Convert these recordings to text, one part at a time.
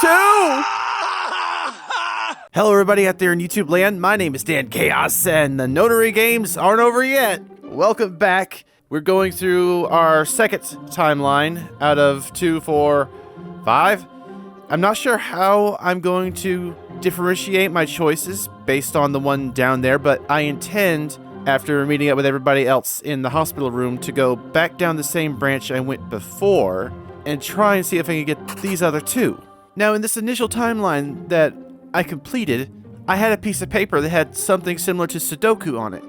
Two! Hello everybody out there in YouTube land, my name is Dan Chaos and the Nonary games aren't over yet. Welcome back. We're going through our second timeline out of 2, 4, 5. I'm not sure how I'm going to differentiate my choices based on the one down there, but I intend, after meeting up with everybody else in the hospital room, to go back down the same branch I went before and try and see if I can get these other two. Now, in this initial timeline that I completed, I had a piece of paper that had something similar to Sudoku on it.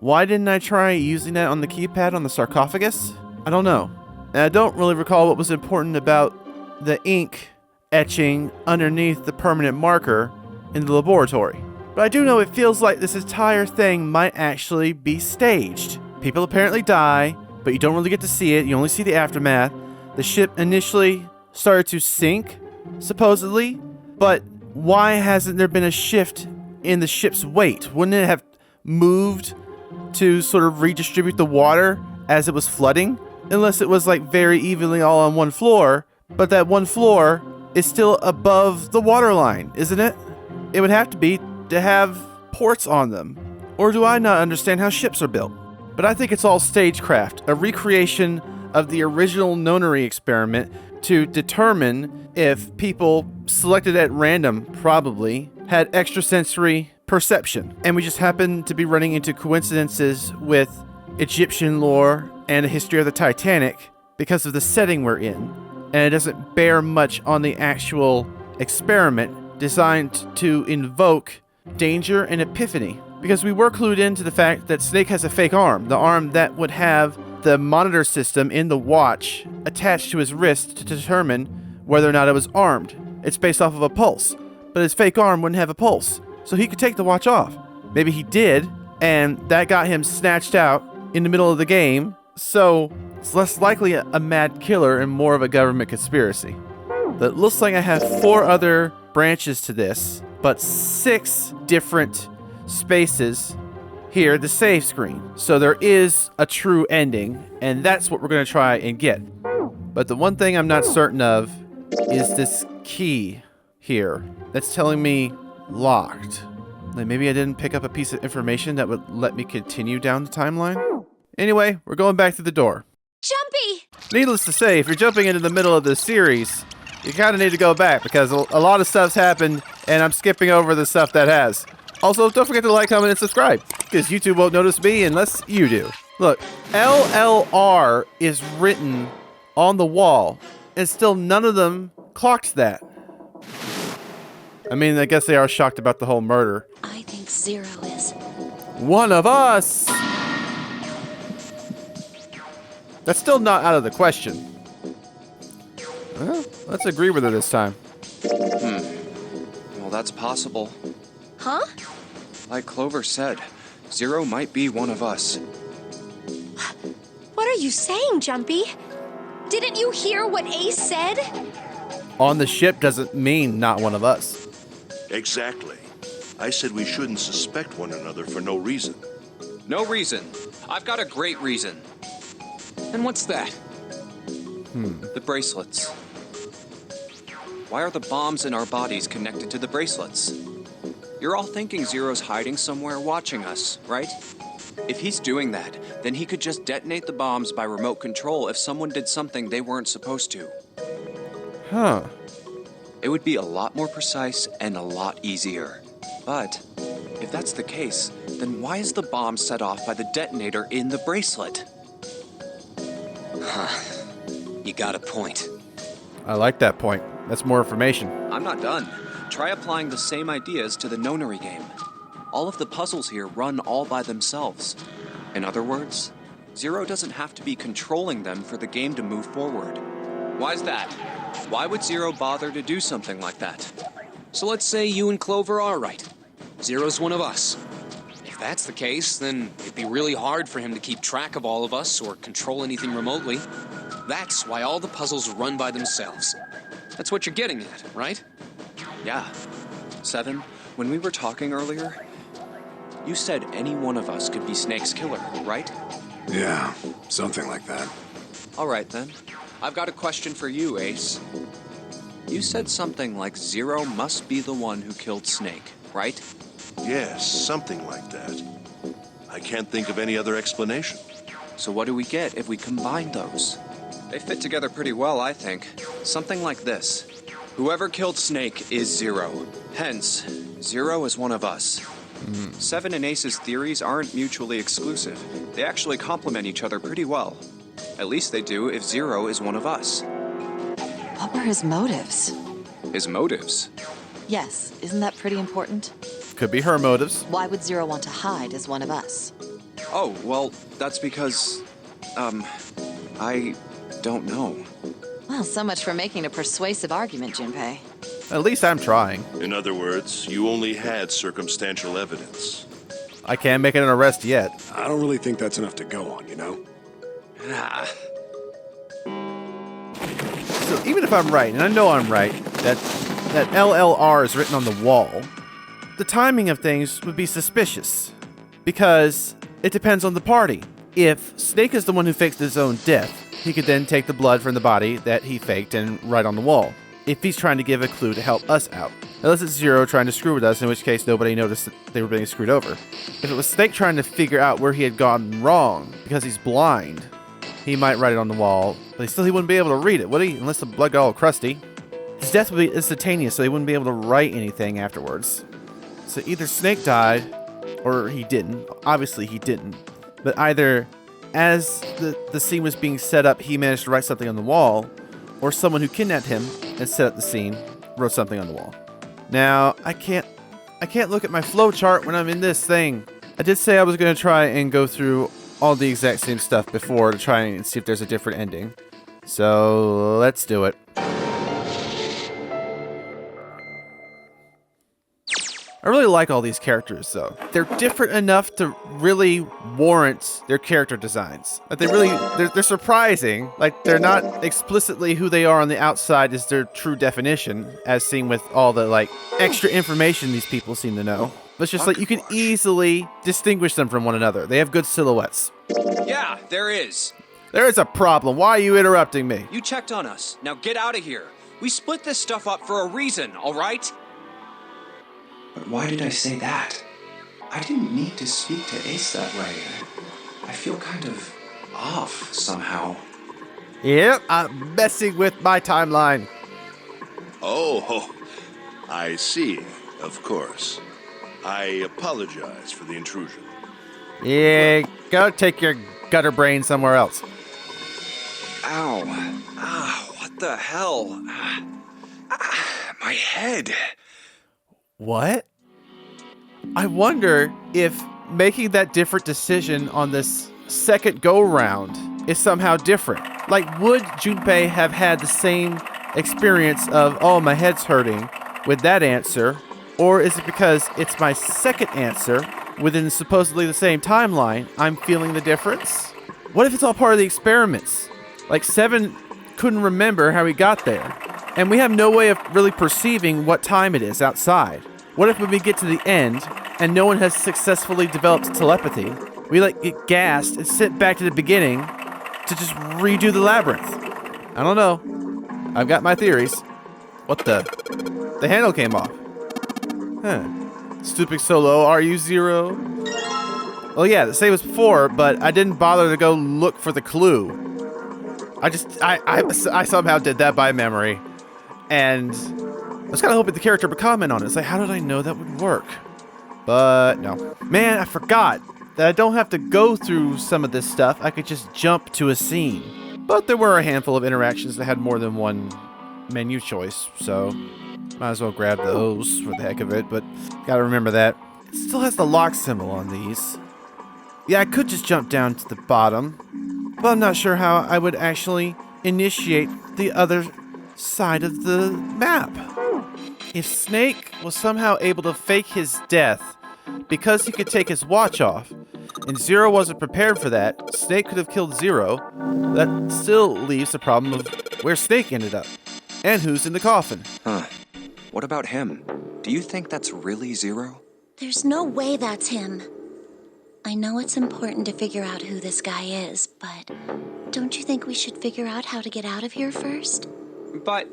Why didn't I try using that on the keypad on the sarcophagus? I don't know. And I don't really recall what was important about the ink etching underneath the permanent marker in the laboratory. But I do know it feels like this entire thing might actually be staged. People apparently die, but you don't really get to see it. You only see the aftermath. The ship initially started to sink, supposedly, but why hasn't there been a shift in the ship's weight? Wouldn't it have moved to sort of redistribute the water as it was flooding? Unless it was like very evenly all on one floor, but that one floor is still above the water line, isn't it? It would have to be to have ports on them. Or do I not understand how ships are built? But I think it's all stagecraft, a recreation of the original Nonary experiment to determine if people selected at random probably had extrasensory perception. And we just happen to be running into coincidences with Egyptian lore and the history of the Titanic because of the setting we're in. And it doesn't bear much on the actual experiment designed to invoke danger and epiphany. Because we were clued into the fact that Snake has a fake arm, the arm that would have the monitor system in the watch attached to his wrist to determine whether or not it was armed. It's based off of a pulse, but his fake arm wouldn't have a pulse, so he could take the watch off. Maybe he did, and that got him snatched out in the middle of the game, so it's less likely a mad killer and more of a government conspiracy. But it looks like I have 4 other branches to this, but 6 different spaces here, the save screen. So there is a true ending, and that's what we're going to try and get. But the one thing I'm not certain of is this key here that's telling me locked. Like maybe I didn't pick up a piece of information that would let me continue down the timeline. Anyway, we're going back to the door. Jumpy! Needless to say, if you're jumping into the middle of this series, you kind of need to go back because a lot of stuff's happened, and I'm skipping over the stuff that has. Also, don't forget to like, comment, and subscribe, because YouTube won't notice me unless you do. Look, LLR is written on the wall, and still none of them clocked that. I mean, I guess they are shocked about the whole murder. I think Zero is one of us! That's still not out of the question. Well, let's agree with her this time. Well, that's possible. Huh? Like Clover said, Zero might be one of us. What are you saying, Jumpy? Didn't you hear what Ace said? On the ship doesn't mean not one of us. Exactly. I said we shouldn't suspect one another for no reason. No reason. I've got a great reason. And what's that? The bracelets. Why are the bombs in our bodies connected to the bracelets? You're all thinking Zero's hiding somewhere watching us, right? If he's doing that, then he could just detonate the bombs by remote control if someone did something they weren't supposed to. Huh. It would be a lot more precise and a lot easier. But if that's the case, then why is the bomb set off by the detonator in the bracelet? You got a point. I like that point. That's more information. I'm not done. Try applying the same ideas to the Nonary game. All of the puzzles here run all by themselves. In other words, Zero doesn't have to be controlling them for the game to move forward. Why's that? Why would Zero bother to do something like that? So let's say you and Clover are right. Zero's one of us. If that's the case, then it'd be really hard for him to keep track of all of us or control anything remotely. That's why all the puzzles run by themselves. That's what you're getting at, right? Yeah. 7, when we were talking earlier, you said any one of us could be Snake's killer, right? Yeah, something like that. All right, then. I've got a question for you, Ace. You said something like Zero must be the one who killed Snake, right? Yes, something like that. I can't think of any other explanation. So what do we get if we combine those? They fit together pretty well, I think. Something like this. Whoever killed Snake is Zero. Hence, Zero is one of us. Seven and Ace's theories aren't mutually exclusive. They actually complement each other pretty well. At least they do if Zero is one of us. What were his motives? His motives? Yes, isn't that pretty important? Could be her motives. Why would Zero want to hide as one of us? Oh, well, that's because... I don't know. Well, so much for making a persuasive argument, Junpei. At least I'm trying. In other words, you only had circumstantial evidence. I can't make it an arrest yet. I don't really think that's enough to go on, you know? Ah. So even if I'm right, and I know I'm right, that LLR is written on the wall, the timing of things would be suspicious. Because it depends on the party. If Snake is the one who faked his own death, he could then take the blood from the body that he faked and write on the wall. If he's trying to give a clue to help us out. Unless it's Zero trying to screw with us, in which case nobody noticed that they were being screwed over. If it was Snake trying to figure out where he had gone wrong because he's blind, he might write it on the wall, but he wouldn't be able to read it, would he? Unless the blood got all crusty. His death would be instantaneous, so he wouldn't be able to write anything afterwards. So either Snake died, or he didn't. Obviously he didn't. But either as the scene was being set up, he managed to write something on the wall, or someone who kidnapped him and set up the scene wrote something on the wall. Now, I can't look at my flowchart when I'm in this thing. I did say I was going to try and go through all the exact same stuff before to try and see if there's a different ending. So, let's do it. I really like all these characters, though. They're different enough to really warrant their character designs. Like they're surprising. Like they're not explicitly who they are on the outside is their true definition, as seen with all the like extra information these people seem to know. But it's just like you can easily distinguish them from one another. They have good silhouettes. Yeah, there is. There is a problem. Why are you interrupting me? You checked on us. Now get out of here. We split this stuff up for a reason, all right? But why did I say that? I didn't need to speak to Ace that way. I feel kind of off somehow. Yep, I'm messing with my timeline. Oh, I see. Of course. I apologize for the intrusion. Yeah, go take your gutter brain somewhere else. Ow. What the hell? My head. What? I wonder if making that different decision on this second go-round is somehow different. Like, would Junpei have had the same experience of, oh, my head's hurting, with that answer? Or is it because it's my second answer, within supposedly the same timeline, I'm feeling the difference? What if it's all part of the experiments? Like, Seven couldn't remember how he got there, and we have no way of really perceiving what time it is outside. What if when we get to the end, and no one has successfully developed telepathy, we get gassed and sent back to the beginning to just redo the labyrinth? I don't know. I've got my theories. What the? The handle came off. Huh. Stupid solo, are you Zero? Well, yeah, the same as before, but I didn't bother to go look for the clue. I somehow did that by memory. And I was kind of hoping the character would comment on it. It's like, how did I know that would work? But no. Man, I forgot that I don't have to go through some of this stuff. I could just jump to a scene. But there were a handful of interactions that had more than one menu choice, so might as well grab those for the heck of it, but gotta remember that. It still has the lock symbol on these. Yeah, I could just jump down to the bottom, but I'm not sure how I would actually initiate the other side of the map. If Snake was somehow able to fake his death because he could take his watch off, and Zero wasn't prepared for that, Snake could have killed Zero. That still leaves the problem of where Snake ended up, and who's in the coffin. Huh. What about him? Do you think that's really Zero? There's no way that's him. I know it's important to figure out who this guy is, but don't you think we should figure out how to get out of here first? But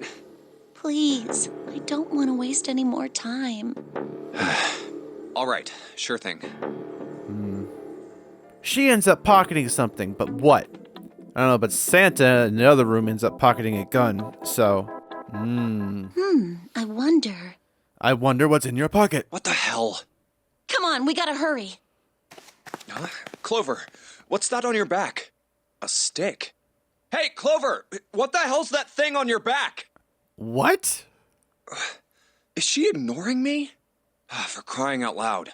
Please, I don't want to waste any more time. All right, sure thing. She ends up pocketing something, but what? I don't know, but Santa in the other room ends up pocketing a gun, so... I wonder. I wonder what's in your pocket. What the hell? Come on, we gotta hurry. Huh? Clover, what's that on your back? A stick? Hey, Clover! What the hell's that thing on your back? What? Is she ignoring me? For crying out loud.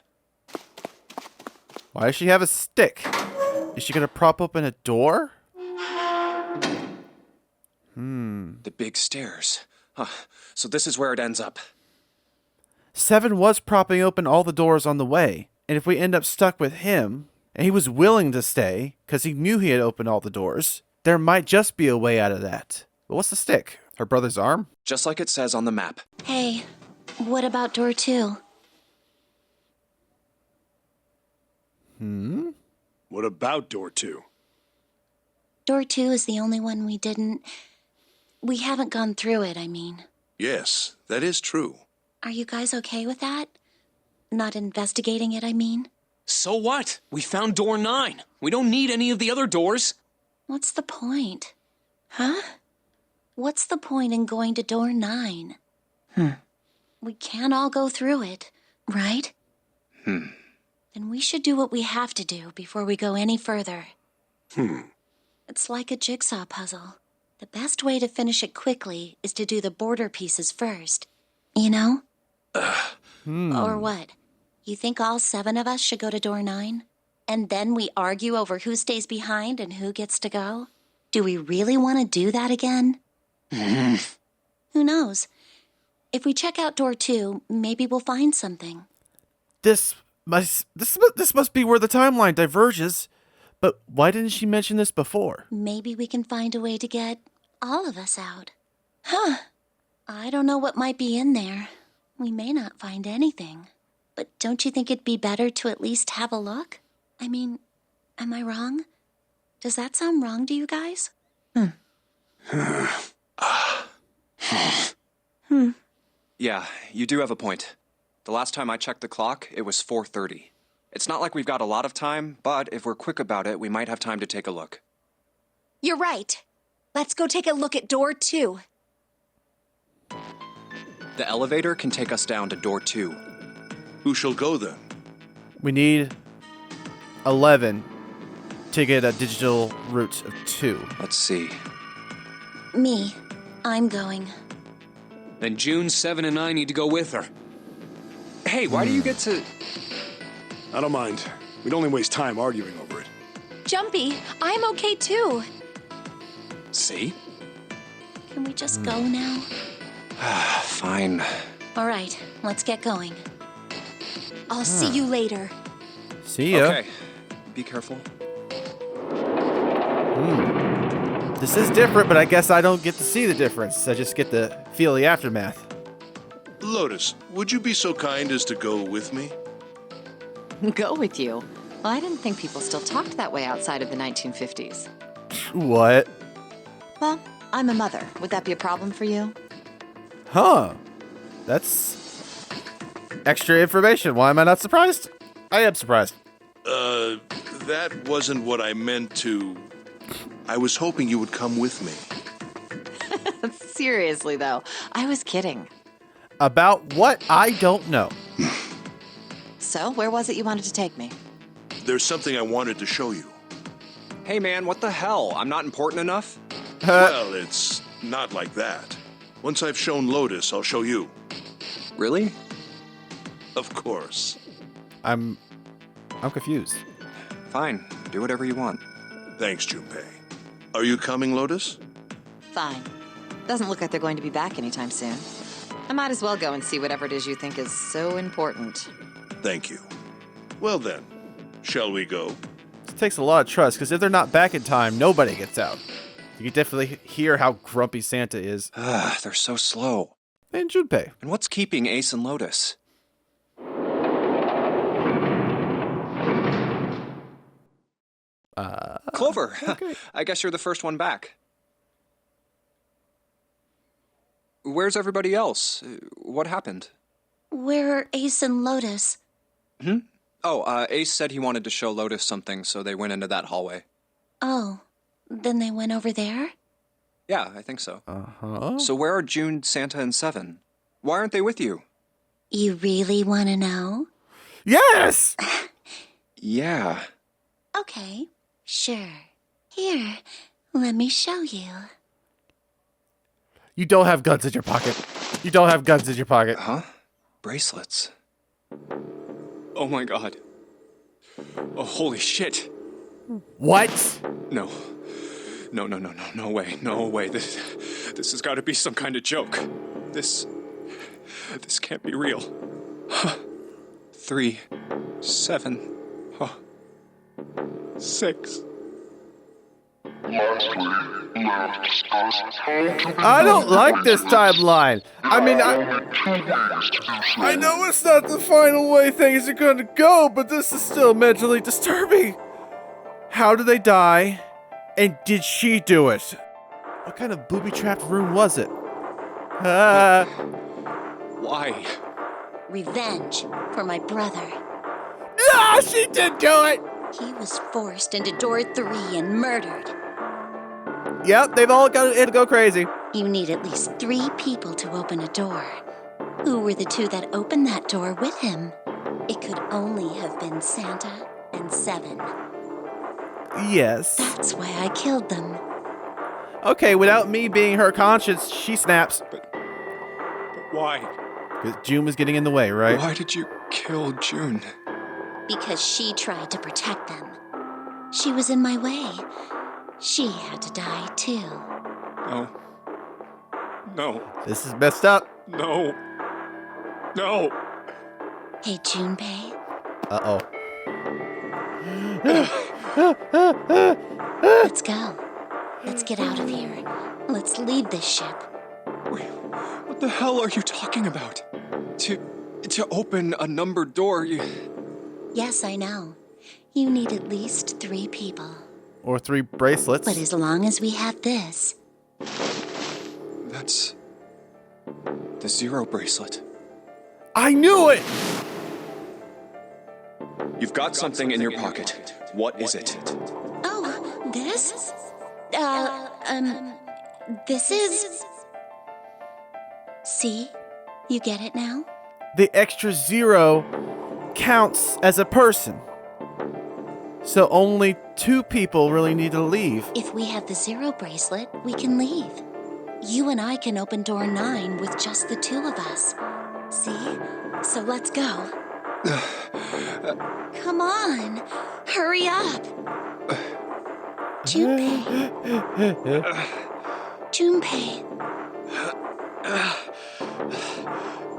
Why does she have a stick? Is she gonna prop open a door? The big stairs. Huh. So this is where it ends up. Seven was propping open all the doors on the way, and if we end up stuck with him, and he was willing to stay, because he knew he had opened all the doors, there might just be a way out of that. But what's the stick? Her brother's arm? Just like it says on the map. Hey, what about door 2? What about door 2? Door 2 is the only one we haven't gone through it, I mean. Yes, that is true. Are you guys okay with that? Not investigating it, I mean? So what? We found door 9. We don't need any of the other doors. What's the point? Huh? What's the point in going to door 9? We can't all go through it, right? Then we should do what we have to do before we go any further. It's like a jigsaw puzzle. The best way to finish it quickly is to do the border pieces first. You know? Or what? You think all 7 of us should go to door 9? And then we argue over who stays behind and who gets to go? Do we really want to do that again? Who knows? If we check out door 2, maybe we'll find something. This must be where the timeline diverges. But why didn't she mention this before? Maybe we can find a way to get all of us out. I don't know what might be in there. We may not find anything. But don't you think it'd be better to at least have a look? I mean, am I wrong? Does that sound wrong to you guys? Yeah, you do have a point. The last time I checked the clock, it was 4:30. It's not like we've got a lot of time, but if we're quick about it, we might have time to take a look. You're right. Let's go take a look at door 2. The elevator can take us down to door 2. Who shall go then? We need 11 to get a digital route of 2. Let's see. Me. I'm going. Then June, 7, and I need to go with her. Hey, why do you get to... I don't mind. We'd only waste time arguing over it. Jumpy, I'm okay too. See? Can we just go now? Fine. All right, let's get going. I'll see you later. See ya. Okay. Be careful. This is different, but I guess I don't get to see the difference. I just get to feel the aftermath. Lotus, would you be so kind as to go with me? Go with you? Well, I didn't think people still talked that way outside of the 1950s. What? Well, I'm a mother. Would that be a problem for you? Huh. That's extra information. Why am I not surprised? I am surprised. That wasn't what I meant to... I was hoping you would come with me. Seriously, though, I was kidding. About what? I don't know. So, where was it you wanted to take me? There's something I wanted to show you. Hey man, what the hell? I'm not important enough? Well, it's not like that. Once I've shown Lotus, I'll show you. Really? Of course. I'm confused. Fine. Do whatever you want. Thanks, Junpei. Are you coming, Lotus? Fine. Doesn't look like they're going to be back anytime soon. I might as well go and see whatever it is you think is so important. Thank you. Well then, shall we go? It takes a lot of trust, because if they're not back in time, nobody gets out. You can definitely hear how grumpy Santa is. They're so slow. And Junpei. And what's keeping Ace and Lotus? Clover, okay. I guess you're the first one back. Where's everybody else? What happened? Where are Ace and Lotus? Oh, Ace said he wanted to show Lotus something, so they went into that hallway. Oh, then they went over there? Yeah, I think so. Uh-huh. So where are June, Santa, and Seven? Why aren't they with you? You really want to know? Yes! Yeah. Okay, sure. Here, let me show you. You don't have guns in your pocket. You don't have guns in your pocket. Huh? Bracelets. Oh my god. Oh, holy shit. What? No. No way. No way. This has got to be some kind of joke. This can't be real. 3, 7, 6. I don't like this timeline. I mean, I know it's not the final way things are going to go, but this is still mentally disturbing. How did they die? And did she do it? What kind of booby-trapped room was it? Why? Revenge for my brother. Ah, she did do it! He was forced into door 3 and murdered. Yep, they've all got it to go crazy. You need at least 3 people to open a door. Who were the 2 that opened that door with him? It could only have been Santa and Seven. Yes. That's why I killed them. Okay, without me being her conscience, she snaps. But why? Because June was getting in the way, right? Why did you kill June? Because she tried to protect them. She was in my way. She had to die too. No. This is messed up. No. Hey, Junpei. Uh-oh. Let's go. Let's get out of here. Let's leave this ship. What the hell are you talking about? To open a numbered door, Yes, I know. You need at least 3 people. Or 3 bracelets. But as long as we have this... That's the 0 bracelet. I knew it! You've got something in your pocket. What is it? Oh, this? This is... See? You get it now? The extra 0 counts as a person. So only 2 people really need to leave. If we have the 0 bracelet, we can leave. You and I can open door 9 with just the 2 of us. See? So let's go. Come on. Hurry up. Junpei. Junpei.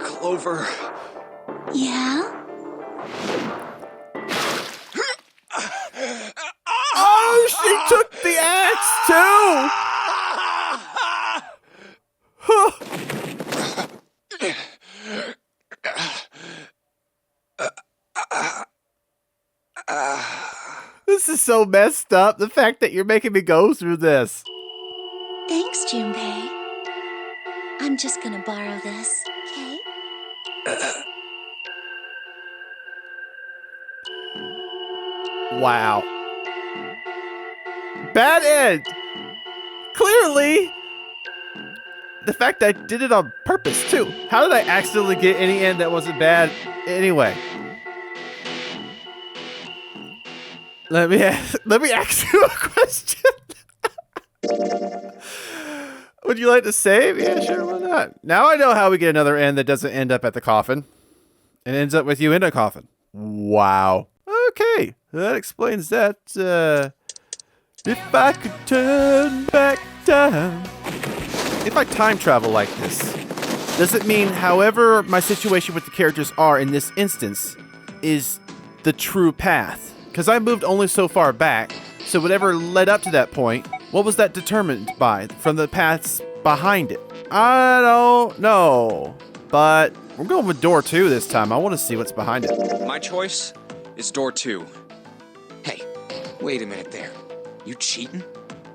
Clover. Yeah? Oh, she took the axe too! This is so messed up. The fact that you're making me go through this. Thanks, Junpei. I'm just gonna borrow this, okay? Wow. Bad end. Clearly, the fact that I did it on purpose too. How did I accidentally get any end that wasn't bad anyway? Let me ask you a question. Would you like to save? Yeah, sure, why not? Now I know how we get another end that doesn't end up at the coffin. It ends up with you in a coffin. Wow. Okay, that explains that. If I could turn back time. If I time travel like this, does it mean however my situation with the characters are in this instance is the true path? Because I moved only so far back, so whatever led up to that point, what was that determined by from the paths behind it? I don't know, but we're going with door 2 this time. I want to see what's behind it. My choice is door 2. Hey, wait a minute there. You cheating?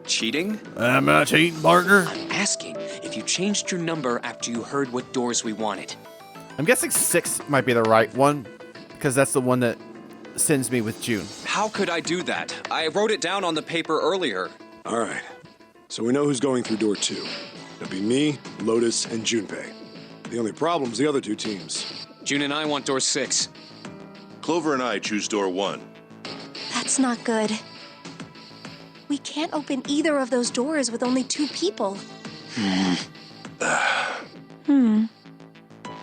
Cheating? I'm not cheating, partner. I'm asking if if you changed your number after you heard what doors we wanted. I'm guessing 6 might be the right one, because that's the one that sends me with June. How could I do that? I wrote it down on the paper earlier. All right. So we know who's going through door 2. It'll be me, Lotus, and Junpei. The only problem's the other 2 teams. June and I want door 6. Clover and I choose door 1. That's not good. We can't open either of those doors with only 2 people.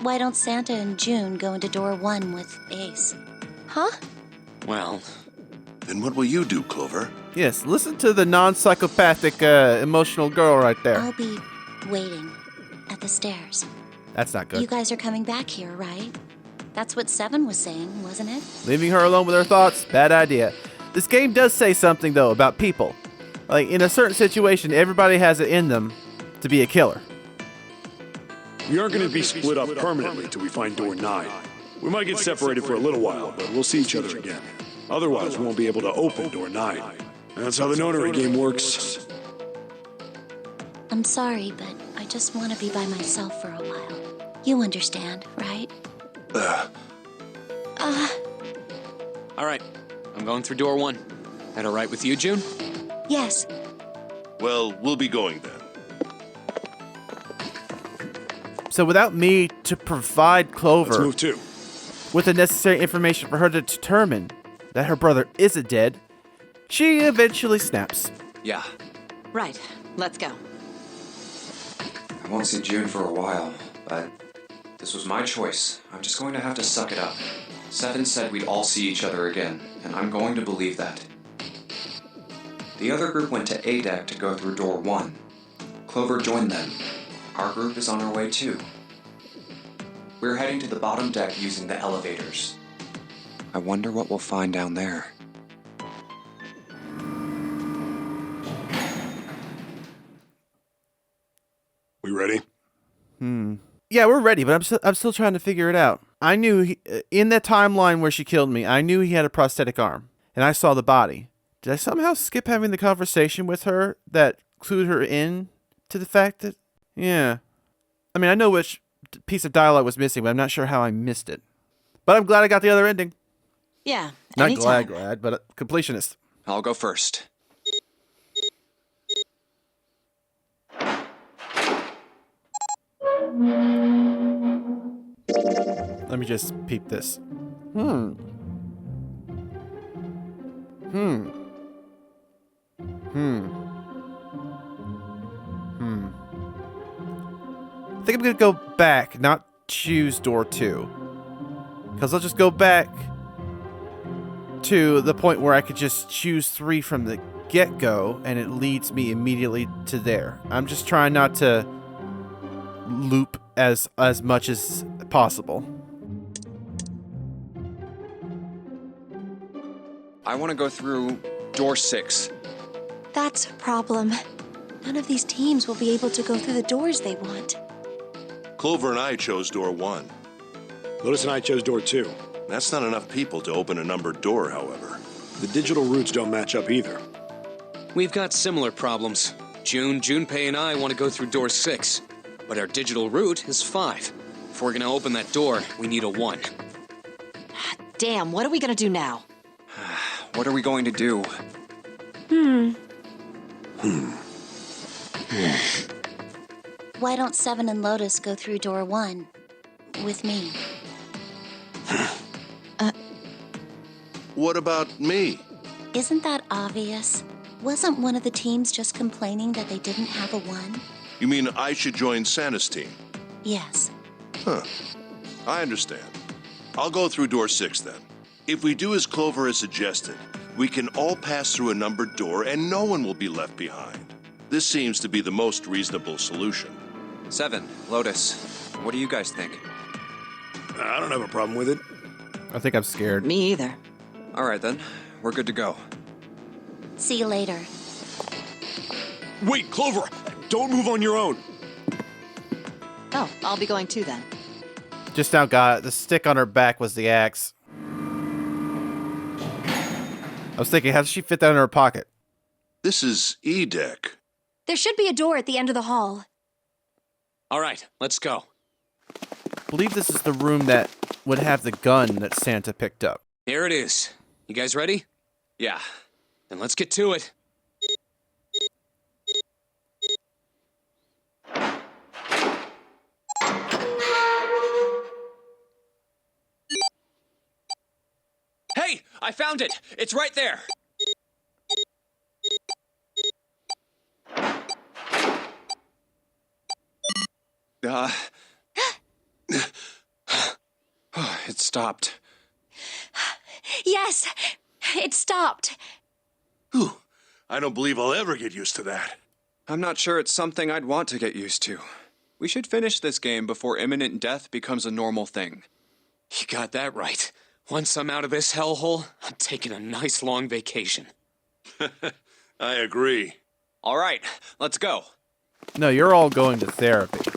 Why don't Santa and June go into door 1 with Ace? Huh? Well, Then what will you do, Clover? Yes, listen to the non-psychopathic, emotional girl right there. I'll be waiting at the stairs. That's not good. You guys are coming back here, right? That's what 7 was saying, wasn't it? Leaving her alone with her thoughts, bad idea. This game does say something, though, about people. Like, in a certain situation, everybody has it in them to be a killer. We aren't going to be split up permanently till we find door 9. We might get separated for a little while, but we'll see each other again. Otherwise, we won't be able to open door 9. That's how the Nonary game works. I'm sorry, but I just want to be by myself for a while. You understand, right? all right. I'm going through door 1. That all right with you, June? Yes. Well, we'll be going then. So without me to provide Clover Let's move 2. with the necessary information for her to determine that her brother isn't dead, she eventually snaps. Yeah. Right. Let's go. I won't see June for a while, but this was my choice. I'm just going to have to suck it up. 7 said we'd all see each other again, and I'm going to believe that. The other group went to A deck to go through door 1. Clover joined them. Our group is on our way too. We're heading to the bottom deck using the elevators. I wonder what we'll find down there. We ready? Yeah, we're ready, but I'm still trying to figure it out. I knew in that timeline where she killed me, I knew he had a prosthetic arm, and I saw the body. Did I somehow skip having the conversation with her that clued her in to the fact that... Yeah. I mean, I know which piece of dialogue was missing, but I'm not sure how I missed it. But I'm glad I got the other ending. Yeah, Not anytime. glad, but completionist. I'll go first. Let me just peep this. I think I'm gonna go back, not choose door 2. Because I'll just go back to the point where I could just choose 3 from the get-go, and it leads me immediately to there. I'm just trying not to loop as much as possible. I want to go through door 6. That's a problem. None of these teams will be able to go through the doors they want. Clover and I chose door 1. Lotus and I chose door 2. That's not enough people to open a numbered door, however. The digital routes don't match up either. We've got similar problems. June, Junpei, and I want to go through door 6. But our digital route is 5. If we're going to open that door, we need a 1. Damn, what are we gonna do now? What are we going to do? Why don't 7 and Lotus go through door 1 with me? What about me? Isn't that obvious? Wasn't one of the teams just complaining that they didn't have a 1? You mean I should join Santa's team? Yes. Huh. I understand. I'll go through door 6 then. If we do as Clover has suggested, we can all pass through a numbered door and no one will be left behind. This seems to be the most reasonable solution. 7, Lotus. What do you guys think? I don't have a problem with it. I think I'm scared. Me either. All right then, we're good to go. See you later. Wait, Clover! Don't move on your own! Oh, I'll be going too then. Just now got it. The stick on her back was the axe. I was thinking, how does she fit that in her pocket? This is E deck. There should be a door at the end of the hall. All right, let's go. I believe this is the room that would have the gun that Santa picked up. Here it is. You guys ready? Yeah. Then let's get to it. Hey, I found it. It's right there. It stopped. Yes, it stopped. Whew. I don't believe I'll ever get used to that. I'm not sure it's something I'd want to get used to. We should finish this game before imminent death becomes a normal thing. You got that right. Once I'm out of this hellhole, I'm taking a nice long vacation. I agree. All right, let's go. No, you're all going to therapy.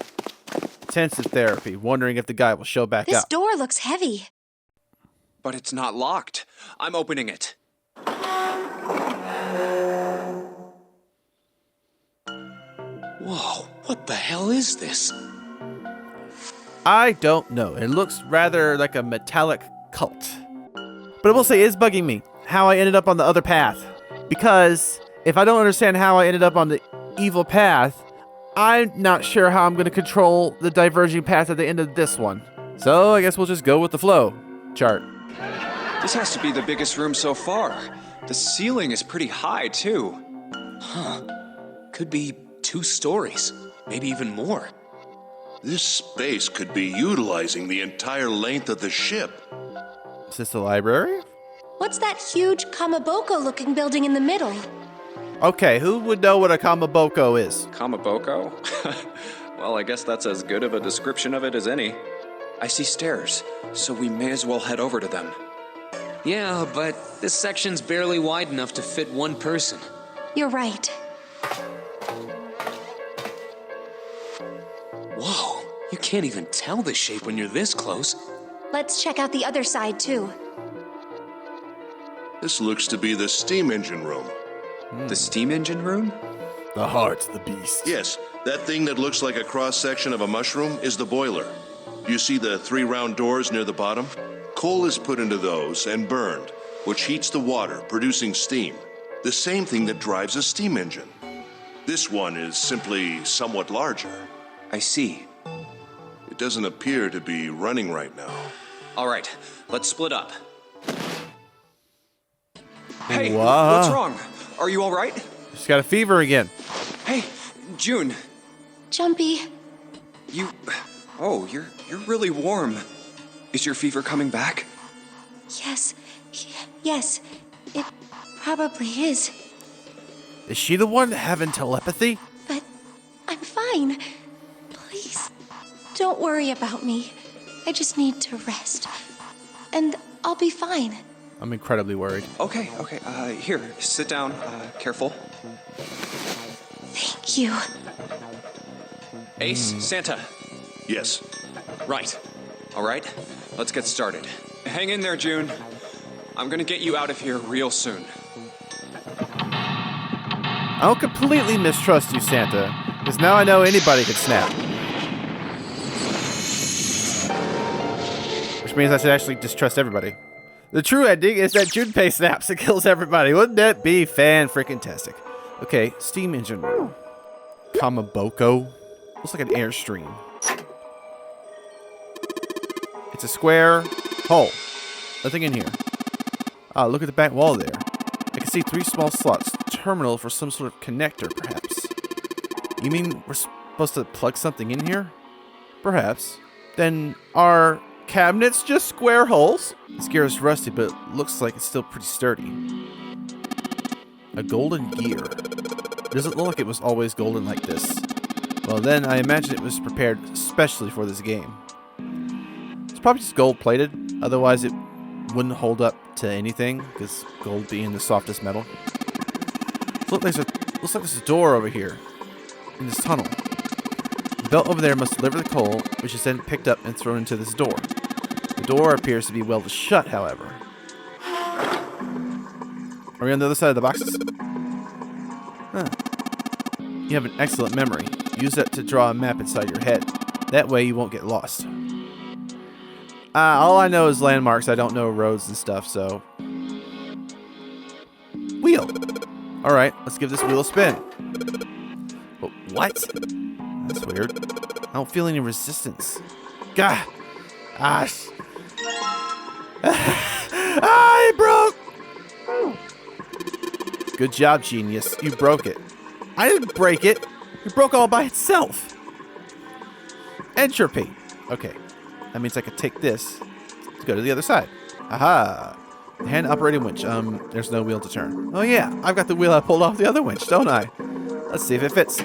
Intensive therapy, wondering if the guy will show back This up. door looks heavy. But it's not locked. I'm opening it. Whoa, what the hell is this? I don't know. It looks rather like a metallic cult. But I will say, it's bugging me how I ended up on the other path. Because if I don't understand how I ended up on the evil path, I'm not sure how I'm going to control the diverging path at the end of this one. So I guess we'll just go with the flow chart. This has to be the biggest room so far. The ceiling is pretty high, too. Could be 2 stories, maybe even more. This space could be utilizing the entire length of the ship. Is this the library? What's that huge Kamaboko-looking building in the middle? Okay, who would know what a kamaboko is? Kamaboko? Well, I guess that's as good of a description of it as any. I see stairs, so we may as well head over to them. Yeah, but this section's barely wide enough to fit one person. You're right. Whoa, you can't even tell the shape when you're this close. Let's check out the other side, too. This looks to be the steam engine room. The steam engine room? The heart of the beast. Yes, that thing that looks like a cross-section of a mushroom is the boiler. You see the 3 round doors near the bottom? Coal is put into those and burned, which heats the water, producing steam. The same thing that drives a steam engine. This one is simply somewhat larger. I see. It doesn't appear to be running right now. All right, let's split up. Hey, Wow. what's wrong? Are you all right? She's got a fever again. Hey, June, Jumpy. you're really warm. Is your fever coming back? Yes. Yes. It probably is. Is she the one having telepathy? But I'm fine. Please, don't worry about me. I just need to rest. And I'll be fine. I'm incredibly worried. Okay, here, sit down, careful. Thank you. Ace, Santa. Yes. Right. All right, let's get started. Hang in there, June. I'm gonna get you out of here real soon. I don't completely mistrust you, Santa, because now I know anybody could snap. Which means I should actually distrust everybody. The true ending is that Junpei snaps and kills everybody. Wouldn't that be fan-freaking-tastic? Okay, steam engine room. Kamaboko. Looks like an airstream. It's a square hole. Nothing in here. Ah, look at the back wall there. I can see 3 small slots. Terminal for some sort of connector, perhaps. You mean we're supposed to plug something in here? Perhaps. Then are cabinets just square holes? This gear is rusty, but it looks like it's still pretty sturdy. A golden gear. Doesn't look like it was always golden like this. Well, then I imagine it was prepared especially for this game. It's probably just gold-plated, otherwise it wouldn't hold up to anything, because gold being the softest metal. Looks like there's a door over here, in this tunnel. The belt over there must deliver the coal, which is then picked up and thrown into this door. The door appears to be welded shut, however. Are we on the other side of the boxes? Huh. You have an excellent memory. Use that to draw a map inside your head. That way you won't get lost. All I know is landmarks. I don't know roads and stuff, so... Wheel! Alright, let's give this wheel a spin. What? That's weird. I don't feel any resistance. Gah! Gosh! I broke! Good job, genius. You broke it. I didn't break it. It broke all by itself. Entropy. Okay. That means I could take this to go to the other side. Aha. The hand operating winch. There's no wheel to turn. Oh yeah, I've got the wheel I pulled off the other winch, don't I? Let's see if it fits.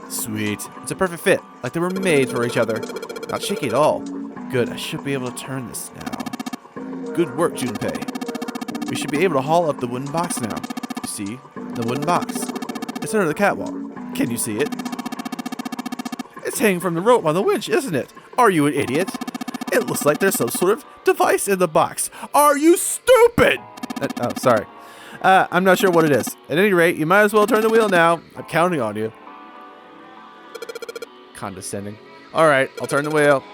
Sweet. It's a perfect fit. Like they were made for each other. Not shaky at all. Good. I should be able to turn this now. Good work, Junpei. We should be able to haul up the wooden box now. You see? The wooden box. It's under the catwalk. Can you see it? It's hanging from the rope on the winch, isn't it? Are you an idiot? It looks like there's some sort of device in the box. Are you stupid? Oh, sorry. I'm not sure what it is. At any rate, you might as well turn the wheel now. I'm counting on you. Condescending. Alright, I'll turn the wheel.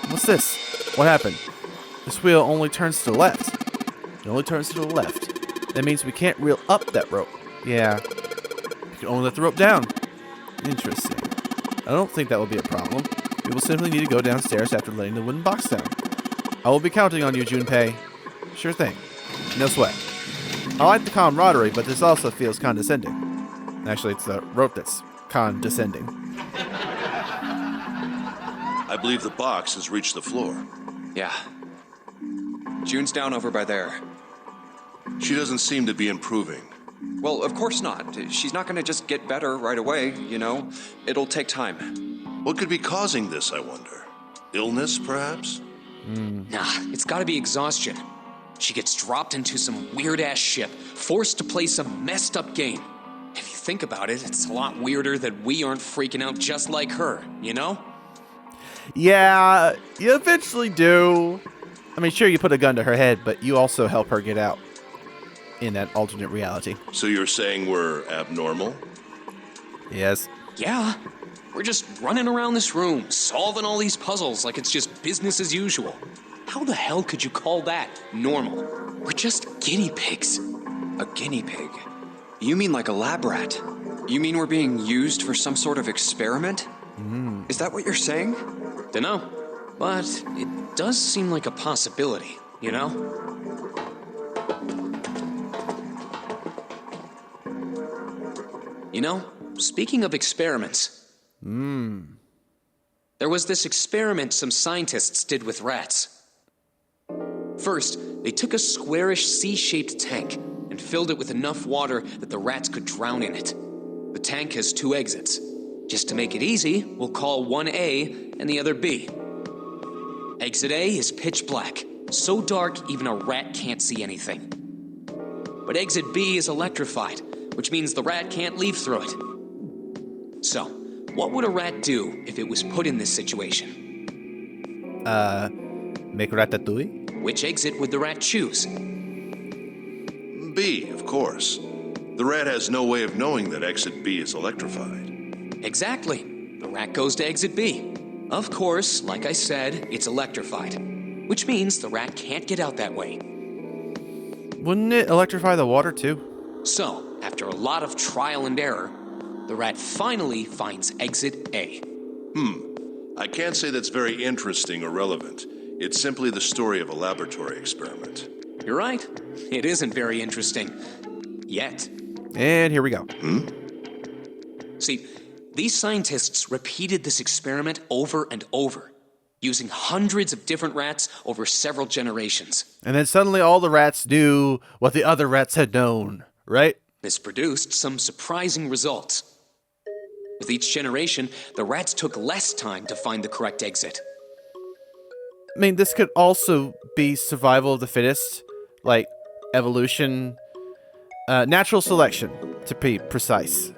What's this? What happened? This wheel only turns to the left. It only turns to the left. That means we can't reel up that rope. Yeah. We can only let the rope down. Interesting. I don't think that will be a problem. We will simply need to go downstairs after letting the wooden box down. I will be counting on you, Junpei. Sure thing. No sweat. I like the camaraderie, but this also feels condescending. Actually, it's the rope that's condescending. I believe the box has reached the floor. Yeah. June's down over by there. She doesn't seem to be improving. Well, of course not. She's not going to just get better right away, you know. It'll take time. What could be causing this, I wonder? Illness, perhaps? Nah, it's gotta be exhaustion. She gets dropped into some weird-ass ship, forced to play some messed-up game. If you think about it, it's a lot weirder that we aren't freaking out just like her, you know? Yeah, you eventually do. I mean, sure, you put a gun to her head, but you also help her get out in that alternate reality. So you're saying we're abnormal? Yes. Yeah. We're just running around this room, solving all these puzzles like it's just business as usual. How the hell could you call that normal? We're just guinea pigs. A guinea pig? You mean like a lab rat? You mean we're being used for some sort of experiment? Is that what you're saying? Dunno. But it does seem like a possibility, you know? You know, speaking of experiments... There was this experiment some scientists did with rats. First, they took a squarish C-shaped tank and filled it with enough water that the rats could drown in it. The tank has 2 exits. Just to make it easy, we'll call one A and the other B. Exit A is pitch black, so dark even a rat can't see anything. But exit B is electrified, which means the rat can't leave through it. So, what would a rat do if it was put in this situation? Make ratatouille? Which exit would the rat choose? B, of course. The rat has no way of knowing that exit B is electrified. Exactly. The rat goes to exit B. Of course, like I said, it's electrified, which means the rat can't get out that way. Wouldn't it electrify the water too? So, after a lot of trial and error, the rat finally finds exit A. I can't say that's very interesting or relevant. It's simply the story of a laboratory experiment. You're right. It isn't very interesting. Yet. And here we go. See, these scientists repeated this experiment over and over, using hundreds of different rats over several generations. And then suddenly all the rats knew what the other rats had known, right? This produced some surprising results. With each generation, the rats took less time to find the correct exit. I mean, this could also be survival of the fittest, like evolution, natural selection, to be precise.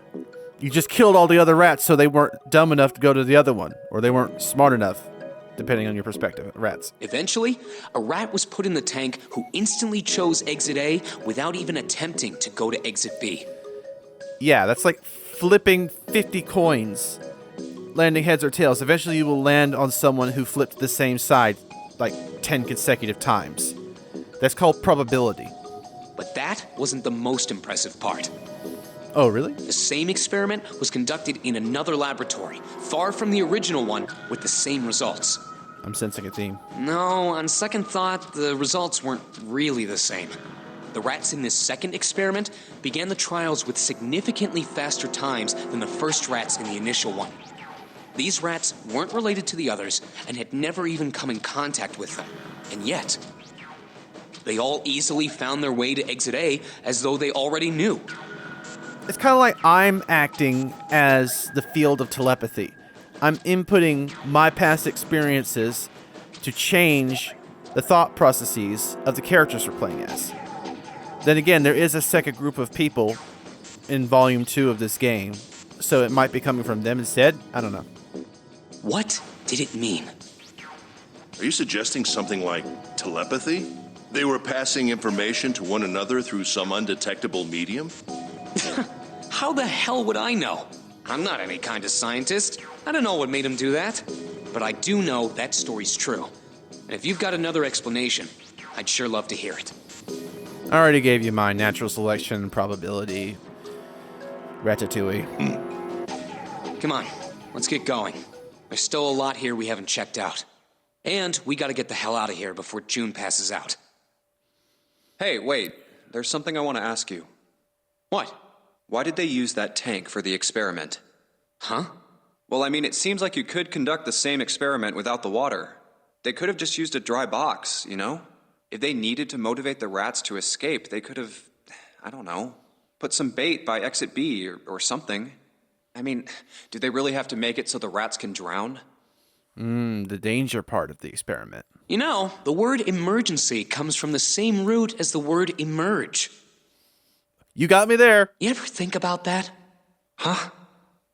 You just killed all the other rats so they weren't dumb enough to go to the other one, or they weren't smart enough, depending on your perspective, rats. Eventually, a rat was put in the tank who instantly chose exit A without even attempting to go to exit B. Yeah, that's like flipping 50 coins, landing heads or tails. Eventually you will land on someone who flipped the same side like 10 consecutive times. That's called probability. But that wasn't the most impressive part. Oh, really? The same experiment was conducted in another laboratory, far from the original one, with the same results. I'm sensing a theme. No, on second thought, the results weren't really the same. The rats in this second experiment began the trials with significantly faster times than the first rats in the initial one. These rats weren't related to the others and had never even come in contact with them. And yet, they all easily found their way to Exit A as though they already knew. It's kind of like I'm acting as the field of telepathy. I'm inputting my past experiences to change the thought processes of the characters we're playing as. Then again, there is a second group of people in Volume 2 of this game, so it might be coming from them instead. I don't know. What did it mean? Are you suggesting something like telepathy? They were passing information to one another through some undetectable medium? How the hell would I know? I'm not any kind of scientist. I don't know what made him do that. But I do know that story's true. And if you've got another explanation, I'd sure love to hear it. I already gave you my natural selection, probability, ratatouille. Come on, let's get going. There's still a lot here we haven't checked out. And we gotta get the hell out of here before June passes out. Hey, wait. There's something I want to ask you. What? Why did they use that tank for the experiment? Huh? Well, I mean, it seems like you could conduct the same experiment without the water. They could have just used a dry box, you know? If they needed to motivate the rats to escape, they could have, I don't know, put some bait by exit B or something. I mean, do they really have to make it so the rats can drown? The danger part of the experiment. You know, the word emergency comes from the same root as the word emerge. You got me there. You ever think about that? Huh?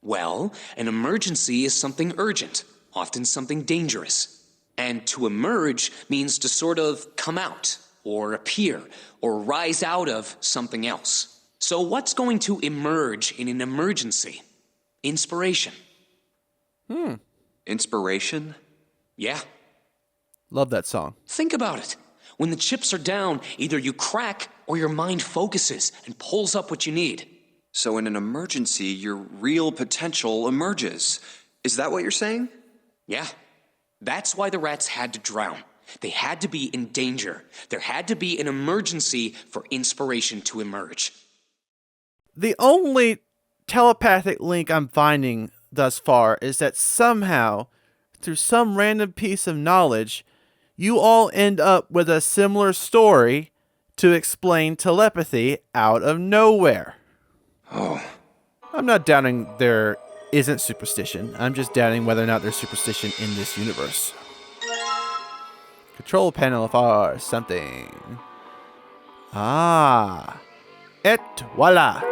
Well, an emergency is something urgent, often something dangerous. And to emerge means to sort of come out, or appear, or rise out of something else. So what's going to emerge in an emergency? Inspiration. Inspiration? Yeah. Love that song. Think about it. When the chips are down, either you crack or your mind focuses and pulls up what you need. So in an emergency, your real potential emerges. Is that what you're saying? Yeah. That's why the rats had to drown. They had to be in danger. There had to be an emergency for inspiration to emerge. The only telepathic link I'm finding thus far is that somehow, through some random piece of knowledge, you all end up with a similar story to explain telepathy out of nowhere. Oh. I'm not doubting there isn't superstition. I'm just doubting whether or not there's superstition in this universe. Control panel for something. Ah. Et voila.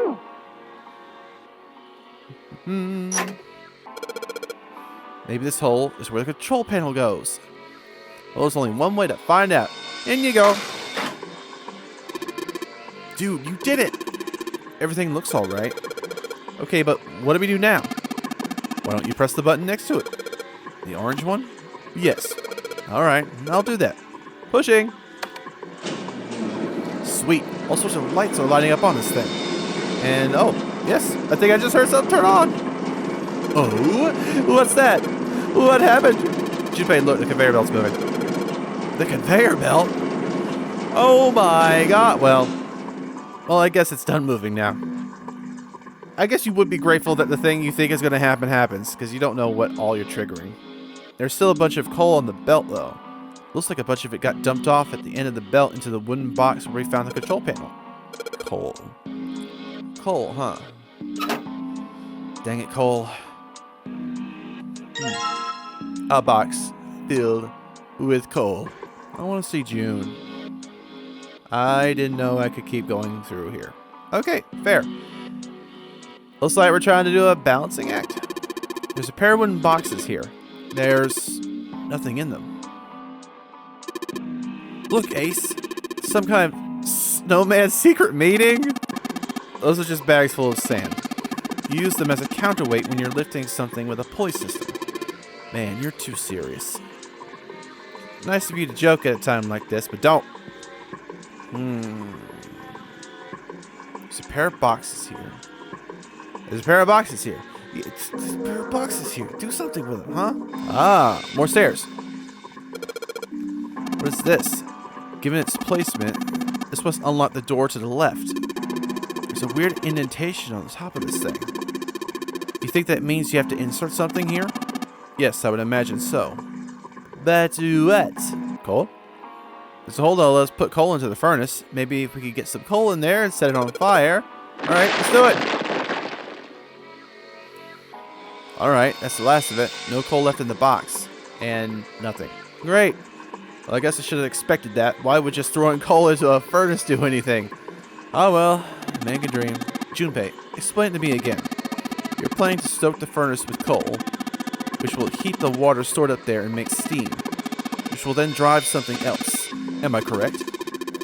Maybe this hole is where the control panel goes. Well, there's only one way to find out. In you go. Dude, you did it. Everything looks all right. Okay, but what do we do now? Why don't you press the button next to it? The orange one? Yes. All right, I'll do that. Pushing. Sweet. All sorts of lights are lighting up on this thing. And, oh, yes, I think I just heard something turn on. Oh, what's that? What happened? Junpei, look, the conveyor belt's moving. The conveyor belt? Oh my god. Well, I guess it's done moving now. I guess you would be grateful that the thing you think is going to happen happens, because you don't know what all you're triggering. There's still a bunch of coal on the belt, though. Looks like a bunch of it got dumped off at the end of the belt into the wooden box where we found the control panel. Coal. Coal, huh? Dang it, coal. A box filled with coal. I want to see June. I didn't know I could keep going through here. Okay, fair. Looks like we're trying to do a balancing act. There's a pair of wooden boxes here. There's nothing in them. Look, Ace. Some kind of snowman secret meeting? Those are just bags full of sand. You use them as a counterweight when you're lifting something with a pulley system. Man, you're too serious. Nice of you to joke at a time like this, but don't. There's a pair of boxes here. There's a pair of boxes here. There's a pair of boxes here. Do something with them, huh? Ah, more stairs. What is this? Given its placement, this must unlock the door to the left. There's a weird indentation on the top of this thing. You think that means you have to insert something here? Yes, I would imagine so. But what? Coal? There's a hole though. Let's put coal into the furnace. Maybe if we could get some coal in there and set it on fire. Alright, let's do it. Alright, that's the last of it. No coal left in the box. And nothing. Great. Well, I guess I should have expected that. Why would just throwing coal into a furnace do anything? Oh well, man can dream. Junpei, explain it to me again. You're planning to stoke the furnace with coal, which will heat the water stored up there and make steam, which will then drive something else. Am I correct?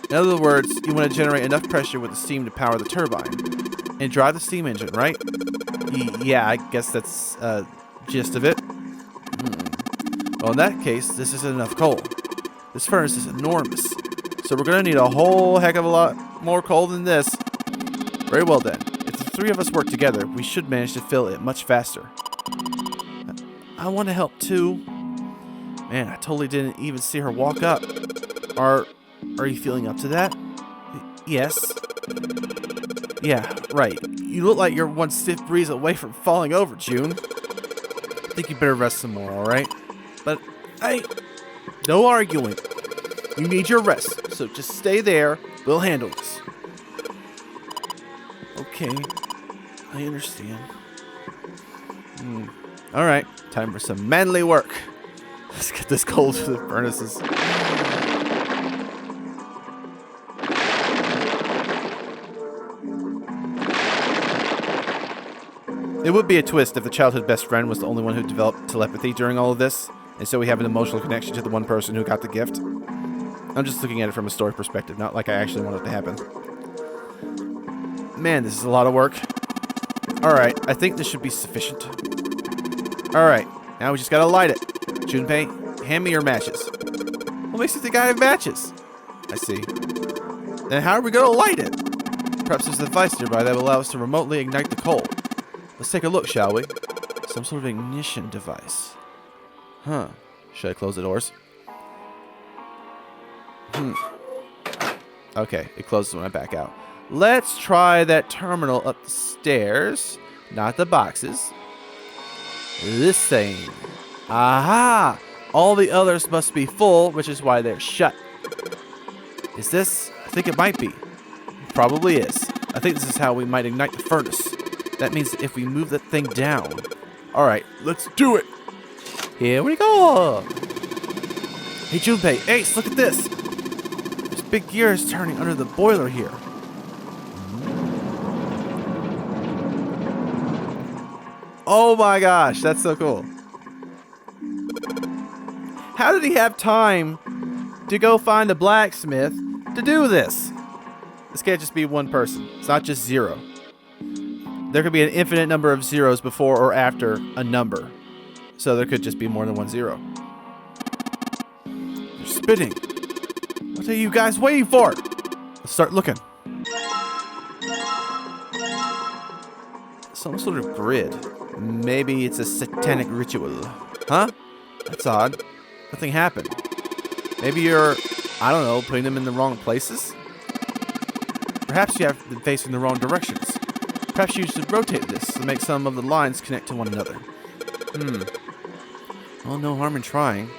In other words, you want to generate enough pressure with the steam to power the turbine and drive the steam engine, right? Yeah, I guess that's gist of it. Well, in that case, this isn't enough coal. This furnace is enormous, so we're going to need a whole heck of a lot more coal than this. Very well then. If the three of us work together, we should manage to fill it much faster. I want to help too. Man, I totally didn't even see her walk up. Are you feeling up to that? Yes. Yeah, right. You look like you're one stiff breeze away from falling over, June. I think you better rest some more, alright? But, hey, no arguing. You need your rest, so just stay there. We'll handle this. Okay, I understand. Alright, time for some manly work. Let's get this coal to the furnaces. It would be a twist if the childhood best friend was the only one who developed telepathy during all of this, and so we have an emotional connection to the one person who got the gift. I'm just looking at it from a story perspective, not like I actually want it to happen. Man, this is a lot of work. Alright, I think this should be sufficient. Alright, now we just gotta light it. Junpei, hand me your matches. What makes you think I have matches? I see. Then how are we gonna light it? Perhaps there's a device nearby that will allow us to remotely ignite the coal. Let's take a look, shall we? Some sort of ignition device. Huh. Should I close the doors? Okay, it closes when I back out. Let's try that terminal up the stairs. Not the boxes. This thing. Aha! All the others must be full, which is why they're shut. Is this? I think it might be. It probably is. I think this is how we might ignite the furnace. That means that if we move that thing down. Alright, let's do it! Here we go! Hey Junpei, Ace, look at this! This big gear is turning under the boiler here. Oh my gosh, that's so cool. How did he have time to go find a blacksmith to do this? This can't just be one person. It's not just zero. There could be an infinite number of zeros before or after a number. So there could just be more than one zero. They're spinning. What are you guys waiting for? Let's start looking. Some sort of grid. Maybe it's a satanic ritual. Huh? That's odd. Nothing happened. Maybe you're, I don't know, putting them in the wrong places? Perhaps you have them facing the wrong directions. Perhaps you should rotate this to make some of the lines connect to one another. Well, no harm in trying.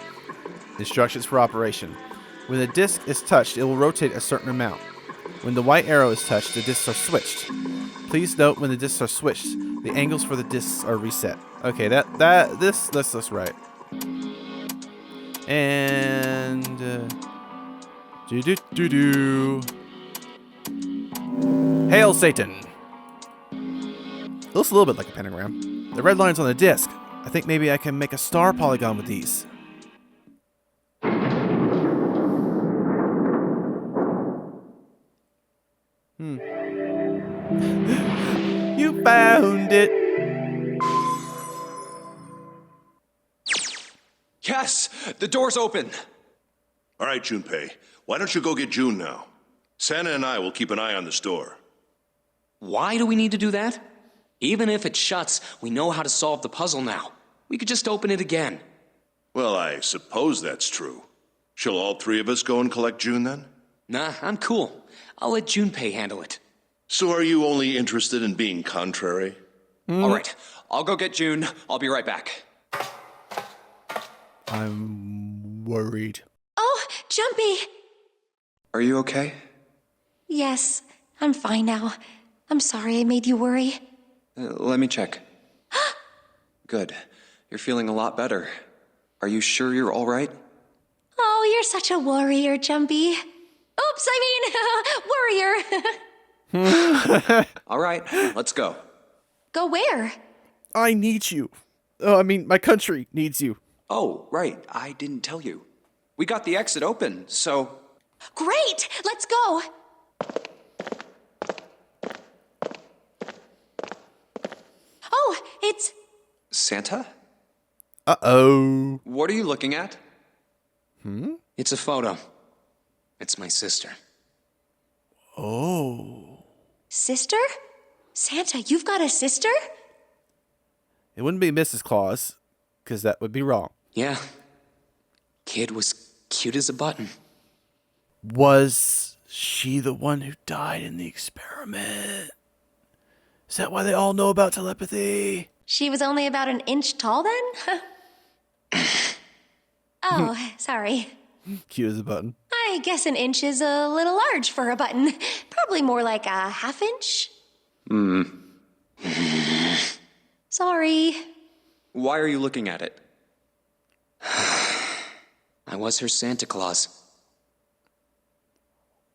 Instructions for operation. When the disc is touched, it will rotate a certain amount. When the white arrow is touched, the discs are switched. Please note when the discs are switched, the angles for the discs are reset. Okay, this looks right. And Hail Satan! It looks a little bit like a pentagram. The red line's on the disc. I think maybe I can make a star polygon with these. You found it. Yes! The door's open! All right, Junpei. Why don't you go get June now? Santa and I will keep an eye on the store. Why do we need to do that? Even if it shuts, we know how to solve the puzzle now. We could just open it again. Well, I suppose that's true. Shall all three of us go and collect June then? Nah, I'm cool. I'll let Junpei handle it. So are you only interested in being contrary? All right, I'll go get June. I'll be right back. I'm worried. Oh, Jumpy! Are you okay? Yes, I'm fine now. I'm sorry I made you worry. Let me check. Good. You're feeling a lot better. Are you sure you're all right? Oh, you're such a warrior, Jumpy. Oops, I mean, warrior. All right, let's go. Go where? I need you. Oh, I mean, my country needs you. Oh, right, I didn't tell you. We got the exit open, so... Great! Let's go! Oh, it's... Santa? Uh-oh. What are you looking at? It's a photo. It's my sister. Oh. Sister? Santa, you've got a sister? It wouldn't be Mrs. Claus, because that would be wrong. Yeah. Kid was cute as a button. Was she the one who died in the experiment? Is that why they all know about telepathy? She was only about an inch tall then? Oh, sorry. Cute as a button. I guess an inch is a little large for a button. Probably more like a half inch. Sorry. Why are you looking at it? I was her Santa Claus.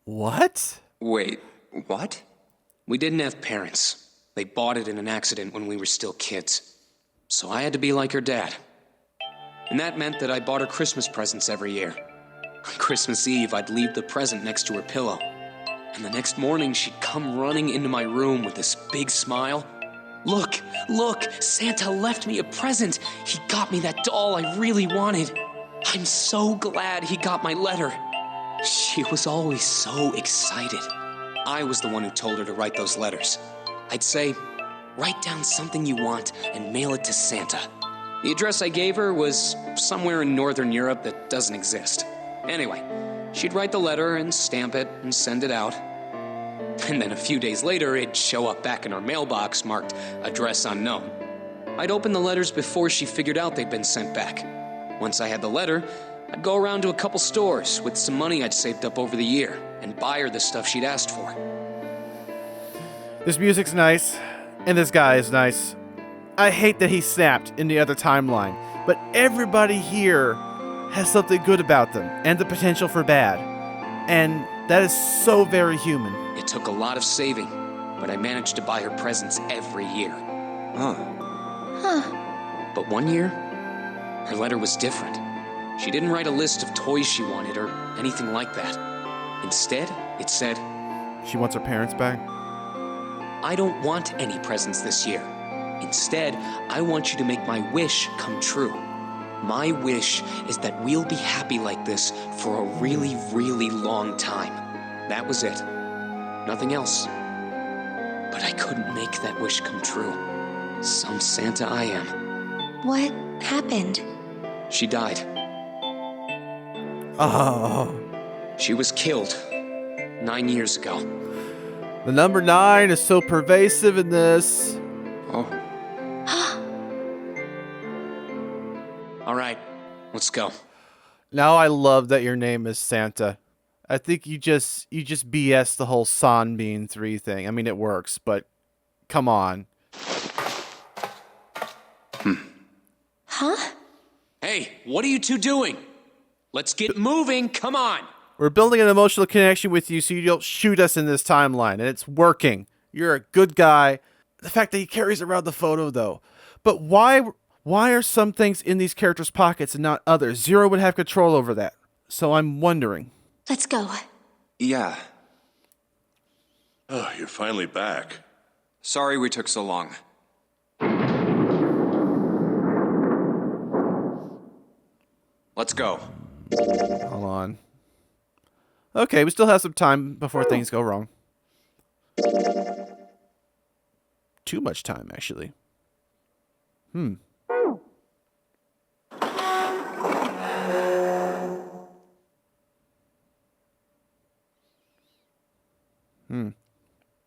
What? Wait, what? We didn't have parents. They bought it in an accident when we were still kids. So I had to be like her dad. And that meant that I bought her Christmas presents every year. On Christmas Eve, I'd leave the present next to her pillow. And the next morning, she'd come running into my room with this big smile. Look, Santa left me a present. He got me that doll I really wanted. I'm so glad he got my letter. She was always so excited. I was the one who told her to write those letters. I'd say, write down something you want and mail it to Santa. The address I gave her was somewhere in Northern Europe that doesn't exist. Anyway, she'd write the letter and stamp it and send it out. And then a few days later, it'd show up back in our mailbox marked address unknown. I'd open the letters before she figured out they'd been sent back. Once I had the letter, I'd go around to a couple stores with some money I'd saved up over the year and buy her the stuff she'd asked for. This music's nice, and this guy is nice. I hate that he snapped in the other timeline, but everybody here has something good about them and the potential for bad. And that is so very human. It took a lot of saving, but I managed to buy her presents every year. But one year, her letter was different. She didn't write a list of toys she wanted or anything like that. Instead, it said, She wants her parents back? I don't want any presents this year. Instead, I want you to make my wish come true. My wish is that we'll be happy like this for a really, really long time. That was it. Nothing else. But I couldn't make that wish come true. Some Santa I am. What happened? She died. Oh. She was killed 9 years ago. The number 9 is so pervasive in this. Oh. All right, let's go. Now I love that your name is Santa. I think you just BS the whole Sanbean 3 thing. I mean, it works, but come on. Huh? Hey, what are you two doing? Let's get moving, come on. We're building an emotional connection with you so you don't shoot us in this timeline, and it's working. You're a good guy. The fact that he carries around the photo, though. But why are some things in these characters' pockets and not others? Zero would have control over that. So I'm wondering. Let's go. Yeah. Oh, you're finally back. Sorry we took so long. Let's go. Hold on. Okay, we still have some time before things go wrong. Too much time, actually.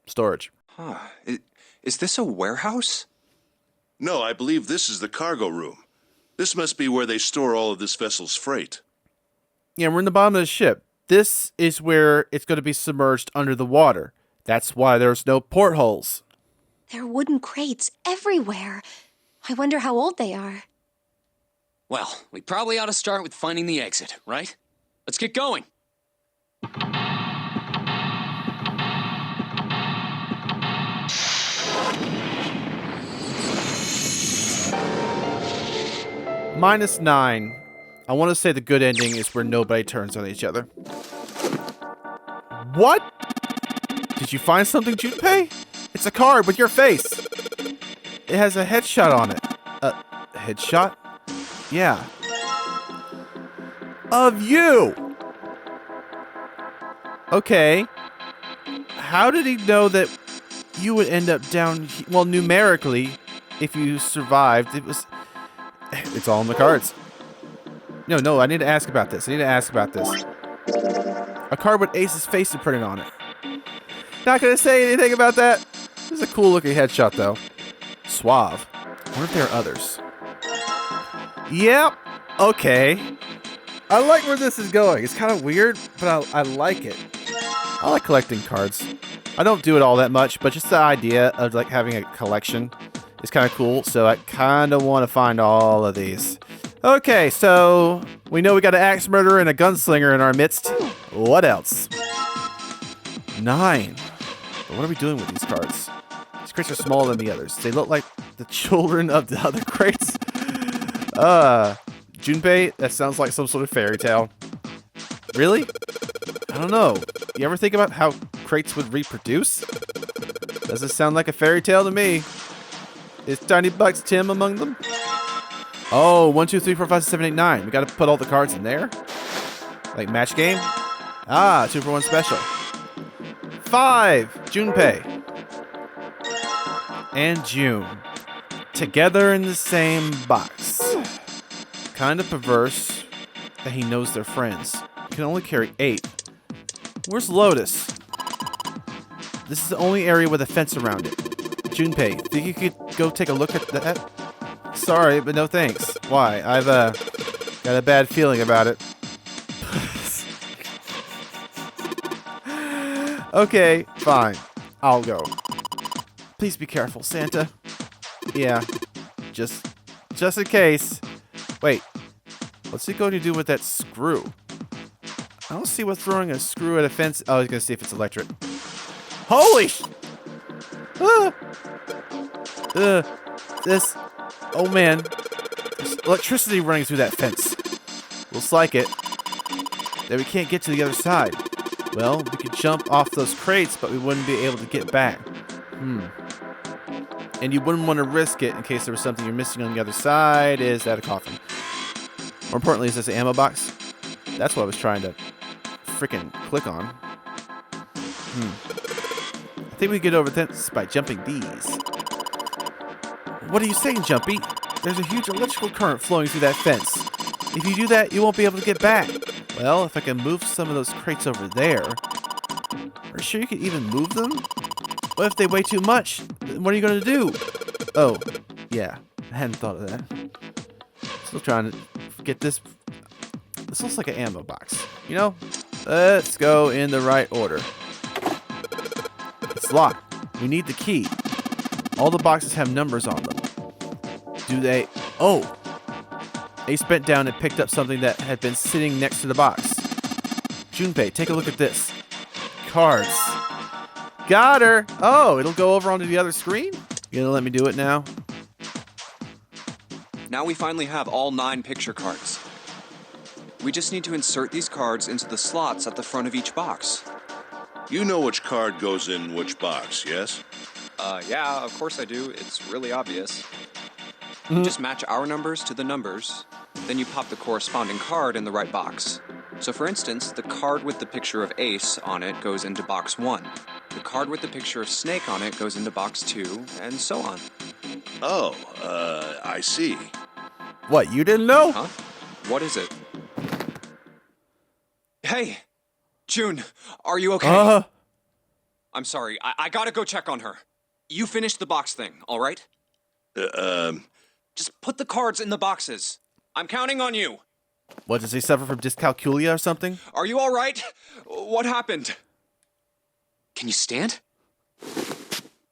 Storage. Huh. Is this a warehouse? No, I believe this is the cargo room. This must be where they store all of this vessel's freight. Yeah, we're in the bottom of the ship. This is where it's going to be submerged under the water. That's why there's no portholes. There are wooden crates everywhere. I wonder how old they are. Well, we probably ought to start with finding the exit, right? Let's get going. -9. I want to say the good ending is where nobody turns on each other. What? Did you find something, Junpei? It's a card with your face. It has a headshot on it. A headshot? Yeah. Of you! Okay. How did he know that you would end up down... Well, numerically, if you survived, it's all in the cards. No, I need to ask about this. A card with Ace's face printed on it. Not gonna say anything about that. This is a cool looking headshot, though. Suave. I wonder if there are others. Yep. Okay. I like where this is going. It's kind of weird, but I like it. I like collecting cards. I don't do it all that much, but just the idea of like having a collection is kind of cool. So I kind of want to find all of these. Okay, so we know we got an axe murderer and a gunslinger in our midst. What else? 9. But what are we doing with these cards? These crates are smaller than the others. They look like the children of the other crates. Junpei, that sounds like some sort of fairy tale. Really? I don't know. You ever think about how crates would reproduce? Doesn't sound like a fairy tale to me. Is Tiny Bucks Tim among them? Oh, 1, 2, 3, 4, 5, 6, 7, 8, 9. We gotta put all the cards in there? Like match game? Ah, 2 for 1 special. 5, Junpei. And June. Together in the same box. Kind of perverse that he knows they're friends. He can only carry 8. Where's Lotus? This is the only area with a fence around it. Junpei, think you could go take a look at that? Sorry, but no thanks. Why? I've got a bad feeling about it. Okay, fine. I'll go. Please be careful, Santa. Yeah, just in case. Wait, what's he going to do with that screw? I don't see what throwing a screw at a fence. Oh, he's gonna see if it's electric. Holy sh! This. Oh man, there's electricity running through that fence. Looks like it. That we can't get to the other side. Well, we could jump off those crates, but we wouldn't be able to get back. And you wouldn't want to risk it in case there was something you're missing on the other side. Is that a coffin? More importantly, is this an ammo box? That's what I was trying to freaking click on. I think we get over this by jumping these. What are you saying, Jumpy? There's a huge electrical current flowing through that fence. If you do that, you won't be able to get back. Well, if I can move some of those crates over there. Are you sure you can even move them? What if they weigh too much? What are you going to do? Oh, yeah. I hadn't thought of that. Still trying to get this. This looks like an ammo box. You know? Let's go in the right order. It's locked. We need the key. All the boxes have numbers on them. Do they? Oh! Ace bent down and picked up something that had been sitting next to the box. Junpei, take a look at this. Cards. Got her! Oh, it'll go over onto the other screen? You gonna let me do it now? Now we finally have all 9 picture cards. We just need to insert these cards into the slots at the front of each box. You know which card goes in which box, yes? Yeah, of course I do. It's really obvious. You just match our numbers to the numbers, then you pop the corresponding card in the right box. So for instance, the card with the picture of Ace on it goes into box 1. The card with the picture of Snake on it goes into box 2, and so on. Oh, I see. What, you didn't know? Huh? What is it? Hey! June, are you okay? I'm sorry, I gotta go check on her. You finish the box thing, alright? Just put the cards in the boxes. I'm counting on you. What, does he suffer from dyscalculia or something? Are you alright? What happened? Can you stand?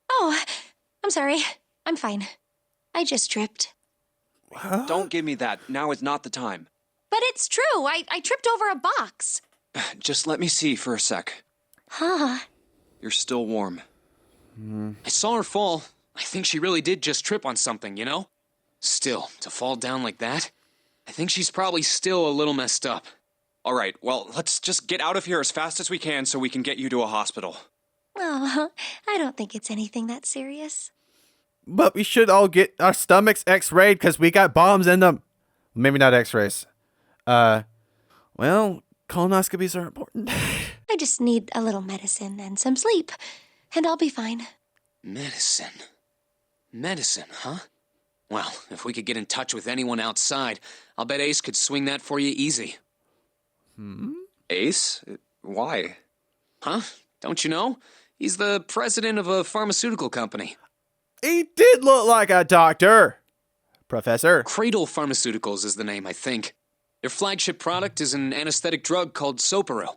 Oh, I'm sorry. I'm fine. I just tripped. Huh? Don't give me that. Now is not the time. But it's true. I tripped over a box. Just let me see for a sec. Huh. You're still warm. I saw her fall. I think she really did just trip on something, you know? Still, to fall down like that, I think she's probably still a little messed up. Alright, well, let's just get out of here as fast as we can so we can get you to a hospital. Oh, I don't think it's anything that serious. But we should all get our stomachs x-rayed because we got bombs in them. Maybe not x-rays. Well, colonoscopies are important. I just need a little medicine and some sleep, and I'll be fine. Medicine. Medicine, huh? Well, if we could get in touch with anyone outside, I'll bet Ace could swing that for you easy. Ace? Why? Huh? Don't you know? He's the president of a pharmaceutical company. He did look like a doctor. Professor. Cradle Pharmaceuticals is the name, I think. Their flagship product is an anesthetic drug called Soparil.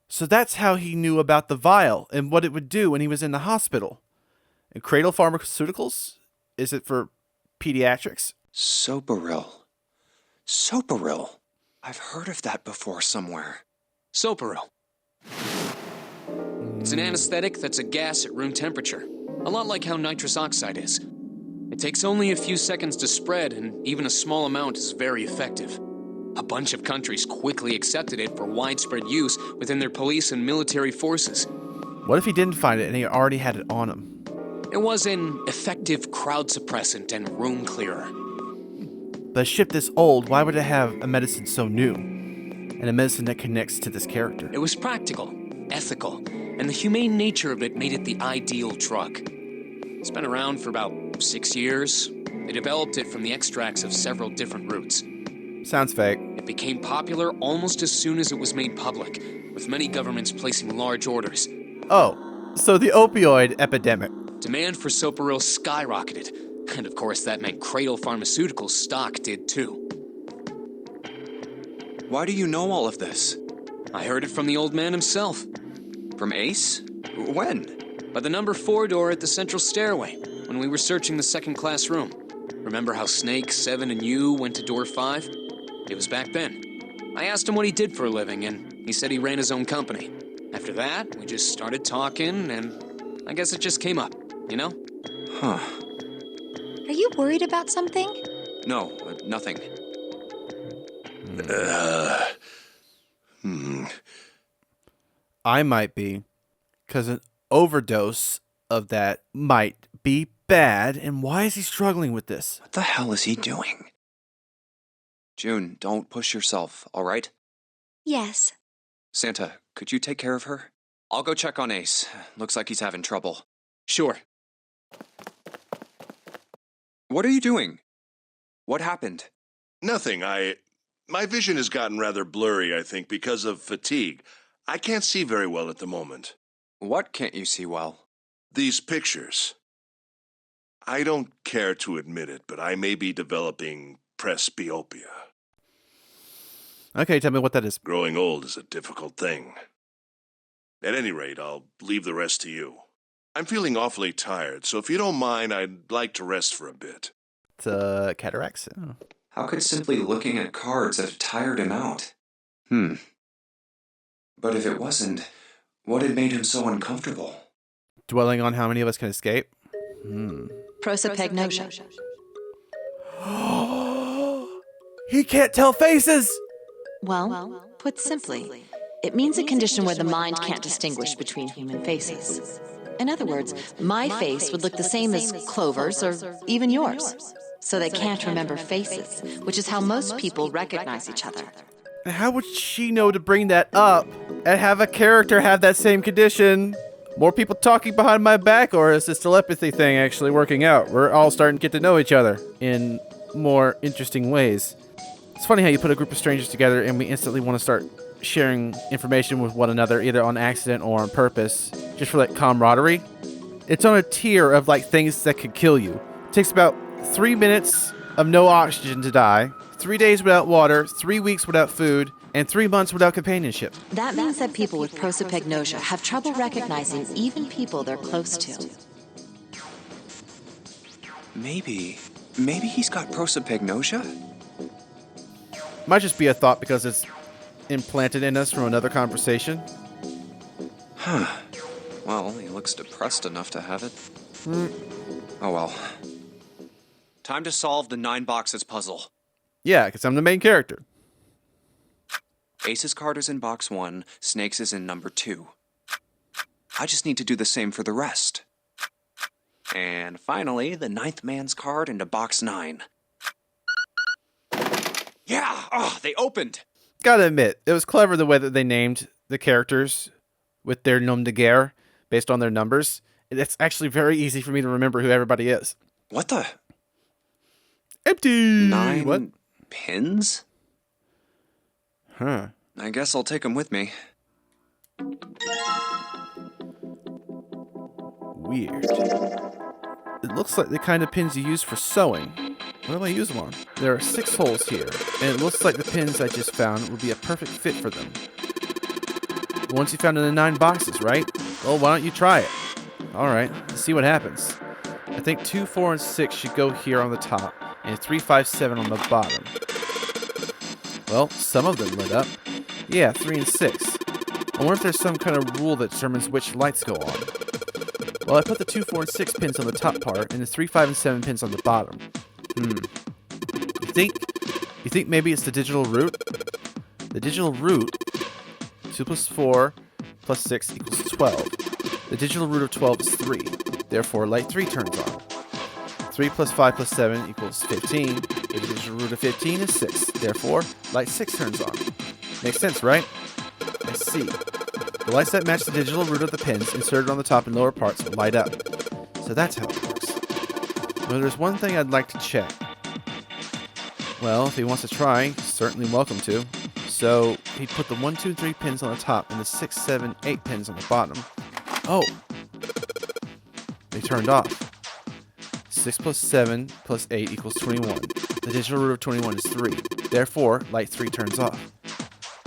So that's how he knew about the vial and what it would do when he was in the hospital. And Cradle Pharmaceuticals? Is it for pediatrics? Soparil. Soparil. I've heard of that before somewhere. Soparil. It's an anesthetic that's a gas at room temperature. A lot like how nitrous oxide is. It takes only a few seconds to spread, and even a small amount is very effective. A bunch of countries quickly accepted it for widespread use within their police and military forces. What if he didn't find it and he already had it on him? It was an effective crowd suppressant and room clearer. The ship this old, why would it have a medicine so new? And a medicine that connects to this character? It was practical, ethical, and the humane nature of it made it the ideal drug. It's been around for about 6 years. They developed it from the extracts of several different roots. Sounds fake. It became popular almost as soon as it was made public, with many governments placing large orders. Oh, so the opioid epidemic. Demand for Soparil skyrocketed, and of course that meant Cradle Pharmaceuticals' stock did too. Why do you know all of this? I heard it from the old man himself. From Ace? When? By the number 4 door at the central stairway, when we were searching the second class room. Remember how Snake, 7, and you went to door 5? It was back then. I asked him what he did for a living, and he said he ran his own company. After that, we just started talking, and I guess it just came up, you know? Huh. Are you worried about something? No, nothing. I might be. Because an overdose of that might be bad. And why is he struggling with this? What the hell is he doing? June, don't push yourself, all right? Yes. Santa, could you take care of her? I'll go check on Ace. Looks like he's having trouble. Sure. What are you doing? What happened? Nothing. My vision has gotten rather blurry, I think, because of fatigue. I can't see very well at the moment. What can't you see well? These pictures. I don't care to admit it, but I may be developing presbyopia. Okay, tell me what that is. Growing old is a difficult thing. At any rate, I'll leave the rest to you. I'm feeling awfully tired, so if you don't mind, I'd like to rest for a bit. It's cataracts. Oh. How could simply looking at cards have tired him out? But if it wasn't, what had made him so uncomfortable? Dwelling on how many of us can escape? Prosopagnosia. He can't tell faces! Well, put simply, it means a condition where the mind can't distinguish between human faces. In other words, my face would look the same as Clover's or even yours. So they can't remember faces, which is how most people recognize each other. How would she know to bring that up and have a character have that same condition? More people talking behind my back, or is this telepathy thing actually working out? We're all starting to get to know each other in more interesting ways. It's funny how you put a group of strangers together and we instantly want to start sharing information with one another, either on accident or on purpose, just for like camaraderie. It's on a tier of like things that could kill you. It takes about 3 minutes of no oxygen to die, 3 days without water, 3 weeks without food, and 3 months without companionship. That means that people with prosopagnosia have trouble recognizing even people they're close to. Maybe he's got prosopagnosia? Might just be a thought because it's implanted in us from another conversation. Huh. Well, he looks depressed enough to have it. Oh well. Time to solve the 9 boxes puzzle. Yeah, because I'm the main character. Ace's card is in box 1, Snake's is in number 2. I just need to do the same for the rest. And finally, the 9th man's card into box 9. Yeah! Oh, they opened! Gotta admit, it was clever the way that they named the characters with their nom de guerre based on their numbers. It's actually very easy for me to remember who everybody is. What the? Empty! 9 What? pins? Huh. I guess I'll take them with me. Weird. It looks like the kind of pins you use for sewing. What do I use them on? There are 6 holes here, and it looks like the pins I just found would be a perfect fit for them. Once you found in the 9 boxes, right? Well, why don't you try it? Alright, let's see what happens. I think 2, 4, and 6 should go here on the top, and 3, 5, 7 on the bottom. Well, some of them lit up. Yeah, 3 and 6. I wonder if there's some kind of rule that determines which lights go on. Well, I put the 2, 4, and 6 pins on the top part, and the 3, 5, and 7 pins on the bottom. You think maybe it's the digital root? The digital root, 2 plus 4 plus 6 equals 12. The digital root of 12 is 3. Therefore, light 3 turns on. 3 plus 5 plus 7 equals 15. The digital root of 15 is 6. Therefore, light 6 turns on. Makes sense, right? I see. The lights that match the digital root of the pins inserted on the top and lower parts will light up. So that's how it works. But there's one thing I'd like to check. Well, if he wants to try, he's certainly welcome to. So, he'd put the 1, 2, 3 pins on the top and the 6, 7, 8 pins on the bottom. Oh! They turned off. 6 plus 7 plus 8 equals 21. The digital root of 21 is 3. Therefore, light 3 turns off.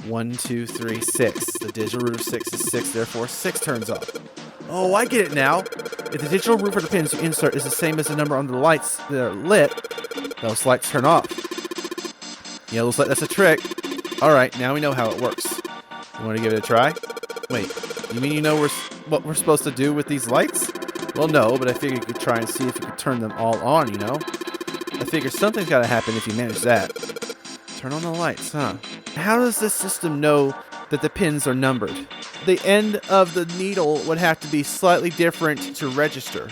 1, 2, 3, 6. The digital root of 6 is 6. Therefore, 6 turns off. Oh, I get it now. If the digital root for the pins you insert is the same as the number on the lights that are lit, those lights turn off. Yeah, looks like that's a trick. Alright, now we know how it works. You want to give it a try? Wait, you mean you know what we're supposed to do with these lights? Well, no, but I figured you could try and see if you could turn them all on, you know? I figure something's got to happen if you manage that. Turn on the lights, huh? How does this system know that the pins are numbered? The end of the needle would have to be slightly different to register.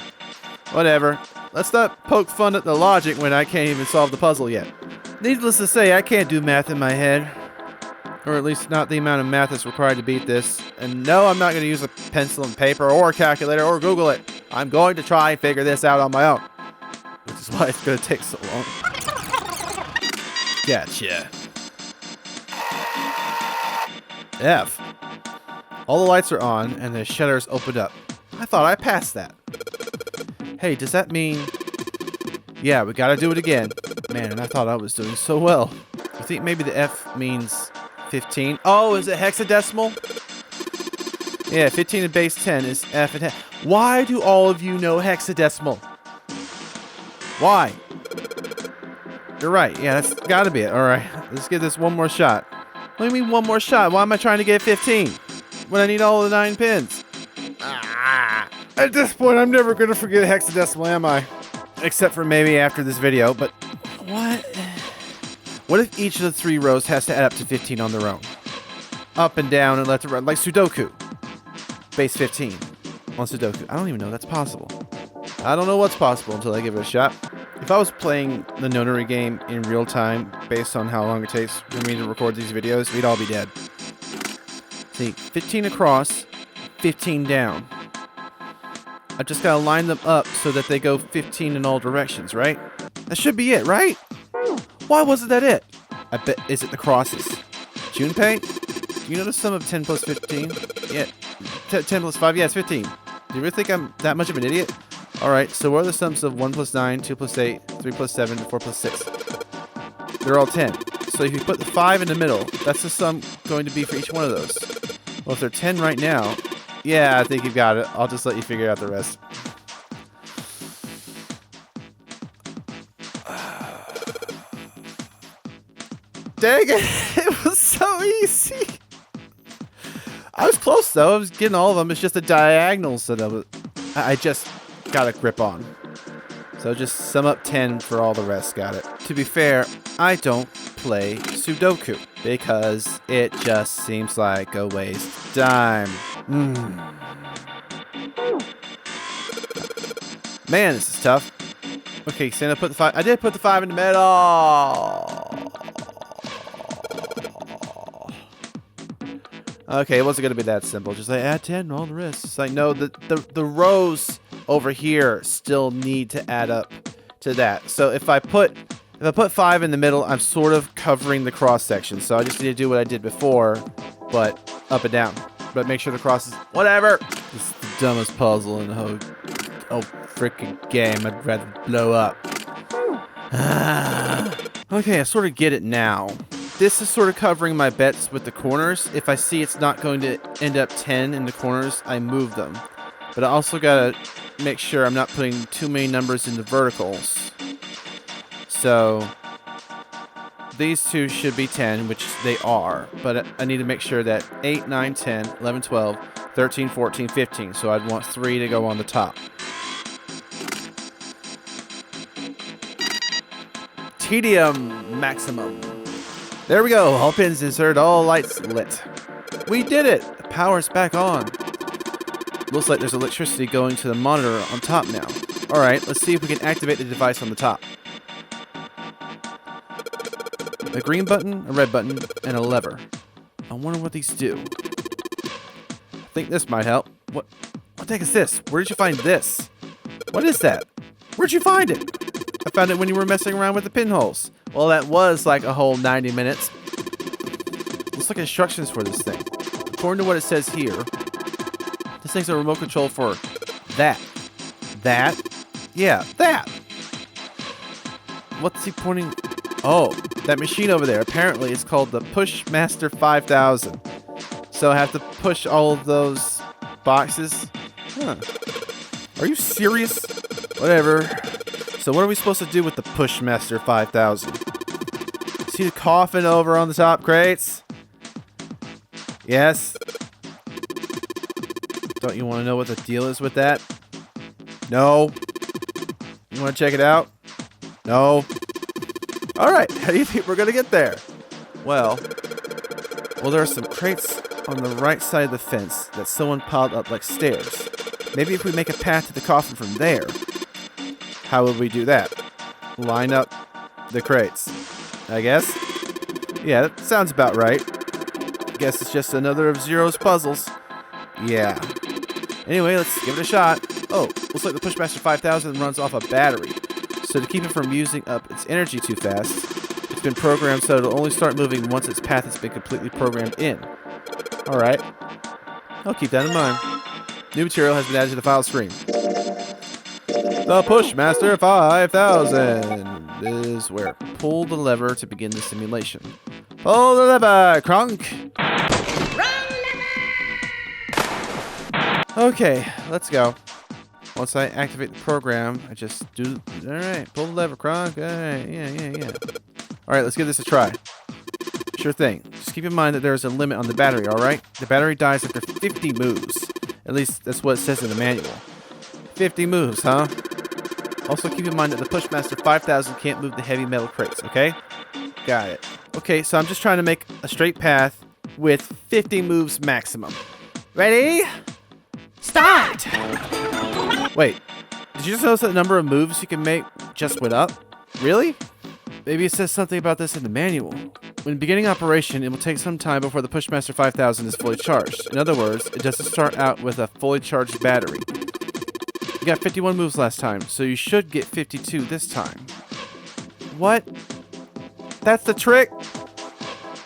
Whatever. Let's not poke fun at the logic when I can't even solve the puzzle yet. Needless to say, I can't do math in my head. Or at least not the amount of math that's required to beat this. And no, I'm not going to use a pencil and paper or a calculator or Google it. I'm going to try and figure this out on my own. Which is why it's going to take so long. Gotcha. F. All the lights are on and the shutters opened up. I thought I passed that. Hey, does that mean... Yeah, we gotta do it again. Man, and I thought I was doing so well. You think maybe the F means 15? Oh, is it hexadecimal? Yeah, 15 and base 10 is F and Why do all of you know hexadecimal? Why? You're right. Yeah, that's gotta be it. Alright, let's give this one more shot. What do you mean one more shot? Why am I trying to get 15? When I need all the 9 pins? At this point, I'm never gonna forget hexadecimal, am I? Except for maybe after this video, but... What? What if each of the 3 rows has to add up to 15 on their own? Up and down and left and right, like Sudoku. Base 15. on Sudoku. I don't even know that's possible. I don't know what's possible until I give it a shot. If I was playing the Nonary game in real time, based on how long it takes for me to record these videos, we'd all be dead. See, 15 across, 15 down. I just gotta line them up so that they go 15 in all directions, right? That should be it, right? Why wasn't that it? I bet, is it the crosses? Junpei? Do you know the sum of 10 plus 15? Yeah, 10 plus 5, yeah, it's 15. Do you really think I'm that much of an idiot? Alright, so what are the sums of 1 plus 9, 2 plus 8, 3 plus 7, 4 plus 6? They're all 10. So if you put the 5 in the middle, that's the sum going to be for each one of those. Well, if they're 10 right now, yeah, I think you've got it. I'll just let you figure out the rest. Dang it! It was so easy! I was close though. I was getting all of them. It's just the diagonals that I just got a grip on. So just sum up 10 for all the rest. Got it. To be fair, I don't play Sudoku because it just seems like a waste of time. Man, this is tough. Okay, Santa put the 5. I did put the 5 in the middle. Okay, it wasn't gonna be that simple. Just like add 10 and all the rest. It's like no, the rows over here still need to add up to that. So if I put 5 in the middle, I'm sort of covering the cross section. So I just need to do what I did before, but up and down. But make sure the cross is whatever. This is the dumbest puzzle in the whole freaking game. I'd rather blow up. Okay, I sort of get it now. This is sort of covering my bets with the corners. If I see it's not going to end up 10 in the corners, I move them. But I also gotta make sure I'm not putting too many numbers in the verticals. So these two should be 10, which they are. But I need to make sure that 8, 9, 10, 11, 12, 13, 14, 15. So I'd want 3 to go on the top. Tedium maximum. There we go. All pins inserted, all lights lit. We did it. The power's back on. Looks like there's electricity going to the monitor on top now. Alright, let's see if we can activate the device on the top. A green button, a red button, and a lever. I wonder what these do. I think this might help. What the heck is this? Where did you find this? What is that? Where'd you find it? I found it when you were messing around with the pinholes. Well, that was like a whole 90 minutes. Looks like instructions for this thing. According to what it says here, this thing's a remote control for that. That? Yeah, that! What's he pointing? Oh, that machine over there. Apparently, it's called the Pushmaster 5000. So I have to push all of those boxes? Huh. Are you serious? Whatever. So what are we supposed to do with the Pushmaster 5000? See the coffin over on the top crates? Yes? Don't you want to know what the deal is with that? No? You want to check it out? No? Alright, how do you think we're going to get there? Well, there are some crates on the right side of the fence that someone piled up like stairs. Maybe if we make a path to the coffin from there. How would we do that? Line up the crates, I guess? Yeah, that sounds about right. Guess it's just another of Zero's puzzles. Yeah. Anyway, let's give it a shot. Oh, looks like the Pushmaster 5000 runs off a battery. So to keep it from using up its energy too fast, it's been programmed so it'll only start moving once its path has been completely programmed in. Alright. I'll keep that in mind. New material has been added to the file stream. The Pushmaster 5000 is where. Pull the lever to begin the simulation. Pull the lever, Kronk! Okay, let's go. Once I activate the program, I just do... Alright, pull the lever, Kronk. Alright, yeah. Alright, let's give this a try. Sure thing. Just keep in mind that there's a limit on the battery, alright? The battery dies after 50 moves. At least that's what it says in the manual. 50 moves, huh? Also keep in mind that the Pushmaster 5000 can't move the heavy metal crates, okay? Got it. Okay, so I'm just trying to make a straight path with 50 moves maximum. Ready? Stop! Wait, did you just notice that the number of moves you can make just went up? Really? Maybe it says something about this in the manual. When beginning operation, it will take some time before the Pushmaster 5000 is fully charged. In other words, it doesn't start out with a fully charged battery. You got 51 moves last time, so you should get 52 this time. What? That's the trick?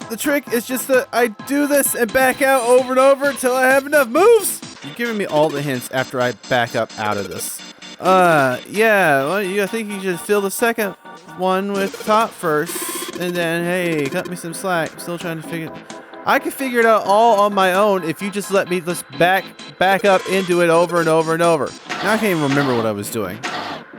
The trick is just that I do this and back out over and over until I have enough moves? You're giving me all the hints after I back up out of this. Yeah, well, I think you should fill the second one with top first, and then, hey, cut me some slack. I'm still trying to figure it. I can figure it out all on my own if you just let me just back up into it over and over and over. Now I can't even remember what I was doing.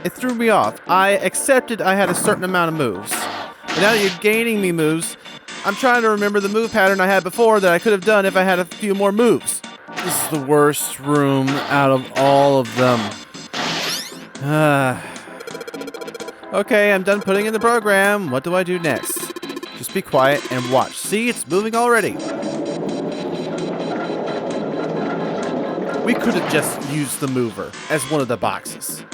It threw me off. I accepted I had a certain amount of moves. But now that you're gaining me moves, I'm trying to remember the move pattern I had before that I could have done if I had a few more moves. This is the worst room out of all of them. Okay, I'm done putting in the program. What do I do next? Just be quiet and watch. See, it's moving already. We could have just used the mover as one of the boxes.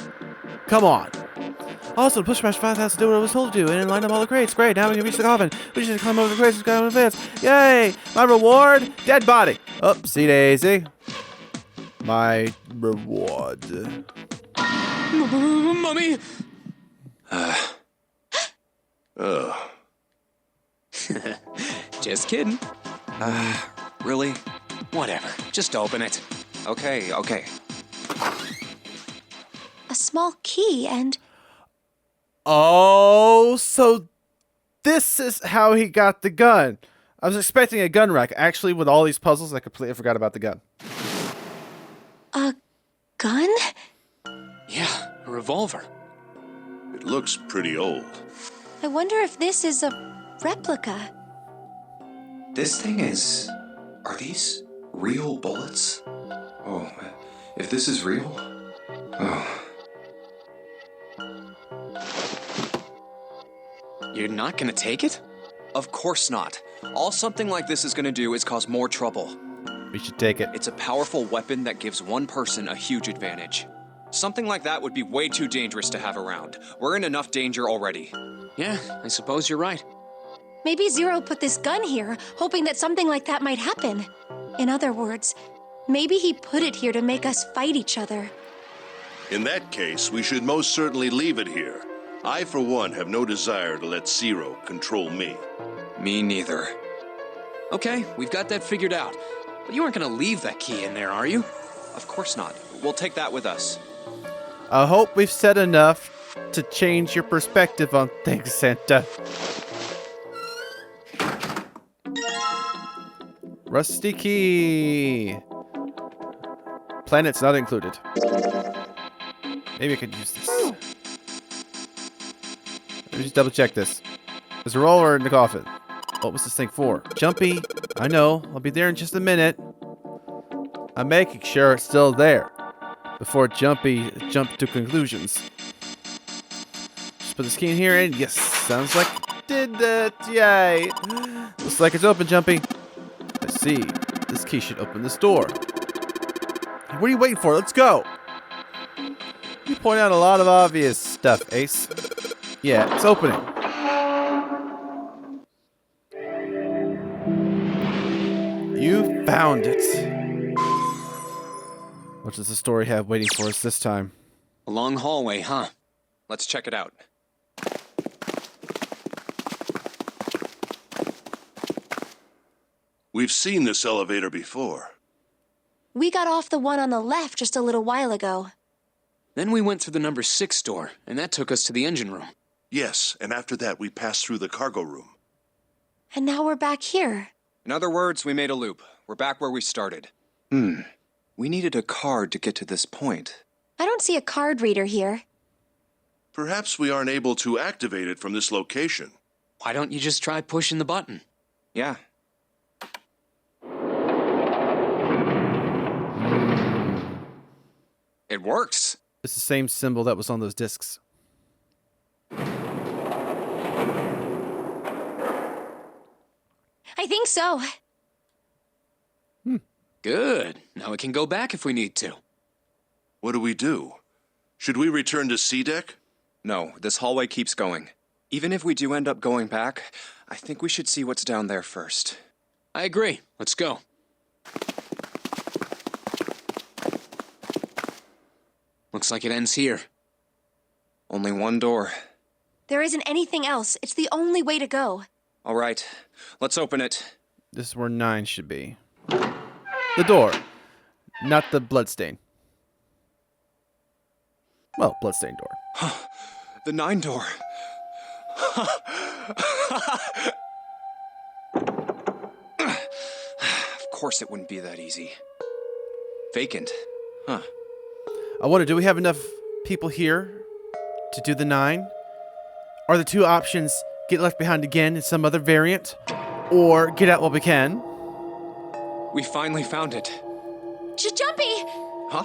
Come on. Also, the Pushmaster 5000 do what I was told to do and line up all the crates. Great, now we can reach the coffin. We just climb over the crates and go in advance. Yay! My reward? Dead body. Oopsie daisy. My reward. Mummy! Just kidding. Really? Whatever. Just open it. Okay. A small key and... Oh, so this is how he got the gun. I was expecting a gun rack. Actually, with all these puzzles, I completely forgot about the gun. A gun? Yeah, a revolver. It looks pretty old. I wonder if this is a replica. This thing is... Are these real bullets? Oh, if this is real... Oh. You're not gonna take it? Of course not. All something like this is gonna do is cause more trouble. We should take it. It's a powerful weapon that gives one person a huge advantage. Something like that would be way too dangerous to have around. We're in enough danger already. Yeah, I suppose you're right. Maybe Zero put this gun here, hoping that something like that might happen. In other words, maybe he put it here to make us fight each other. In that case, we should most certainly leave it here. I, for one, have no desire to let Zero control me. Me neither. Okay, we've got that figured out. But you aren't gonna leave that key in there, are you? Of course not. We'll take that with us. I hope we've said enough to change your perspective on things, Santa. Rusty key. Planet's not included. Maybe I could use this. Let me just double check this. There's a roller in the coffin. What was this thing for? Jumpy. I know. I'll be there in just a minute. I'm making sure it's still there before Jumpy jumped to conclusions. Just put this key in here and yes, sounds like it did that. Yay. Looks like it's open, Jumpy. I see. This key should open this door. What are you waiting for? Let's go. You point out a lot of obvious stuff, Ace. Yeah, it's opening. You found it. What does the story have waiting for us this time? A long hallway, huh? Let's check it out. We've seen this elevator before. We got off the one on the left just a little while ago. Then we went through the number 6 door, and that took us to the engine room. Yes, and after that we passed through the cargo room. And now we're back here. In other words, we made a loop. We're back where we started. We needed a card to get to this point. I don't see a card reader here. Perhaps we aren't able to activate it from this location. Why don't you just try pushing the button? Yeah. It works. It's the same symbol that was on those discs. I think so. Good. Now we can go back if we need to. What do we do? Should we return to C deck? No, this hallway keeps going. Even if we do end up going back, I think we should see what's down there first. I agree. Let's go. Looks like it ends here. Only one door. There isn't anything else. It's the only way to go. All right, let's open it. This is where 9 should be. The door, not the bloodstain. Well, bloodstain door. The 9 door. Of course it wouldn't be that easy. Vacant. Huh. I wonder, do we have enough people here to do the 9? Are the two options get left behind again in some other variant, or get out while we can? We finally found it. Jumpy! Huh?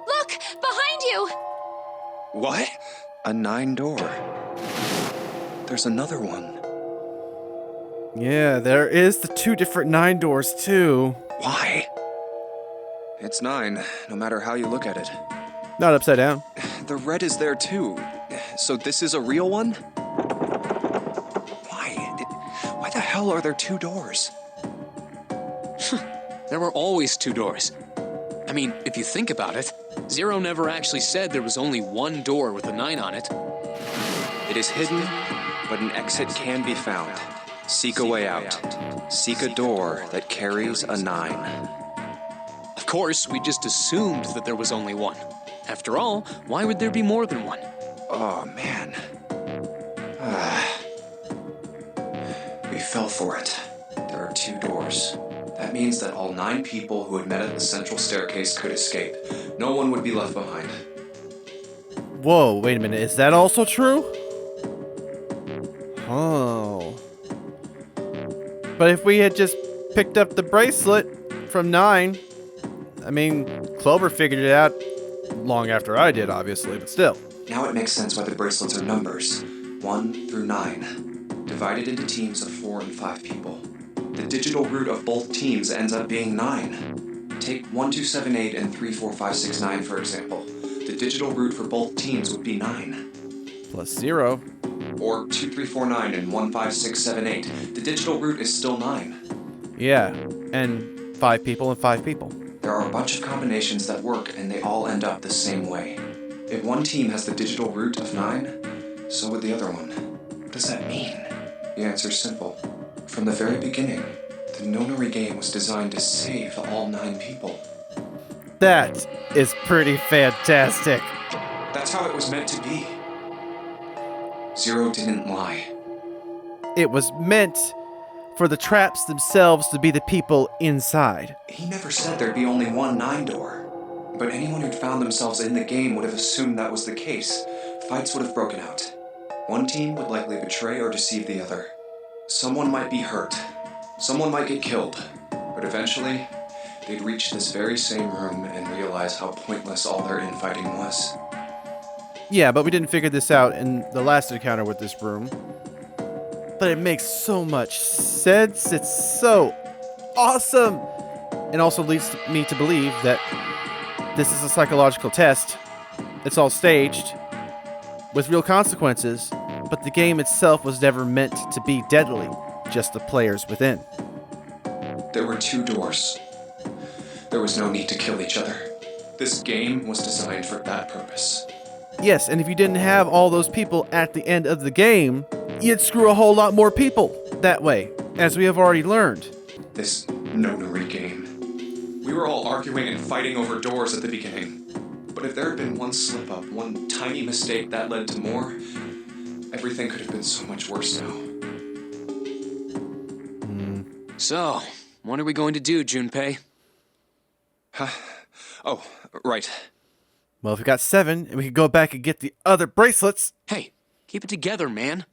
Look! Behind you! What? A 9 door. There's another one. Yeah, there is the 2 different 9 doors, too. Why? It's 9, no matter how you look at it. Not upside down. The red is there too. So this is a real one? Why the hell are there 2 doors? There were always 2 doors. I mean, if you think about it, Zero never actually said there was only one door with a 9 on it. It is hidden, but an exit can be found. Seek a way out. Seek a door that carries a 9. Of course, we just assumed that there was only one. After all, why would there be more than one? Oh, man. We fell for it. There are 2 doors. That means that all 9 people who had met at the central staircase could escape. No one would be left behind. Whoa, wait a minute. Is that also true? Oh. But if we had just picked up the bracelet from 9, I mean, Clover figured it out long after I did, obviously, but still. Now it makes sense why the bracelets are numbers, 1 through 9, divided into teams of 4 and 5 people. The digital root of both teams ends up being 9. Take 1, 2, 7, 8 and 3, 4, 5, 6, 9, for example. The digital root for both teams would be 9. Plus 0. Or 2, 3, 4, 9 and 1, 5, 6, 7, 8. The digital root is still 9. Yeah, and 5 people and 5 people. There are a bunch of combinations that work and they all end up the same way. If one team has the digital root of 9, so would the other one. What does that mean? The answer's simple. From the very beginning, the Nonary game was designed to save all 9 people. That is pretty fantastic. That's how it was meant to be. Zero didn't lie. It was meant for the traps themselves to be the people inside. He never said there'd be only one 9 door. But anyone who'd found themselves in the game would have assumed that was the case. Fights would have broken out. One team would likely betray or deceive the other. Someone might be hurt. Someone might get killed. But eventually, they'd reach this very same room and realize how pointless all their infighting was. Yeah, but we didn't figure this out in the last encounter with this room. But it makes so much sense. It's so awesome. And also leads me to believe that this is a psychological test. It's all staged with real consequences, but the game itself was never meant to be deadly, just the players within. There were 2 doors. There was no need to kill each other. This game was designed for that purpose. Yes, and if you didn't have all those people at the end of the game, you'd screw a whole lot more people that way, as we have already learned. This Nonary game. We were all arguing and fighting over doors at the beginning. But if there had been one slip-up, one tiny mistake that led to more, everything could have been so much worse now. So, what are we going to do, Junpei? Oh, right. Well, if we got 7, and we could go back and get the other bracelets. Hey, keep it together, man.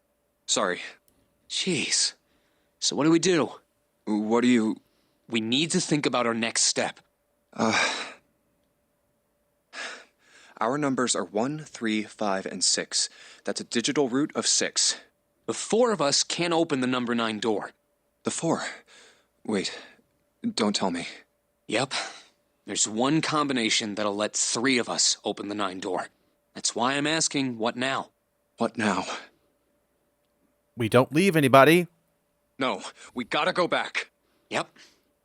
Sorry. Jeez. So what do we do? What do you... We need to think about our next step. Our numbers are 1, 3, 5, and 6. That's a digital root of 6. The 4 of us can't open the number 9 door. The 4. Wait, don't tell me. Yep. There's one combination that'll let 3 of us open the 9 door. That's why I'm asking, what now? What now? We don't leave anybody. No, we gotta go back. Yep.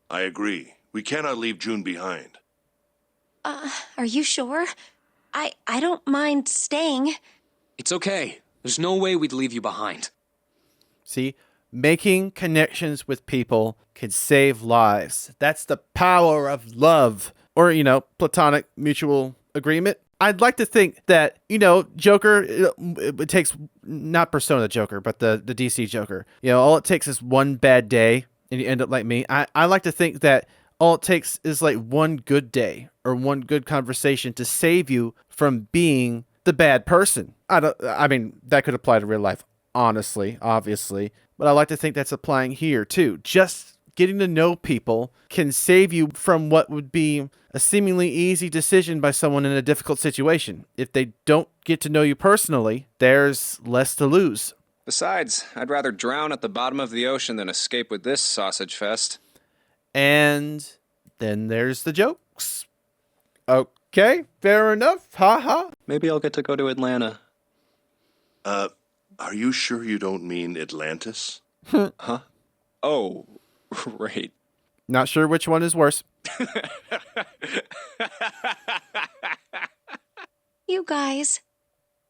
I agree. We cannot leave June behind. Are you sure? I don't mind staying. It's okay. There's no way we'd leave you behind. See, making connections with people can save lives. That's the power of love. Or, platonic mutual agreement. I'd like to think that, Joker, it takes, not Persona Joker, but the DC Joker. All it takes is one bad day and you end up like me. I like to think that all it takes is like one good day or one good conversation to save you from being the bad person. I mean, that could apply to real life, honestly, obviously. But I like to think that's applying here, too. Just getting to know people can save you from what would be a seemingly easy decision by someone in a difficult situation. If they don't get to know you personally, there's less to lose. Besides, I'd rather drown at the bottom of the ocean than escape with this sausage fest. And then there's the jokes. Okay, fair enough. Ha. Maybe I'll get to go to Atlanta. Are you sure you don't mean Atlantis? Huh? Oh, right. Not sure which one is worse. You guys.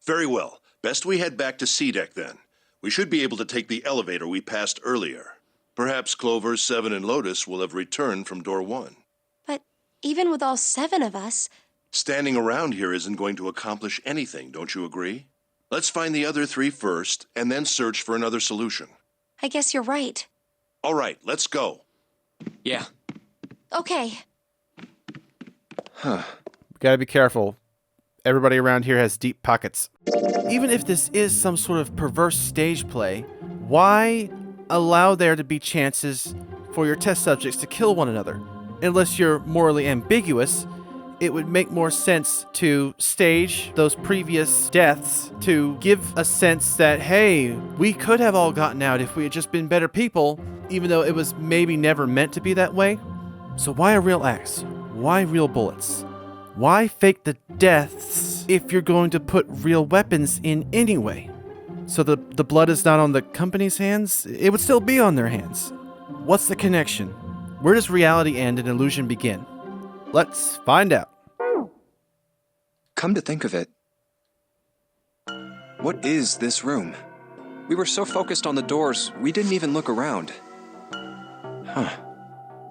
Very well. Best we head back to C-Deck then. We should be able to take the elevator we passed earlier. Perhaps Clover, Seven, and Lotus will have returned from door 1. But even with all 7 of us... Standing around here isn't going to accomplish anything, don't you agree? Let's find the other 3 first, and then search for another solution. I guess you're right. All right, let's go. Yeah. Okay. Gotta be careful. Everybody around here has deep pockets. Even if this is some sort of perverse stage play, why allow there to be chances for your test subjects to kill one another? Unless you're morally ambiguous, it would make more sense to stage those previous deaths to give a sense that, hey, we could have all gotten out if we had just been better people, even though it was maybe never meant to be that way. So why a real axe? Why real bullets? Why fake the deaths if you're going to put real weapons in anyway? So the blood is not on the company's hands? It would still be on their hands. What's the connection? Where does reality end and illusion begin? Let's find out. Come to think of it, what is this room? We were so focused on the doors, we didn't even look around. Huh.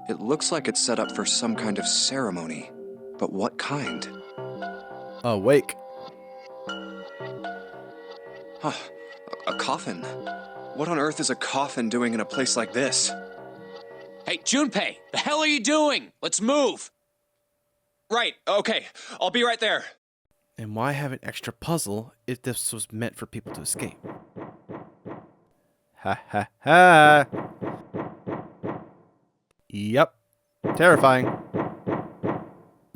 It looks like it's set up for some kind of ceremony. But what kind? Awake. Huh. A coffin? What on earth is a coffin doing in a place like this? Hey, Junpei, the hell are you doing? Let's move. Right, okay. I'll be right there. And why have an extra puzzle if this was meant for people to escape? Ha ha ha. Yep. Terrifying.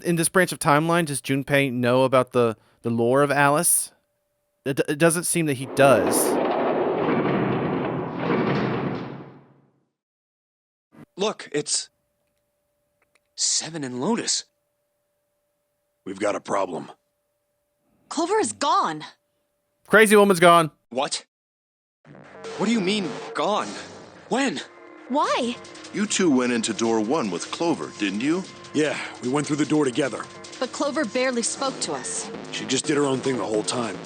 In this branch of timeline, does Junpei know about the lore of Alice? It doesn't seem that he does. Look, it's... Seven and Lotus. We've got a problem. Clover is gone. Crazy woman's gone. What? What do you mean, gone? When? Why? You 2 went into door 1 with Clover, didn't you? Yeah, we went through the door together. But Clover barely spoke to us. She just did her own thing the whole time.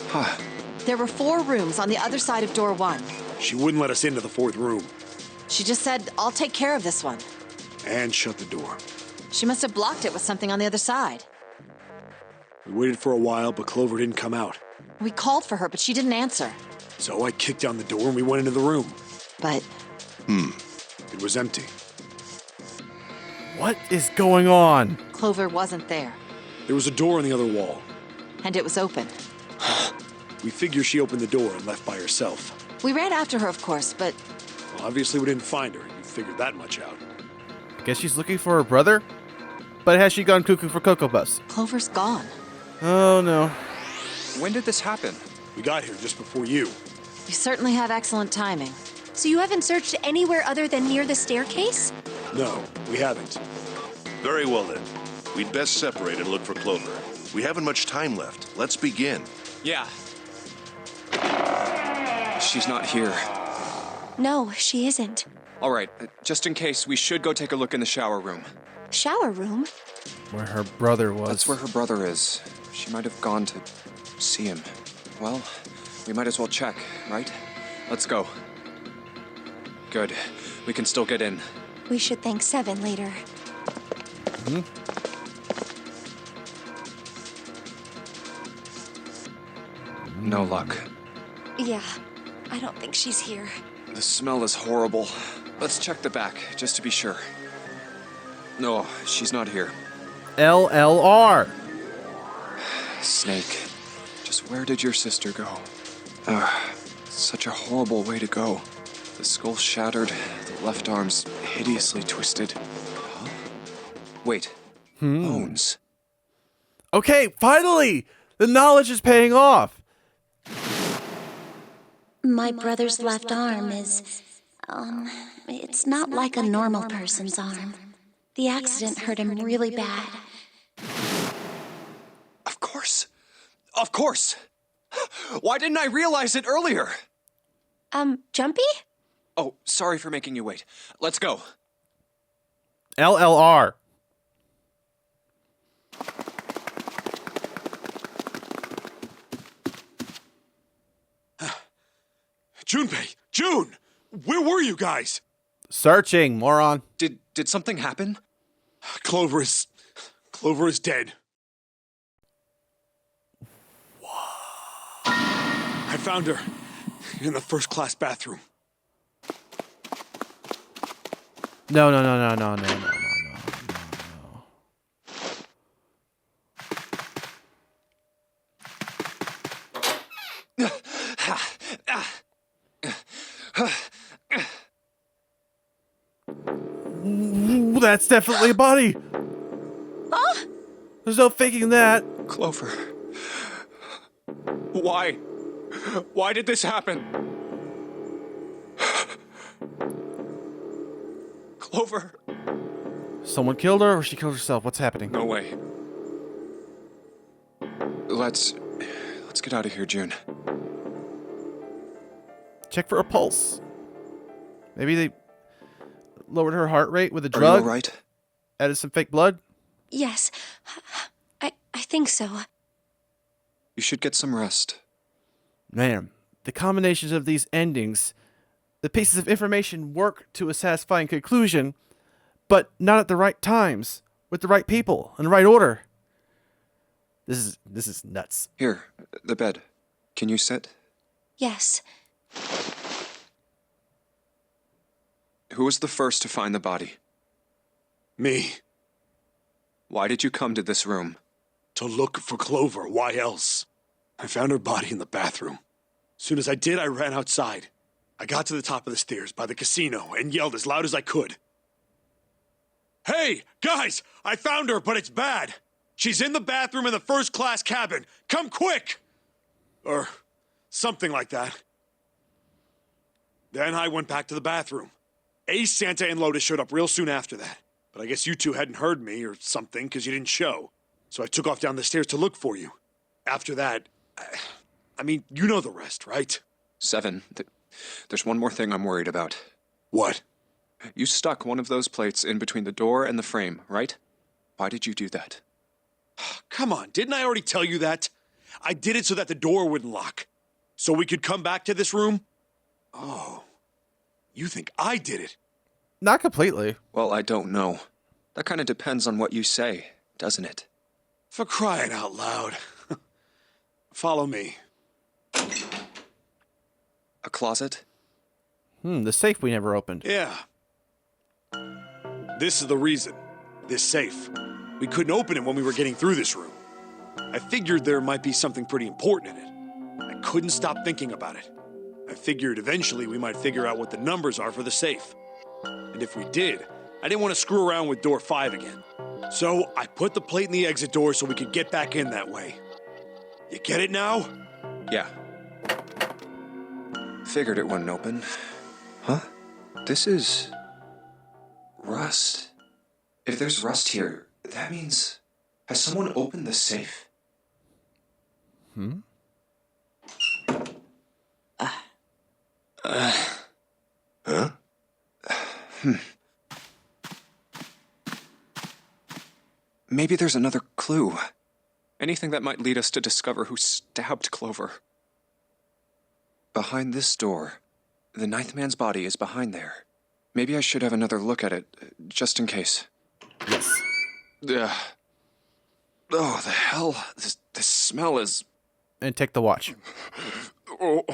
Huh. There were 4 rooms on the other side of door 1. She wouldn't let us into the 4th room. She just said, I'll take care of this one. And shut the door. She must have blocked it with something on the other side. We waited for a while, but Clover didn't come out. We called for her, but she didn't answer. So I kicked down the door and we went into the room. But... It was empty. What is going on? Clover wasn't there. There was a door on the other wall. And it was open. We figure she opened the door and left by herself. We ran after her, of course, but... Well, obviously we didn't find her. You figured that much out. Guess she's looking for her brother? But has she gone cuckoo for Cocoa Puffs? Clover's gone. Oh no. When did this happen? We got here just before you. You certainly have excellent timing. So you haven't searched anywhere other than near the staircase? No, we haven't. Very well then. We'd best separate and look for Clover. We haven't much time left. Let's begin. Yeah. She's not here. No, she isn't. All right, just in case, we should go take a look in the shower room. Shower room? Where her brother was. That's where her brother is. She might have gone to see him. Well, we might as well check, right? Let's go. Good. We can still get in. We should thank Seven later. No luck. Yeah, I don't think she's here. The smell is horrible. Let's check the back, just to be sure. No, she's not here. LLR. Snake, just where did your sister go? Such a horrible way to go. The skull shattered, the left arm's hideously twisted. Huh? Wait, bones. Okay, finally! The knowledge is paying off. My brother's left arm is, it's not like a normal person's arm. The accident hurt him really bad. Of course. Of course. Why didn't I realize it earlier? Jumpy? Oh, sorry for making you wait. Let's go. LLR. Junpei! June! Where were you guys? Searching, moron. Did something happen? Clover is dead. I found her in the first class bathroom. No. Ooh, that's definitely a body. Oh? There's no faking that. Clover. Why? Why did this happen? Clover. Someone killed her or she killed herself? What's happening? No way. Let's get out of here, June. Check for a pulse. Maybe they lowered her heart rate with a Are drug. you all right? Added some fake blood. Yes. I think so. You should get some rest. Man, the combinations of these endings, the pieces of information work to a satisfying conclusion, but not at the right times, with the right people, in the right order. This is nuts. Here, the bed. Can you sit? Yes. Who was the first to find the body? Me. Why did you come to this room? To look for Clover. Why else? I found her body in the bathroom. As soon as I did, I ran outside. I got to the top of the stairs by the casino and yelled as loud as I could. Hey, guys! I found her, but it's bad! She's in the bathroom in the first-class cabin! Come quick! Or something like that. Then I went back to the bathroom. Ace, Santa, and Lotus showed up real soon after that. But I guess you two hadn't heard me or something because you didn't show. So I took off down the stairs to look for you. After that, I mean, you know the rest, right? 7. There's one more thing I'm worried about. What? You stuck one of those plates in between the door and the frame, right? Why did you do that? Come on, didn't I already tell you that? I did it so that the door wouldn't lock. So we could come back to this room? Oh, you think I did it? Not completely. Well, I don't know. That kind of depends on what you say, doesn't it? For crying out loud. Follow me. A closet? The safe we never opened. Yeah. This is the reason. This safe. We couldn't open it when we were getting through this room. I figured there might be something pretty important in it. I couldn't stop thinking about it. I figured eventually we might figure out what the numbers are for the safe. And if we did, I didn't want to screw around with door 5 again. So I put the plate in the exit door so we could get back in that way. You get it now? Yeah. Figured it wouldn't open. Huh? This is... rust. If there's rust here, that means... Has someone opened the safe? Huh? Maybe there's another clue. Anything that might lead us to discover who stabbed Clover. Behind this door. The ninth man's body is behind there. Maybe I should have another look at it, just in case. Yes. Oh, the hell? This smell is... And take the watch. Oh.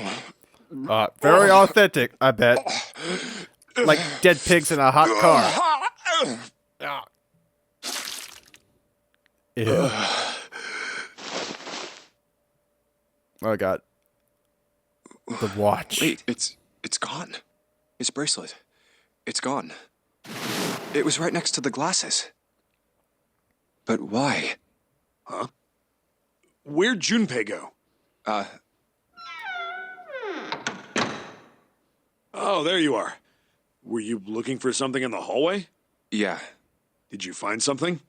Very authentic, I bet. Like dead pigs in a hot car. Ew. Oh, God. The watch. Wait, it's gone. His bracelet. It's gone. It was right next to the glasses. But why? Huh? Where'd Junpei go? Oh, there you are. Were you looking for something in the hallway? Yeah. Did you find something?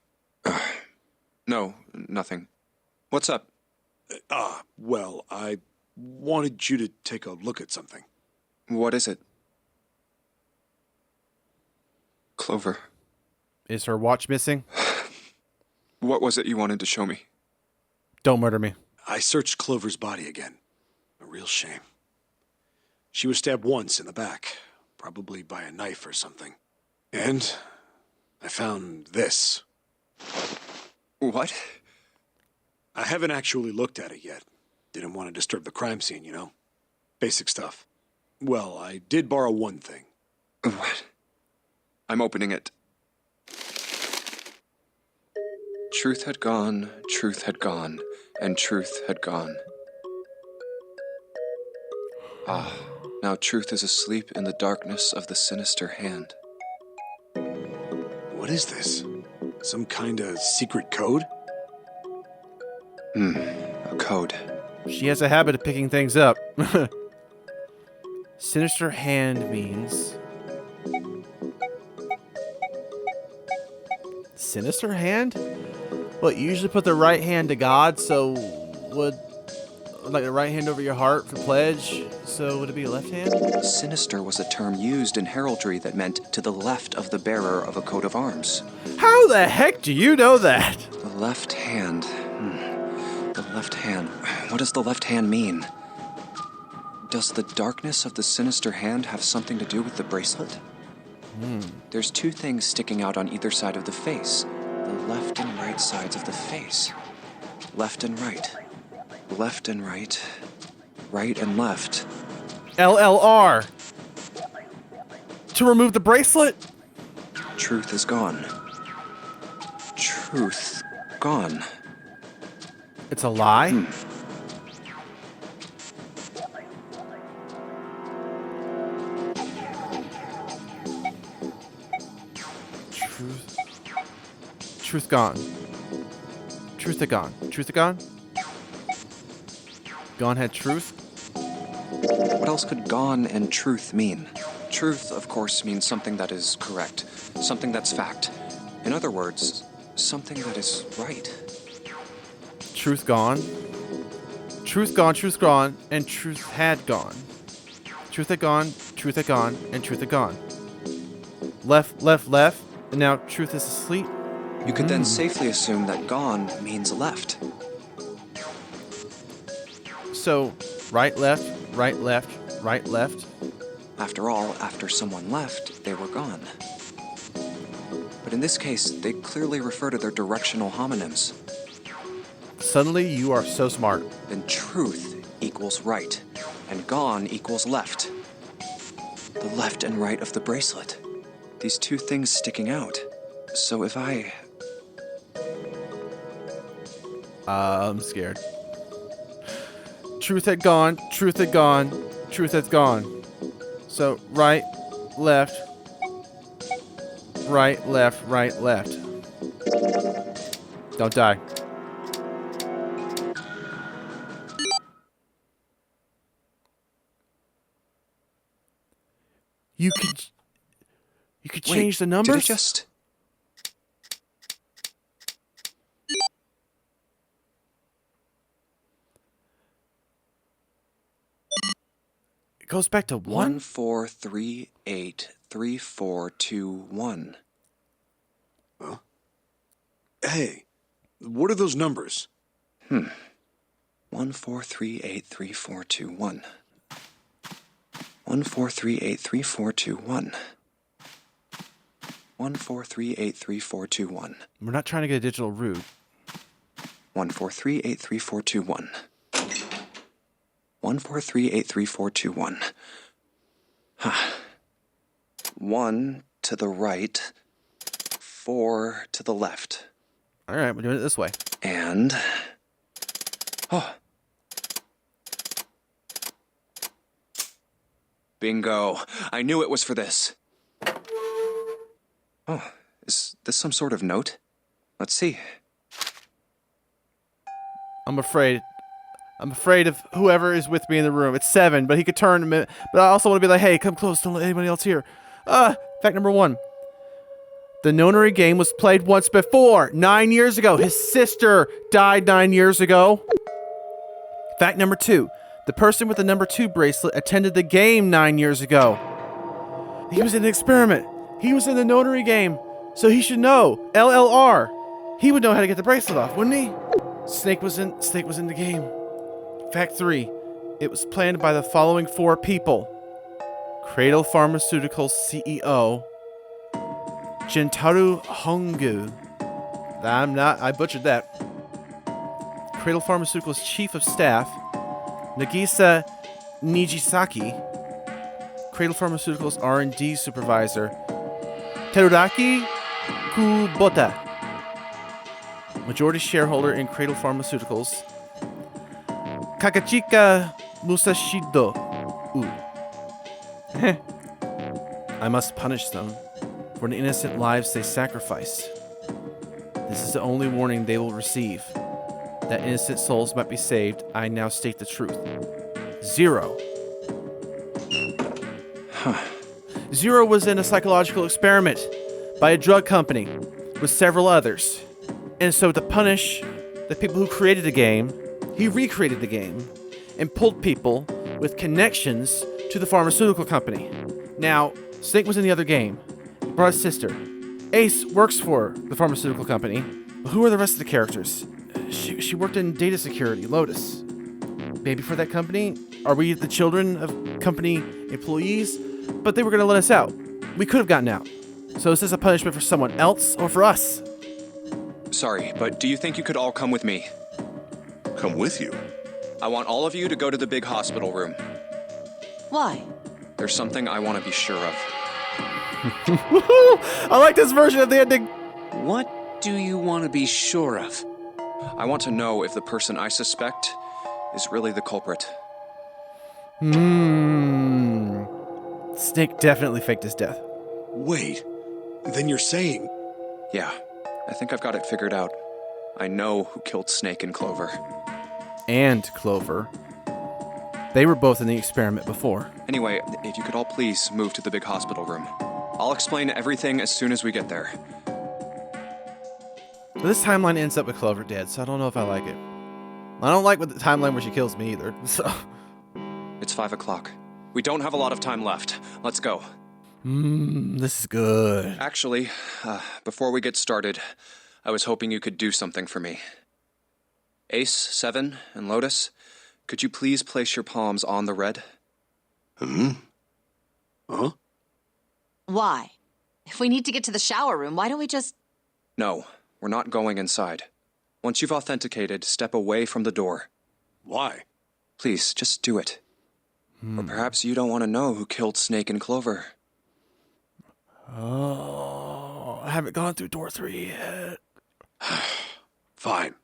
No, nothing. What's up? Well, I wanted you to take a look at something. What is it? Clover. Is her watch missing? What was it you wanted to show me? Don't murder me. I searched Clover's body again. A real shame. She was stabbed once in the back, probably by a knife or something. And I found this. What? I haven't actually looked at it yet. Didn't want to disturb the crime scene, you know? Basic stuff. Well, I did borrow one thing. What? I'm opening it. Truth had gone, and truth had gone. Now truth is asleep in the darkness of the sinister hand. What is this? Some kind of secret code? A code. She has a habit of picking things up. Sinister hand means... Sinister hand? Well, you usually put the right hand to God, so would... Like the right hand over your heart for pledge, so would it be a left hand? Sinister was a term used in heraldry that meant to the left of the bearer of a coat of arms. How the heck do you know that? The left hand. The left hand. What does the left hand mean? Does the darkness of the sinister hand have something to do with the bracelet? There's two things sticking out on either side of the face. The left and right sides of the face. Left and right. Left and right. Right and left. LLR. To remove the bracelet? Truth is gone. Truth gone. It's a lie? Truth gone. Truth had gone. Truth had gone? Gone had truth? What else could gone and truth mean? Truth, of course, means something that is correct, something that's fact. In other words, something that is right. Truth gone. Truth gone, truth gone, and truth had gone. Truth had gone, and truth had gone. Left, left, left, and now truth is asleep. You could then safely assume that gone means left. So, right, left, right, left, right, left. After all, after someone left, they were gone. But in this case, they clearly refer to their directional homonyms. Suddenly, you are so smart. Then truth equals right, and gone equals left. The left and right of the bracelet. These two things sticking out. So if I... I'm scared. Truth had gone, truth had gone, truth had gone. So, right, left, right, left, right, left. Don't die. You could change the numbers? Did it just... It goes back to 1? 14383421. Huh? Hey, what are those numbers? 14383421. 14383421. 14383421. We're not trying to get a digital root. 14383421. 14383421. 1 to the right, 4 to the left. All right, we're doing it this way. And... Oh. Bingo. I knew it was for this. Oh, is this some sort of note? Let's see. I'm afraid of whoever is with me in the room. It's 7, but he could turn. But I also want to be like, hey, come close. Don't let anybody else hear. Fact number 1. The Nonary game was played once before, 9 years ago. His sister died 9 years ago. Fact number 2. The person with the number 2 bracelet attended the game 9 years ago. He was in an experiment. He was in the Nonary game, so he should know. LLR. He would know how to get the bracelet off, wouldn't he? Snake was in the game. Fact 3. It was planned by the following 4 people. Cradle Pharmaceuticals CEO, Jintaro Hongu. I butchered that. Cradle Pharmaceuticals Chief of Staff, Nagisa Nijisaki. Cradle Pharmaceuticals R&D Supervisor, Teruraki Kubota. Majority shareholder in Cradle Pharmaceuticals, Kakachika Musashido. I must punish them for the innocent lives they sacrificed. This is the only warning they will receive. That innocent souls might be saved. I now state the truth. 0. Zero was in a psychological experiment by a drug company with several others. And so to punish the people who created the game, he recreated the game and pulled people with connections to the pharmaceutical company. Now, Snake was in the other game. He brought his sister. Ace works for the pharmaceutical company. But who are the rest of the characters? She worked in data security, Lotus. Baby for that company? Are we the children of company employees? But they were going to let us out. We could have gotten out. So is this a punishment for someone else or for us? Sorry, but do you think you could all come with me? Come with you. I want all of you to go to the big hospital room. Why? There's something I want to be sure of. I like this version of the ending. What do you want to be sure of? I want to know if the person I suspect is really the culprit. Snake definitely faked his death. Wait, then you're saying... Yeah, I think I've got it figured out. I know who killed Snake and Clover. And Clover. They were both in the experiment before. Anyway, if you could all please move to the big hospital room. I'll explain everything as soon as we get there. This timeline ends up with Clover dead, so I don't know if I like it. I don't like the timeline where she kills me either, so... It's 5 o'clock. We don't have a lot of time left. Let's go. This is good. Actually, before we get started, I was hoping you could do something for me. Ace, 7, and Lotus, could you please place your palms on the red? Huh? Why? If we need to get to the shower room, why don't we just... No, we're not going inside. Once you've authenticated, step away from the door. Why? Please, just do it. Or perhaps you don't want to know who killed Snake and Clover. Oh, I haven't gone through door 3 yet. Fine.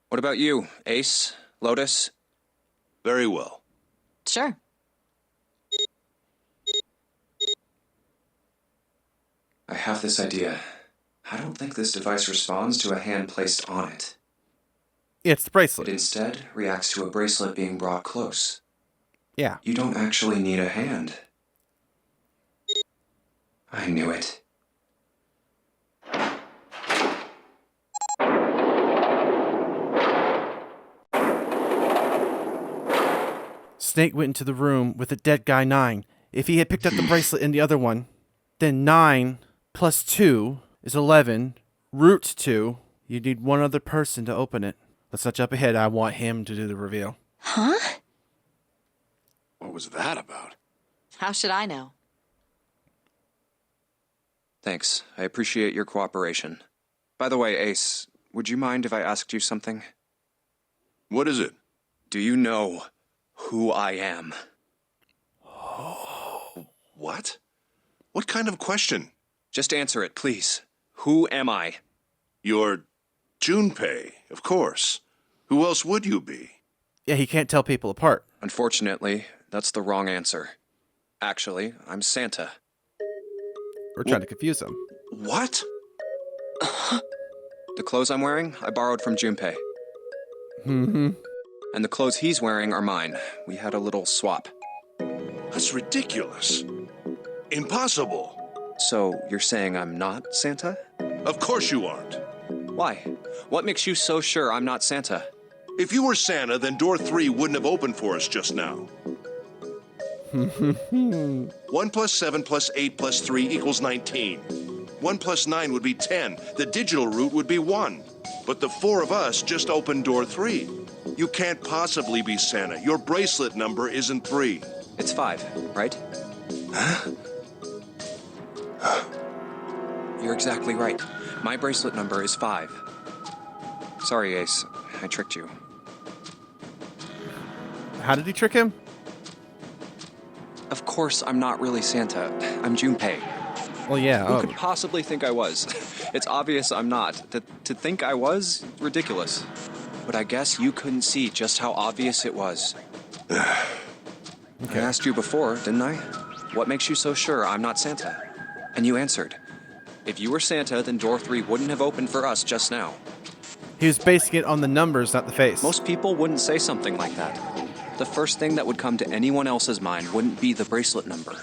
What about you, Ace, Lotus? Very well. Sure. I have this idea. I don't think this device responds to a hand placed on it. It's the bracelet. It instead reacts to a bracelet being brought close. Yeah. You don't actually need a hand. I knew it. Snake went into the room with the dead guy 9. If he had picked up the bracelet in the other one, then 9 plus 2 is 11. Root 2. You need one other person to open it. Let's not jump ahead. I want him to do the reveal. Huh? What was that about? How should I know? Thanks. I appreciate your cooperation. By the way, Ace, would you mind if I asked you something? What is it? Do you know who I am? What? What kind of question? Just answer it, please. Who am I? You're Junpei, of course. Who else would you be? Yeah, he can't tell people apart. Unfortunately, that's the wrong answer. Actually, I'm Santa. We're trying to confuse him. What? The clothes I'm wearing, I borrowed from Junpei. Mm-hmm. And the clothes he's wearing are mine. We had a little swap. That's ridiculous. Impossible. So, you're saying I'm not Santa? Of course you aren't. Why? What makes you so sure I'm not Santa? If you were Santa, then door 3 wouldn't have opened for us just now. 1 plus 7 plus 8 plus 3 equals 19. 1 plus 9 would be 10. The digital route would be 1. But the 4 of us just opened door 3. You can't possibly be Santa. Your bracelet number isn't 3. It's 5, right? You're exactly right. My bracelet number is 5. Sorry, Ace. I tricked you. How did he trick him? Of course, I'm not really Santa. I'm Junpei. Well, yeah. Who could possibly think I was? It's obvious I'm not. To think I was? Ridiculous. But I guess you couldn't see just how obvious it was. I asked you before, didn't I? What makes you so sure I'm not Santa? And you answered. If you were Santa, then door 3 wouldn't have opened for us just now. He was basing it on the numbers, not the face. Most people wouldn't say something like that. The first thing that would come to anyone else's mind wouldn't be the bracelet number.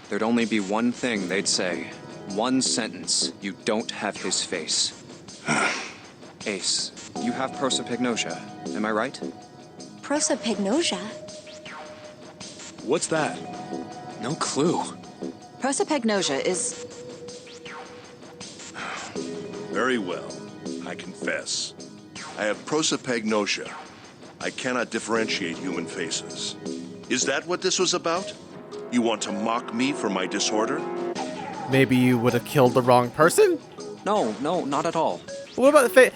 There'd only be one thing they'd say. One sentence. You don't have his face. Ace, you have prosopagnosia. Am I right? Prosopagnosia? What's that? No clue. Prosopagnosia is... Very well. I confess. I have prosopagnosia. I cannot differentiate human faces. Is that what this was about? You want to mock me for my disorder? Maybe you would have killed the wrong person? No, not at all. What about the face?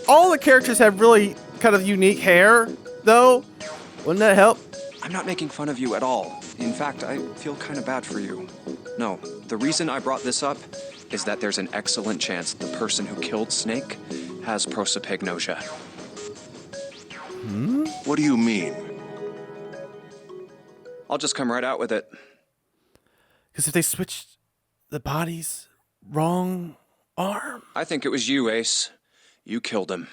All the characters have really kind of unique hair, though. Wouldn't that help? I'm not making fun of you at all. In fact, I feel kind of bad for you. No, the reason I brought this up is that there's an excellent chance the person who killed Snake has prosopagnosia. What do you mean? I'll just come right out with it. Because if they switched the bodies, wrong arm. I think it was you, Ace. You killed him.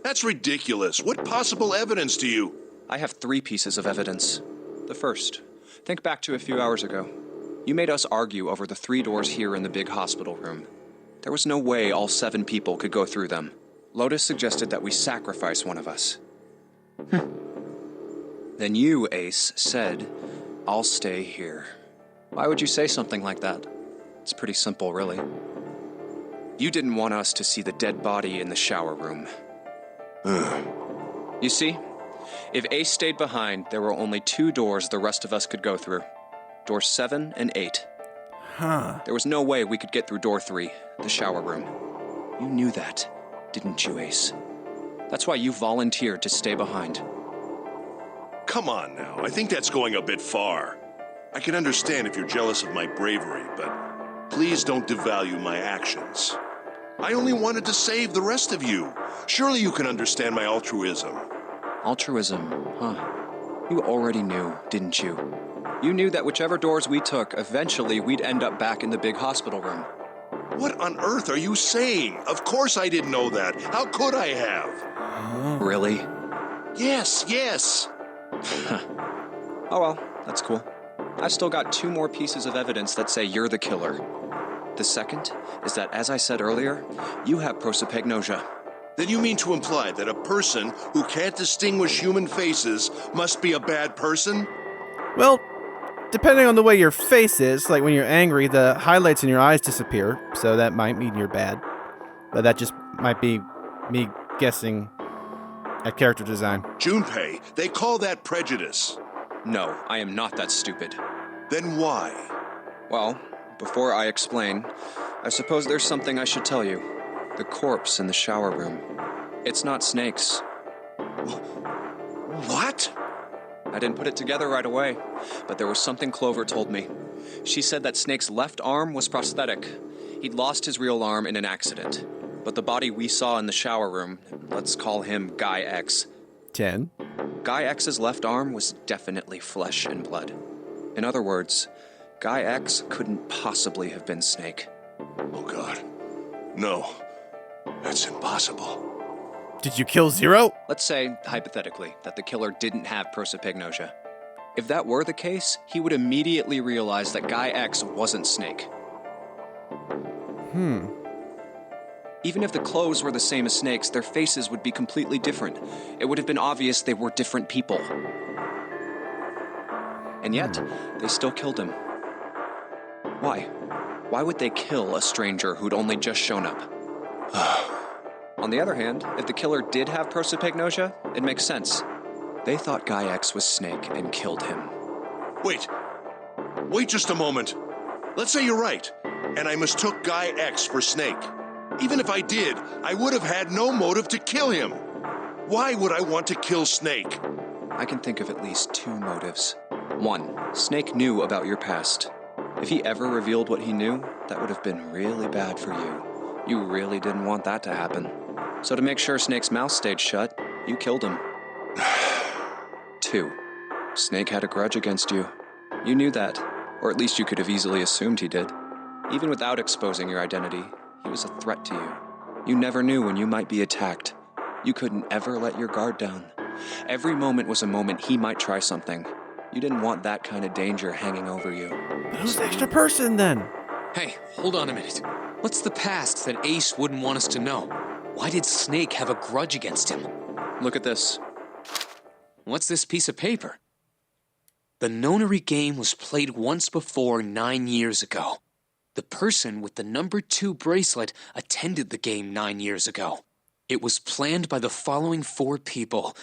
That's ridiculous. What possible evidence do you... I have 3 pieces of evidence. The first, think back to a few hours ago. You made us argue over the 3 doors here in the big hospital room. There was no way all 7 people could go through them. Lotus suggested that we sacrifice one of us. Then you, Ace, said, I'll stay here. Why would you say something like that? It's pretty simple, really. You didn't want us to see the dead body in the shower room. You see, if Ace stayed behind, there were only 2 doors the rest of us could go through. Doors 7 and 8. There was no way we could get through door 3, the shower room. You knew that, didn't you, Ace? That's why you volunteered to stay behind. Come on now, I think that's going a bit far. I can understand if you're jealous of my bravery, but please don't devalue my actions. I only wanted to save the rest of you. Surely you can understand my altruism. Altruism, huh? You already knew, didn't you? You knew that whichever doors we took, eventually we'd end up back in the big hospital room. What on earth are you saying? Of course I didn't know that. How could I have? Really? Yes. Oh well, that's cool. I've still got 2 more pieces of evidence that say you're the killer. The second is that, as I said earlier, you have prosopagnosia. Then you mean to imply that a person who can't distinguish human faces must be a bad person? Well, depending on the way your face is, like when you're angry, the highlights in your eyes disappear, so that might mean you're bad. But that just might be me guessing at character design. Junpei, they call that prejudice. No, I am not that stupid. Then why? Well, before I explain, I suppose there's something I should tell you. The corpse in the shower room. It's not Snake's. What? I didn't put it together right away, but there was something Clover told me. She said that Snake's left arm was prosthetic. He'd lost his real arm in an accident. But the body we saw in the shower room, let's call him Guy X. 10. Guy X's left arm was definitely flesh and blood. In other words, Guy X couldn't possibly have been Snake. Oh God. No. That's impossible. Did you kill Zero? Let's say, hypothetically, that the killer didn't have prosopagnosia. If that were the case, he would immediately realize that Guy X wasn't Snake. Even if the clothes were the same as Snake's, their faces would be completely different. It would have been obvious they were different people. And yet, they still killed him. Why? Why would they kill a stranger who'd only just shown up? On the other hand, if the killer did have prosopagnosia, it makes sense. They thought Guy X was Snake and killed him. Wait. Wait just a moment. Let's say you're right, and I mistook Guy X for Snake. Even if I did, I would have had no motive to kill him. Why would I want to kill Snake? I can think of at least two motives. One, Snake knew about your past. If he ever revealed what he knew, that would have been really bad for you. You really didn't want that to happen. So to make sure Snake's mouth stayed shut, you killed him. 2, Snake had a grudge against you. You knew that, or at least you could have easily assumed he did. Even without exposing your identity, he was a threat to you. You never knew when you might be attacked. You couldn't ever let your guard down. Every moment was a moment he might try something. You didn't want that kind of danger hanging over you. But who's the extra person then? Hey, hold on a minute. What's the past that Ace wouldn't want us to know? Why did Snake have a grudge against him? Look at this. What's this piece of paper? The Nonary game was played once before 9 years ago. The person with the number 2 bracelet attended the game 9 years ago. It was planned by the following 4 people.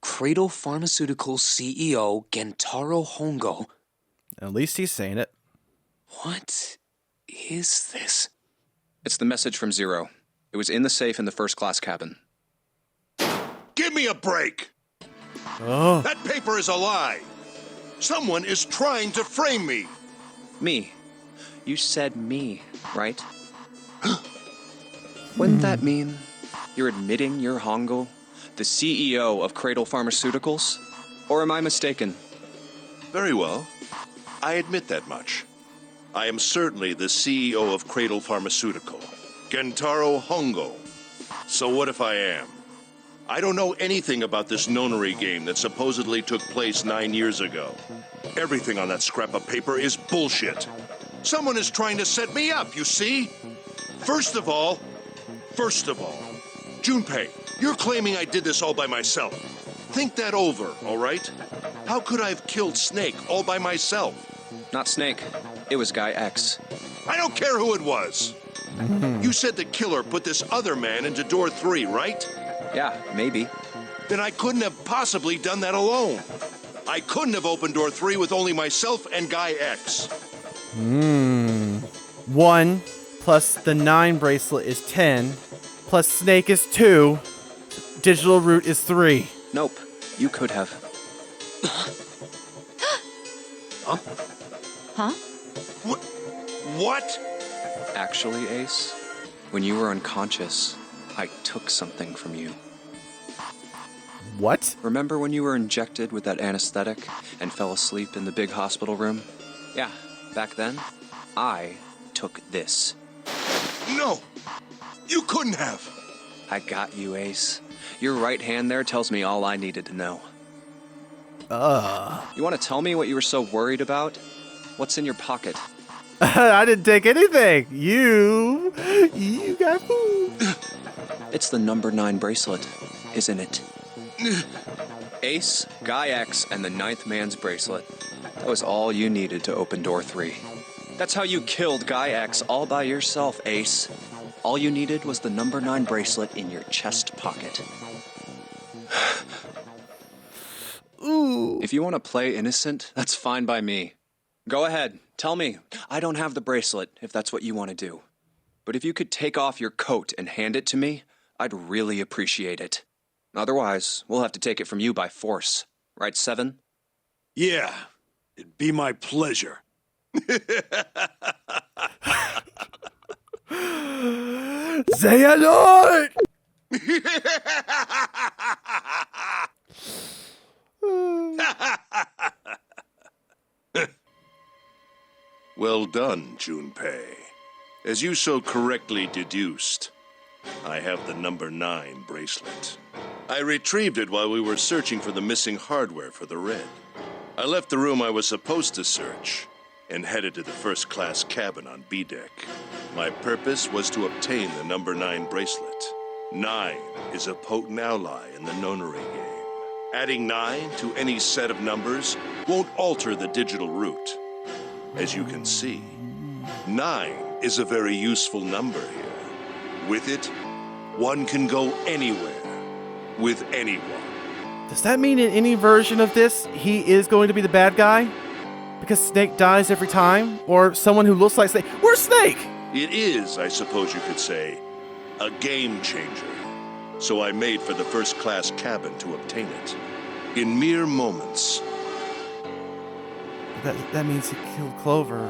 Cradle Pharmaceuticals CEO Gentaro Hongo. At least he's saying it. What is this? It's the message from Zero. It was in the safe in the first-class cabin. Give me a break! Oh. That paper is a lie! Someone is trying to frame me! Me. You said me, right? Wouldn't that mean you're admitting you're Hongo, the CEO of Cradle Pharmaceuticals? Or am I mistaken? Very well. I admit that much. I am certainly the CEO of Cradle Pharmaceutical, Gentaro Hongo. So what if I am? I don't know anything about this Nonary game that supposedly took place 9 years ago. Everything on that scrap of paper is bullshit. Someone is trying to set me up, you see? First of all, Junpei, you're claiming I did this all by myself. Think that over, all right? How could I have killed Snake all by myself? Not Snake. It was Guy X. I don't care who it was. You said the killer put this other man into door 3, right? Yeah, maybe. Then I couldn't have possibly done that alone. I couldn't have opened door 3 with only myself and Guy X. 1 plus the 9 bracelet is 10, plus Snake is 2, digital root is 3. Nope. You could have. Huh? What? Actually, Ace, when you were unconscious, I took something from you. What? Remember when you were injected with that anesthetic and fell asleep in the big hospital room? Yeah, back then, I took this. No! You couldn't have! I got you, Ace. Your right hand there tells me all I needed to know. You want to tell me what you were so worried about? What's in your pocket? I didn't take anything. You got food. It's the number 9 bracelet, isn't it? Ace, Guy X, and the 9th man's bracelet. That was all you needed to open door 3. That's how you killed Guy X all by yourself, Ace. All you needed was the number 9 bracelet in your chest pocket. Ooh. If you want to play innocent, that's fine by me. Go ahead, tell me. I don't have the bracelet, if that's what you want to do. But if you could take off your coat and hand it to me, I'd really appreciate it. Otherwise, we'll have to take it from you by force. Right, Seven? Yeah, it'd be my pleasure. Xehanort! Well done, Junpei. As you so correctly deduced, I have the number 9 bracelet. I retrieved it while we were searching for the missing hardware for the red. I left the room I was supposed to search and headed to the first-class cabin on B deck. My purpose was to obtain the number 9 bracelet. 9 is a potent ally in the Nonary game. Adding 9 to any set of numbers won't alter the digital route. As you can see, 9 is a very useful number here. With it, one can go anywhere with anyone. Does that mean in any version of this, he is going to be the bad guy? Because Snake dies every time? Or someone who looks like Snake? Where's Snake? It is, I suppose you could say, a game changer. So I made for the first-class cabin to obtain it. In mere moments, That means he killed Clover.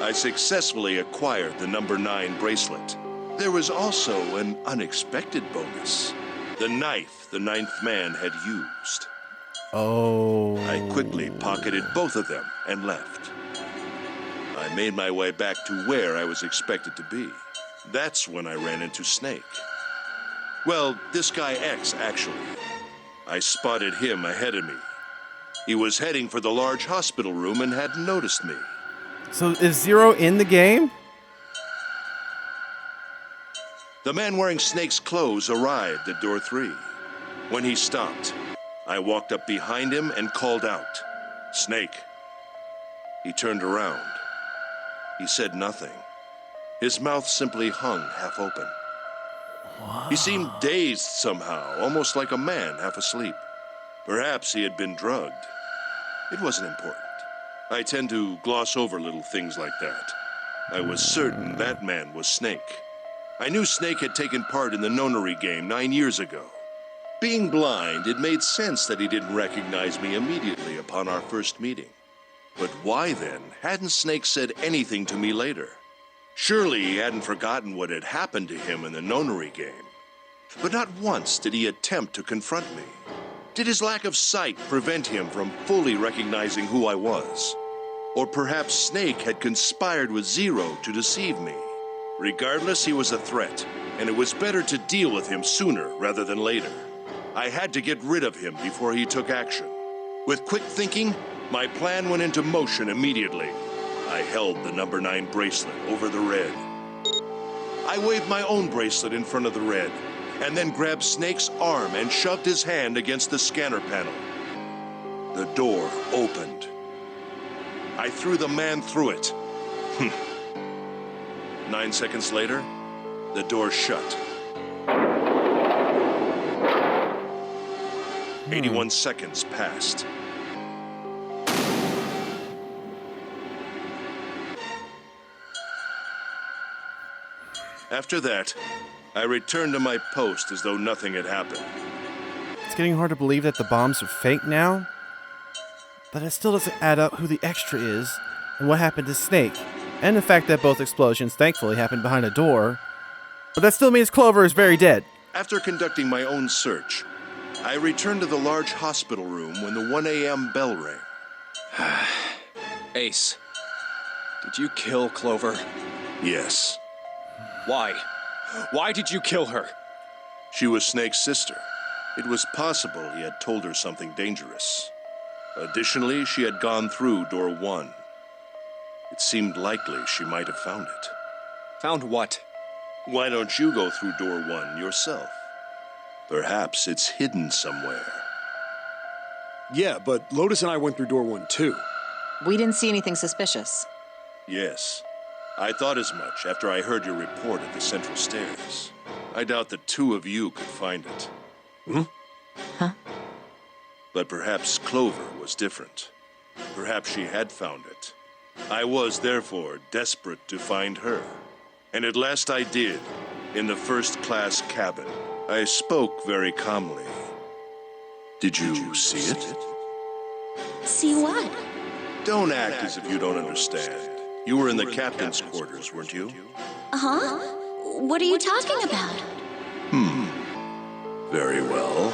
I successfully acquired the number 9 bracelet. There was also an unexpected bonus. The knife the 9th man had used. Oh. I quickly pocketed both of them and left. I made my way back to where I was expected to be. That's when I ran into Snake. Well, this guy X, actually. I spotted him ahead of me. He was heading for the large hospital room and hadn't noticed me. So is Zero in the game? The man wearing Snake's clothes arrived at door 3. When he stopped, I walked up behind him and called out, "Snake." He turned around. He said nothing. His mouth simply hung half open. He seemed dazed somehow, almost like a man half asleep. Perhaps he had been drugged. It wasn't important. I tend to gloss over little things like that. I was certain that man was Snake. I knew Snake had taken part in the Nonary game 9 years ago. Being blind, it made sense that he didn't recognize me immediately upon our first meeting. But why then hadn't Snake said anything to me later? Surely he hadn't forgotten what had happened to him in the Nonary game. But not once did he attempt to confront me. Did his lack of sight prevent him from fully recognizing who I was? Or perhaps Snake had conspired with Zero to deceive me. Regardless, he was a threat, and it was better to deal with him sooner rather than later. I had to get rid of him before he took action. With quick thinking, my plan went into motion immediately. I held the number 9 bracelet over the red. I waved my own bracelet in front of the red, and then grabbed Snake's arm and shoved his hand against the scanner panel. The door opened. I threw the man through it. 9 seconds later, the door shut. 81 seconds passed. After that, I returned to my post as though nothing had happened. It's getting hard to believe that the bombs are fake now. But it still doesn't add up who the extra is and what happened to Snake. And the fact that both explosions thankfully happened behind a door. But that still means Clover is very dead. After conducting my own search, I returned to the large hospital room when the 1 a.m. bell rang. Ace, did you kill Clover? Yes. Why? Why did you kill her? She was Snake's sister. It was possible he had told her something dangerous. Additionally, she had gone through door 1. It seemed likely she might have found it. Found what? Why don't you go through door 1 yourself? Perhaps it's hidden somewhere. Yeah, but Lotus and I went through door 1 too. We didn't see anything suspicious. Yes. I thought as much after I heard your report at the central stairs. I doubt the two of you could find it. Huh? But perhaps Clover was different. Perhaps she had found it. I was, therefore, desperate to find her. And at last I did, in the first-class cabin. I spoke very calmly. Did you see it? See what? Don't act as if you don't understand. You were in the captain's quarters, weren't you? Huh? What are you talking about? Very well.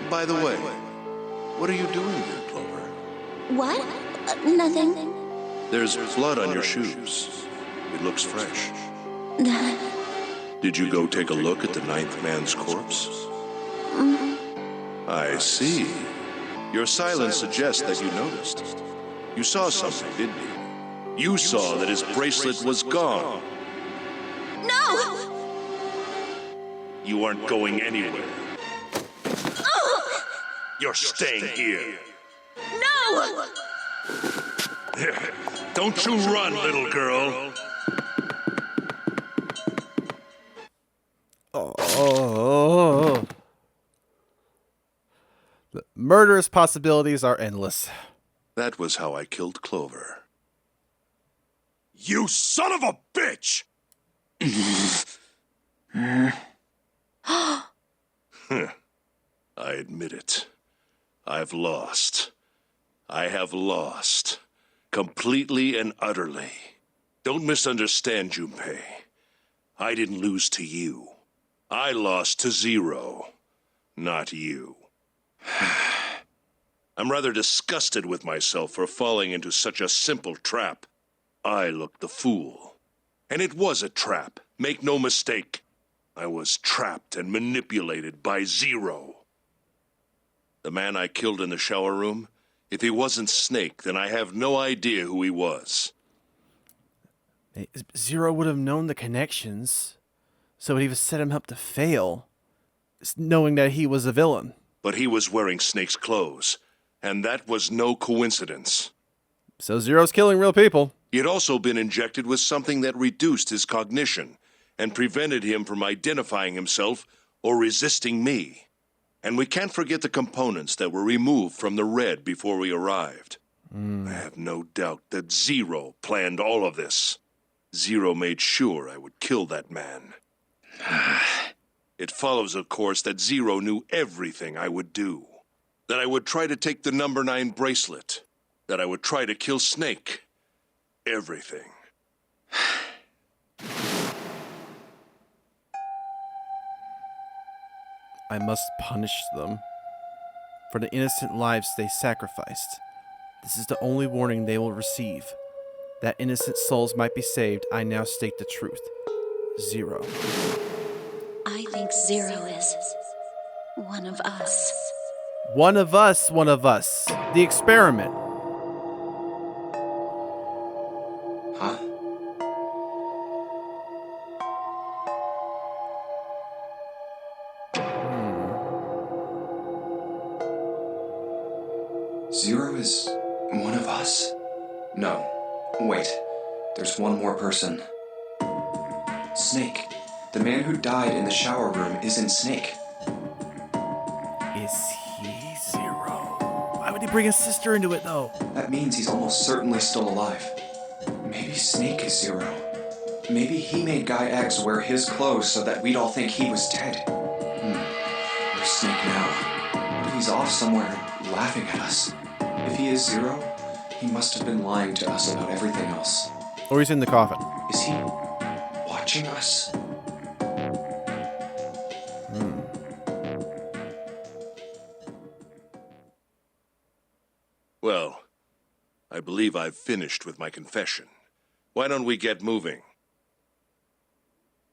By the way, what are you doing here, Clover? What? Nothing. There's blood on your shoes. It looks fresh. Did you go take a look at the 9th man's corpse? I see. Your silence suggests that you noticed. You saw something, didn't you? You saw that his bracelet was gone. No! You aren't going anywhere. You're staying here. No! Don't you run, little girl. Oh. The murderous possibilities are endless. That was how I killed Clover. You son of a bitch! I admit it. I've lost. I have lost. Completely and utterly. Don't misunderstand, Junpei. I didn't lose to you. I lost to Zero. Not you. I'm rather disgusted with myself for falling into such a simple trap. I looked the fool. And it was a trap. Make no mistake. I was trapped and manipulated by Zero. The man I killed in the shower room, if he wasn't Snake, then I have no idea who he was. Zero would have known the connections, so it would have set him up to fail, knowing that he was a villain. But he was wearing Snake's clothes, and that was no coincidence. So Zero's killing real people. He had also been injected with something that reduced his cognition and prevented him from identifying himself or resisting me. And we can't forget the components that were removed from the red before we arrived. I have no doubt that Zero planned all of this. Zero made sure I would kill that man. It follows, of course, that Zero knew everything I would do. That I would try to take the number 9 bracelet. That I would try to kill Snake. Everything. I must punish them for the innocent lives they sacrificed. This is the only warning they will receive. That innocent souls might be saved, I now state the truth. Zero. I think Zero is one of us. One of us, one of us. The experiment. Huh? Zero is one of us? No. Wait. There's one more person. Snake. The man who died in the shower room isn't Snake. Is he Zero? Why would he bring his sister into it, though? That means he's almost certainly still alive. Maybe Snake is Zero. Maybe he made Guy X wear his clothes so that we'd all think he was dead. Where's Snake now? What if he's off somewhere laughing at us? If he is Zero, he must have been lying to us about everything else. Or he's in the coffin. Is he watching us? Well, I believe I've finished with my confession. Why don't we get moving?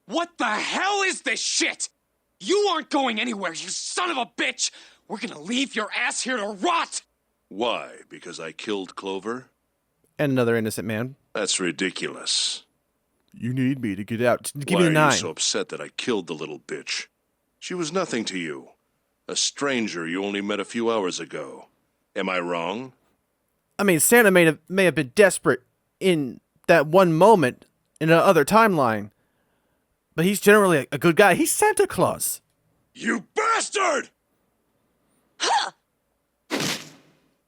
What the hell is this shit? You aren't going anywhere, you son of a bitch! We're gonna leave your ass here to rot! Why? Because I killed Clover? And another innocent man. That's ridiculous. You need me to get out. Give Why me the are 9. you so upset that I killed the little bitch? She was nothing to you. A stranger you only met a few hours ago. Am I wrong? I mean, Santa may have been desperate in that one moment in another timeline, but he's generally a good guy. He's Santa Claus. You bastard!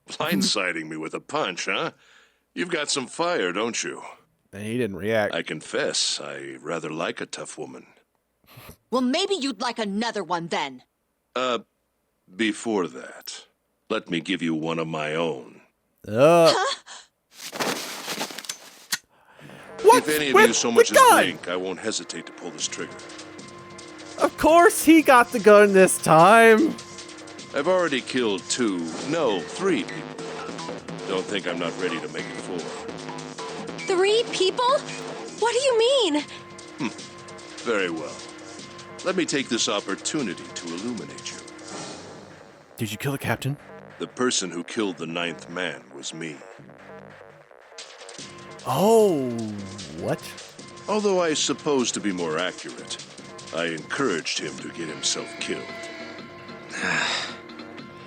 Blindsiding me with a punch, huh? You've got some fire, don't you? And he didn't react. I confess, I rather like a tough woman. Well, maybe you'd like another one then. Before that, let me give you one of my own. What? If any of With you so the much as gun? blink, I won't hesitate to pull this trigger. Of course he got the gun this time. I've already killed 3 people. Don't think I'm not ready to make it 4. 3 people? What do you mean? Very well. Let me take this opportunity to illuminate you. Did you kill the captain? The person who killed the 9th man was me. Oh, what? Although I suppose to be more accurate, I encouraged him to get himself killed.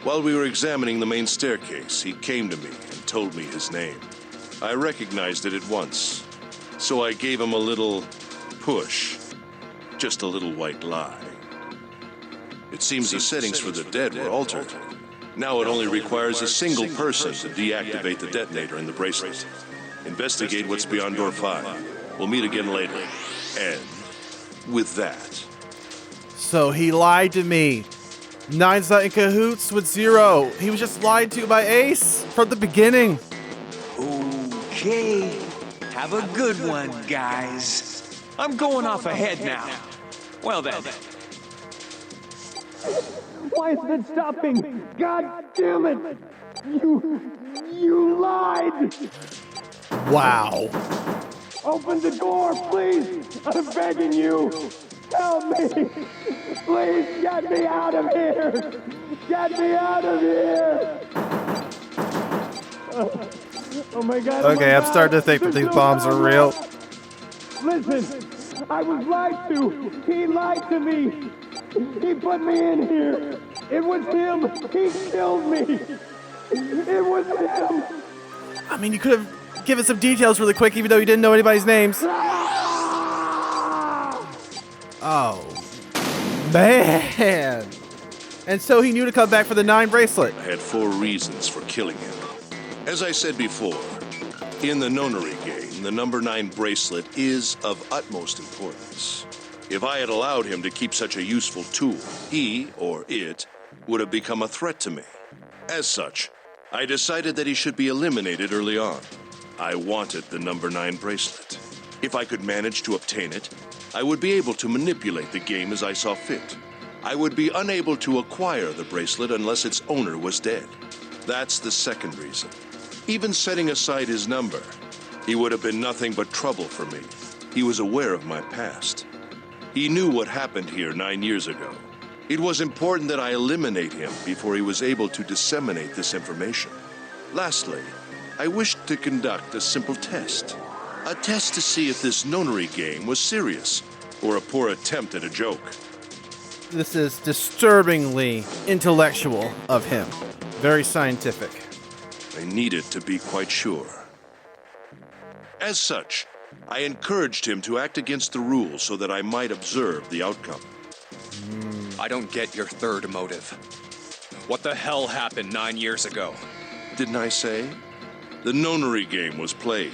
While we were examining the main staircase, he came to me and told me his name. I recognized it at once, so I gave him a little push. Just a little white lie. It seems the settings for the dead were altered. Now it only requires a single person to deactivate the detonator in the bracelet. Investigate what's beyond door 5. We'll meet again later. And with that... So he lied to me. 9's not in cahoots with 0. He was just lied to by Ace from the beginning. Okay. Have a good one, guys. I'm going off ahead now. Well then. Why is it stopping? God damn it! You lied! Wow. Open the door, please! I'm begging you! Help me! Please get me out of here! Get me out of here! Oh my god. Okay, I'm starting to think that these bombs are real. Listen, I was lied to. He lied to me. He put me in here. It was him. He killed me. It was him. I mean, you could have given some details really quick, even though you didn't know anybody's names. Oh, man. And so he knew to come back for the 9 bracelet. I had 4 reasons for killing him. As I said before, in the Nonary game, the number 9 bracelet is of utmost importance. If I had allowed him to keep such a useful tool, he, or it, would have become a threat to me. As such, I decided that he should be eliminated early on. I wanted the number 9 bracelet. If I could manage to obtain it, I would be able to manipulate the game as I saw fit. I would be unable to acquire the bracelet unless its owner was dead. That's the second reason. Even setting aside his number, he would have been nothing but trouble for me. He was aware of my past. He knew what happened here 9 years ago. It was important that I eliminate him before he was able to disseminate this information. Lastly, I wished to conduct a simple test. A test to see if this Nonary game was serious or a poor attempt at a joke. This is disturbingly intellectual of him. Very scientific. I needed to be quite sure. As such, I encouraged him to act against the rules so that I might observe the outcome. I don't get your third motive. What the hell happened 9 years ago? Didn't I say? The Nonary game was played.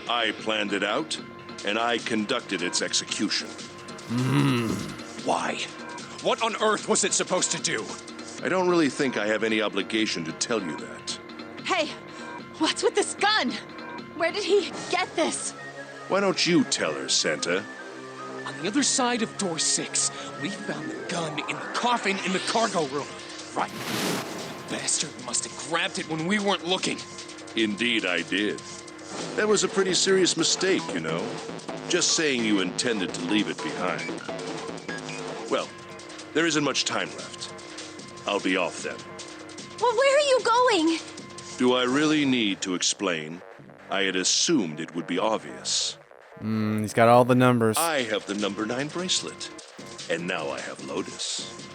I planned it out, and I conducted its execution. Why? What on earth was it supposed to do? I don't really think I have any obligation to tell you that. Hey, what's with this gun? Where did he get this? Why don't you tell her, Santa? On the other side of door 6, we found the gun in the coffin in the cargo room. Right. The bastard must have grabbed it when we weren't looking. Indeed, I did. That was a pretty serious mistake, you know. Just saying you intended to leave it behind. Well, there isn't much time left. I'll be off then. Well, where are you going? Do I really need to explain? I had assumed it would be obvious. He's got all the numbers. I have the number 9 bracelet. And now I have Lotus.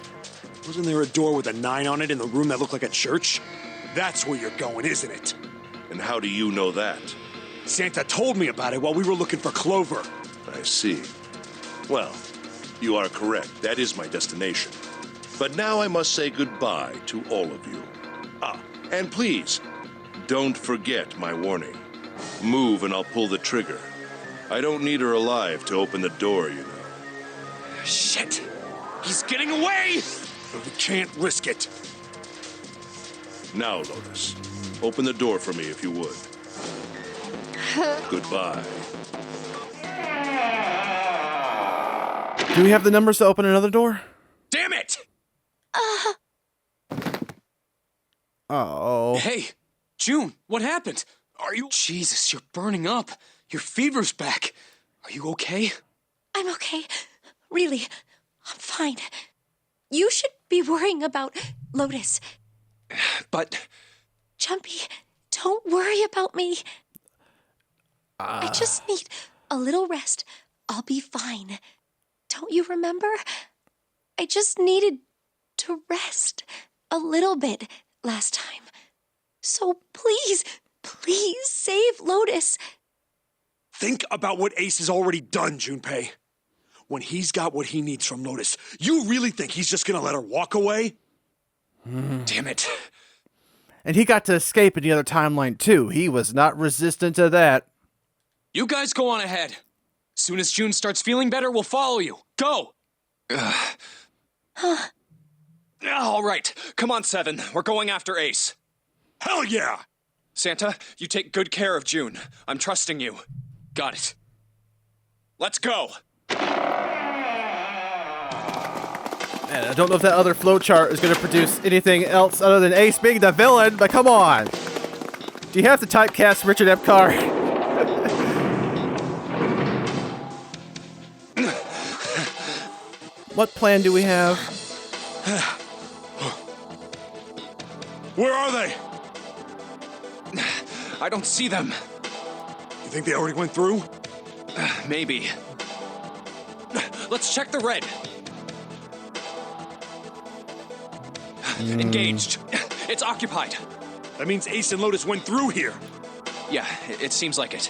Wasn't there a door with a 9 on it in the room that looked like a church? That's where you're going, isn't it? And how do you know that? Santa told me about it while we were looking for Clover. I see. Well, you are correct. That is my destination. But now I must say goodbye to all of you. And please, don't forget my warning. Move and I'll pull the trigger. I don't need her alive to open the door, you know. Shit! He's getting away! We can't risk it. Now, Lotus, open the door for me if you would. Goodbye. Do we have the numbers to open another door? Damn it! Oh. Hey, June, what happened? Are you... Jesus, you're burning up. Your fever's back. Are you okay? I'm okay. Really, I'm fine. You should be worrying about Lotus. But... Jumpy, don't worry about me. I just need a little rest. I'll be fine. Don't you remember? I just needed to rest a little bit last time. So please, please save Lotus. Think about what Ace has already done, Junpei. When he's got what he needs from Lotus, you really think he's just gonna let her walk away? Damn it. And he got to escape in the other timeline, too. He was not resistant to that. You guys go on ahead. Soon as June starts feeling better, we'll follow you. Go! All right. Come on, Seven. We're going after Ace. Hell yeah! Santa, you take good care of June. I'm trusting you. Got it. Let's go! Man, I don't know if that other flowchart is going to produce anything else other than Ace being the villain, but come on! Do you have to typecast Richard Epcar? What plan do we have? Where are they? I don't see them. You think they already went through? Maybe. Let's check the red. Engaged. It's occupied. That means Ace and Lotus went through here. Yeah, it seems like it.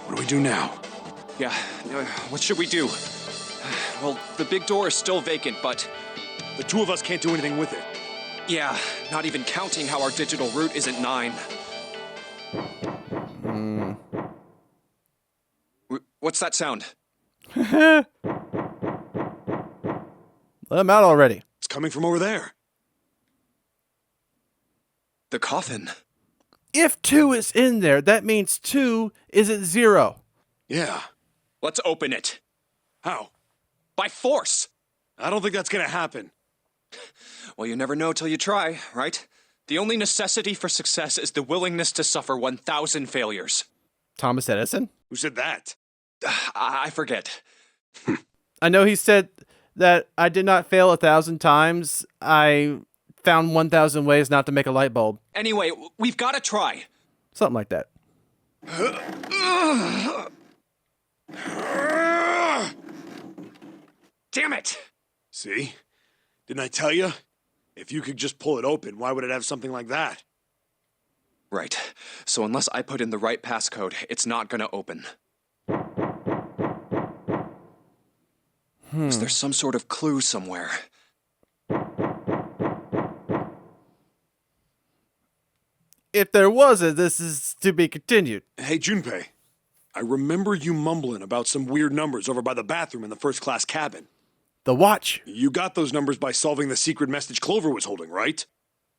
What do we do now? Yeah, what should we do? Well, the big door is still vacant, but... The two of us can't do anything with it. Yeah, not even counting how our digital route isn't 9. What's that sound? Let him out already. It's coming from over there. The coffin. If 2 is in there, that means 2 is at 0. Yeah. Let's open it. How? By force! I don't think that's gonna happen. Well, you never know till you try, right? The only necessity for success is the willingness to suffer 1,000 failures. Thomas Edison? Who said that? I forget. I know he said that I did not fail 1,000 times. I found 1,000 ways not to make a light bulb. Anyway, we've got to try. Something like that. Damn it! See? Didn't I tell you? If you could just pull it open, why would it have something like that? Right. So unless I put in the right passcode, it's not gonna open. Is there some sort of clue somewhere? If there wasn't, this is to be continued. Hey, Junpei. I remember you mumbling about some weird numbers over by the bathroom in the first-class cabin. The watch. You got those numbers by solving the secret message Clover was holding, right?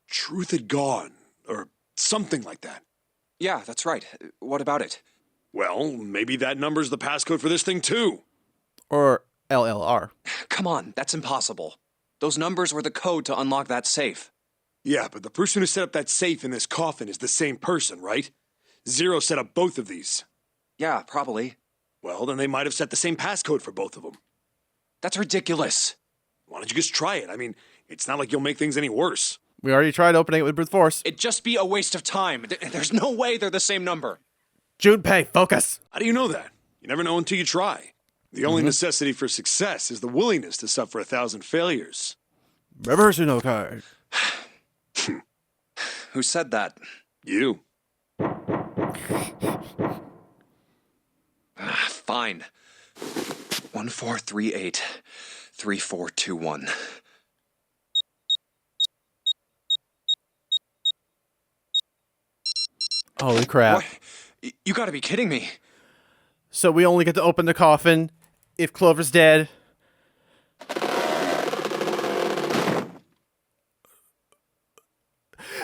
Truth had gone, or something like that. Yeah, that's right. What about it? Well, maybe that number's the passcode for this thing, too. Or LLR. Come on, that's impossible. Those numbers were the code to unlock that safe. Yeah, but the person who set up that safe in this coffin is the same person, right? Zero set up both of these. Yeah, probably. Well, then they might have set the same passcode for both of them. That's ridiculous. Why don't you just try it? I mean, it's not like you'll make things any worse. We already tried opening it with brute force. It'd just be a waste of time. There's no way they're the same number. Junpei, focus! How do you know that? You never know until you try. The only necessity for success is the willingness to suffer 1,000 failures. Reverse no card. Who said that? You. Fine. 1438 3421. Holy crap. What? You gotta be kidding me. So we only get to open the coffin if Clover's dead.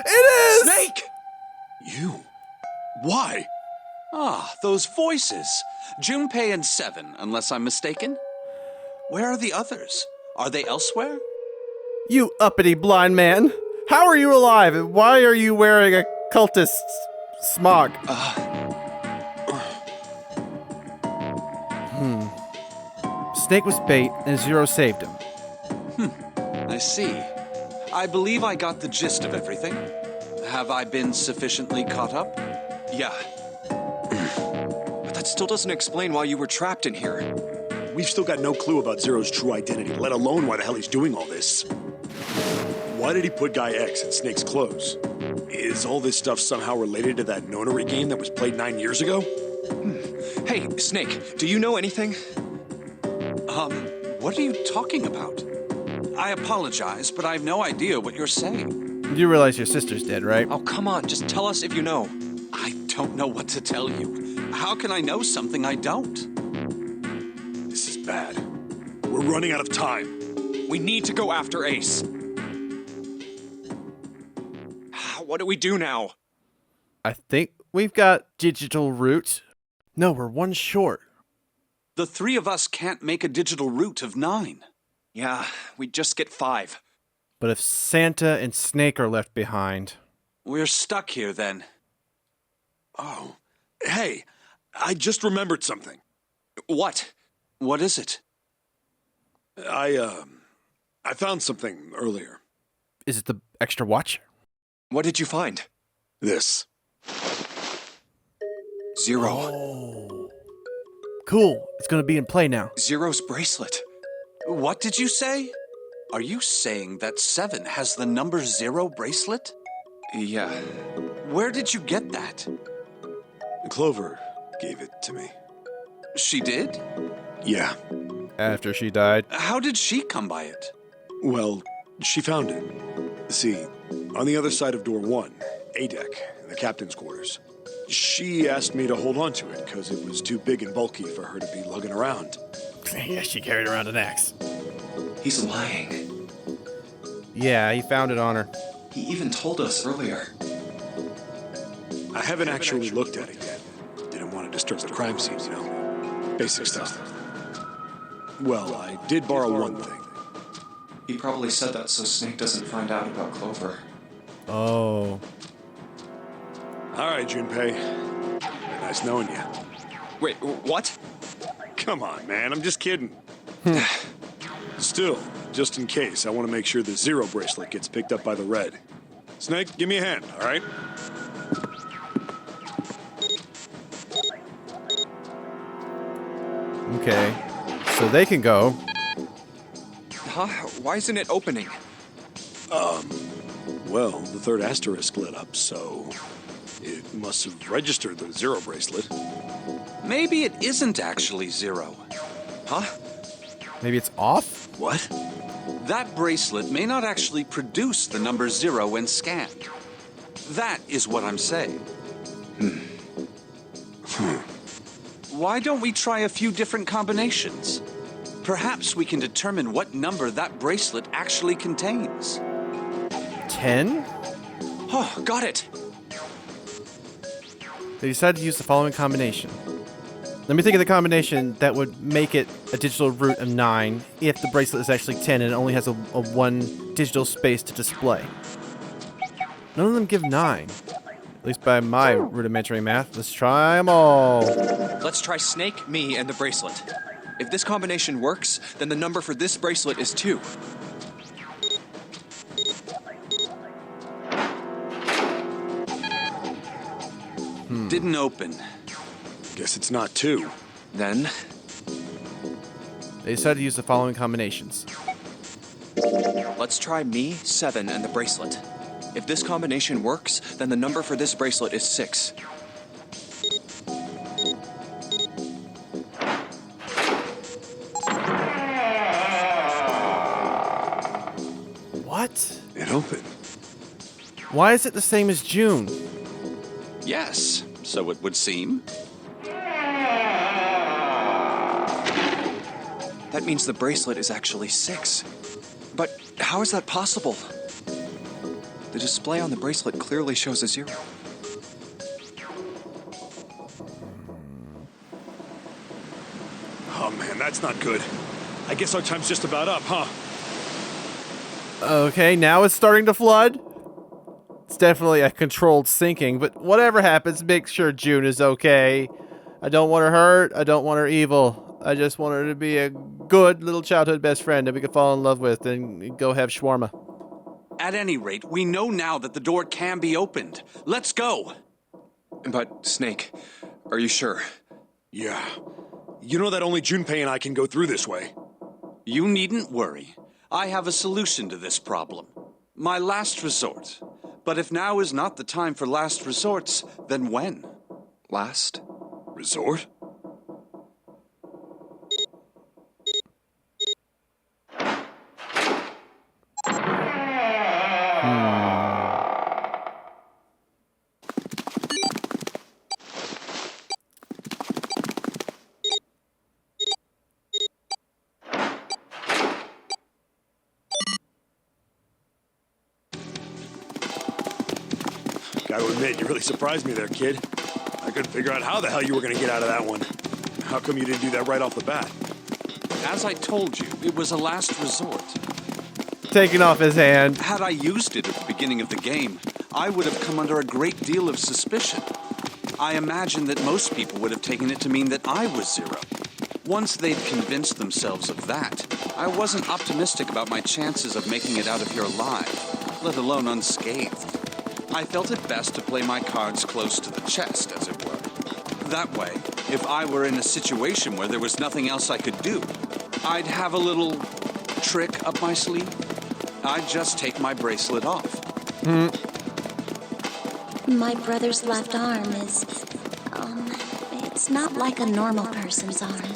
It is! Snake! You? Why? Ah, those voices. Junpei and Seven, unless I'm mistaken. Where are the others? Are they elsewhere? You uppity blind man. How are you alive and why are you wearing a cultist's smog? Snake was bait and Zero saved him. I see. I believe I got the gist of everything. Have I been sufficiently caught up? Yeah. But that still doesn't explain why you were trapped in here. We've still got no clue about Zero's true identity, let alone why the hell he's doing all this. Why did he put Guy X in Snake's clothes? Is all this stuff somehow related to that Nonary game that was played 9 years ago? Hey, Snake, do you know anything? What are you talking about? I apologize, but I have no idea what you're saying. You realize your sister's dead, right? Oh, come on, just tell us if you know. I don't know what to tell you. How can I know something I don't? This is bad. We're running out of time. We need to go after Ace. What do we do now? I think we've got digital route. No, we're one short. The three of us can't make a digital route of 9. Yeah, we just get 5. But if Santa and Snake are left behind... We're stuck here then. Oh, hey, I just remembered something. What? What is it? I found something earlier. Is it the extra watch? What did you find? This. 0. Oh. Cool. It's gonna be in play now. Zero's bracelet. What did you say? Are you saying that 7 has the number 0 bracelet? Yeah. Where did you get that? Clover gave it to me. She did? Yeah. After she died. How did she come by it? Well, she found it. See, on the other side of door 1, A deck, in the captain's quarters. She asked me to hold on to it because it was too big and bulky for her to be lugging around. Yeah, she carried around an axe. He's lying. Yeah, he found it on her. He even told us earlier. I haven't actually looked at it yet. Didn't want to disturb the crime scenes, you know? Basic stuff. Well, I did borrow one thing. He probably said that so Snake doesn't find out about Clover. Oh. All right, Junpei. Nice knowing you. Wait, what? Come on, man. I'm just kidding. Still, just in case, I want to make sure the 0 bracelet gets picked up by the red. Snake, give me a hand, all right? Okay. So they can go. Huh? Why isn't it opening? Well, the third asterisk lit up, so it must have registered the 0 bracelet. Maybe it isn't actually 0. Huh? Maybe it's off? What? That bracelet may not actually produce the number 0 when scanned. That is what I'm saying. Why don't we try a few different combinations? Perhaps we can determine what number that bracelet actually contains. 10? Oh, got it. They decided to use the following combination. Let me think of the combination that would make it a digital root of 9 if the bracelet is actually 10 and it only has a 1 digital space to display. None of them give 9. At least by my rudimentary math. Let's try them all. Let's try Snake, me, and the bracelet. If this combination works, then the number for this bracelet is 2. Didn't open. Guess it's not 2. Then, They decided to use the following combinations. let's try me, 7, and the bracelet. If this combination works, then the number for this bracelet is 6. What? It opened. Why is it the same as June? Yes, so it would seem. That means the bracelet is actually 6. But how is that possible? The display on the bracelet clearly shows a 0. Oh man, that's not good. I guess our time's just about up, huh? Okay, now it's starting to flood. It's definitely a controlled sinking, but whatever happens, make sure June is okay. I don't want her hurt. I don't want her evil. I just want her to be a good little childhood best friend that we could fall in love with and go have shawarma. At any rate, we know now that the door can be opened. Let's go! But, Snake, are you sure? Yeah. You know that only Junpei and I can go through this way. You needn't worry. I have a solution to this problem. My last resort. But if now is not the time for last resorts, then when? Last? Resort? Gotta admit, you really surprised me there, kid. I couldn't figure out how the hell you were gonna get out of that one. How come you didn't do that right off the bat? As I told you, it was a last resort. Taking off his hand. Had I used it at the beginning of the game, I would have come under a great deal of suspicion. I imagine that most people would have taken it to mean that I was Zero. Once they'd convinced themselves of that, I wasn't optimistic about my chances of making it out of here alive, let alone unscathed. I felt it best to play my cards close to the chest, as it were. That way, if I were in a situation where there was nothing else I could do, I'd have a little trick up my sleeve. I'd just take my bracelet off. My brother's left arm is, it's not like a normal person's arm.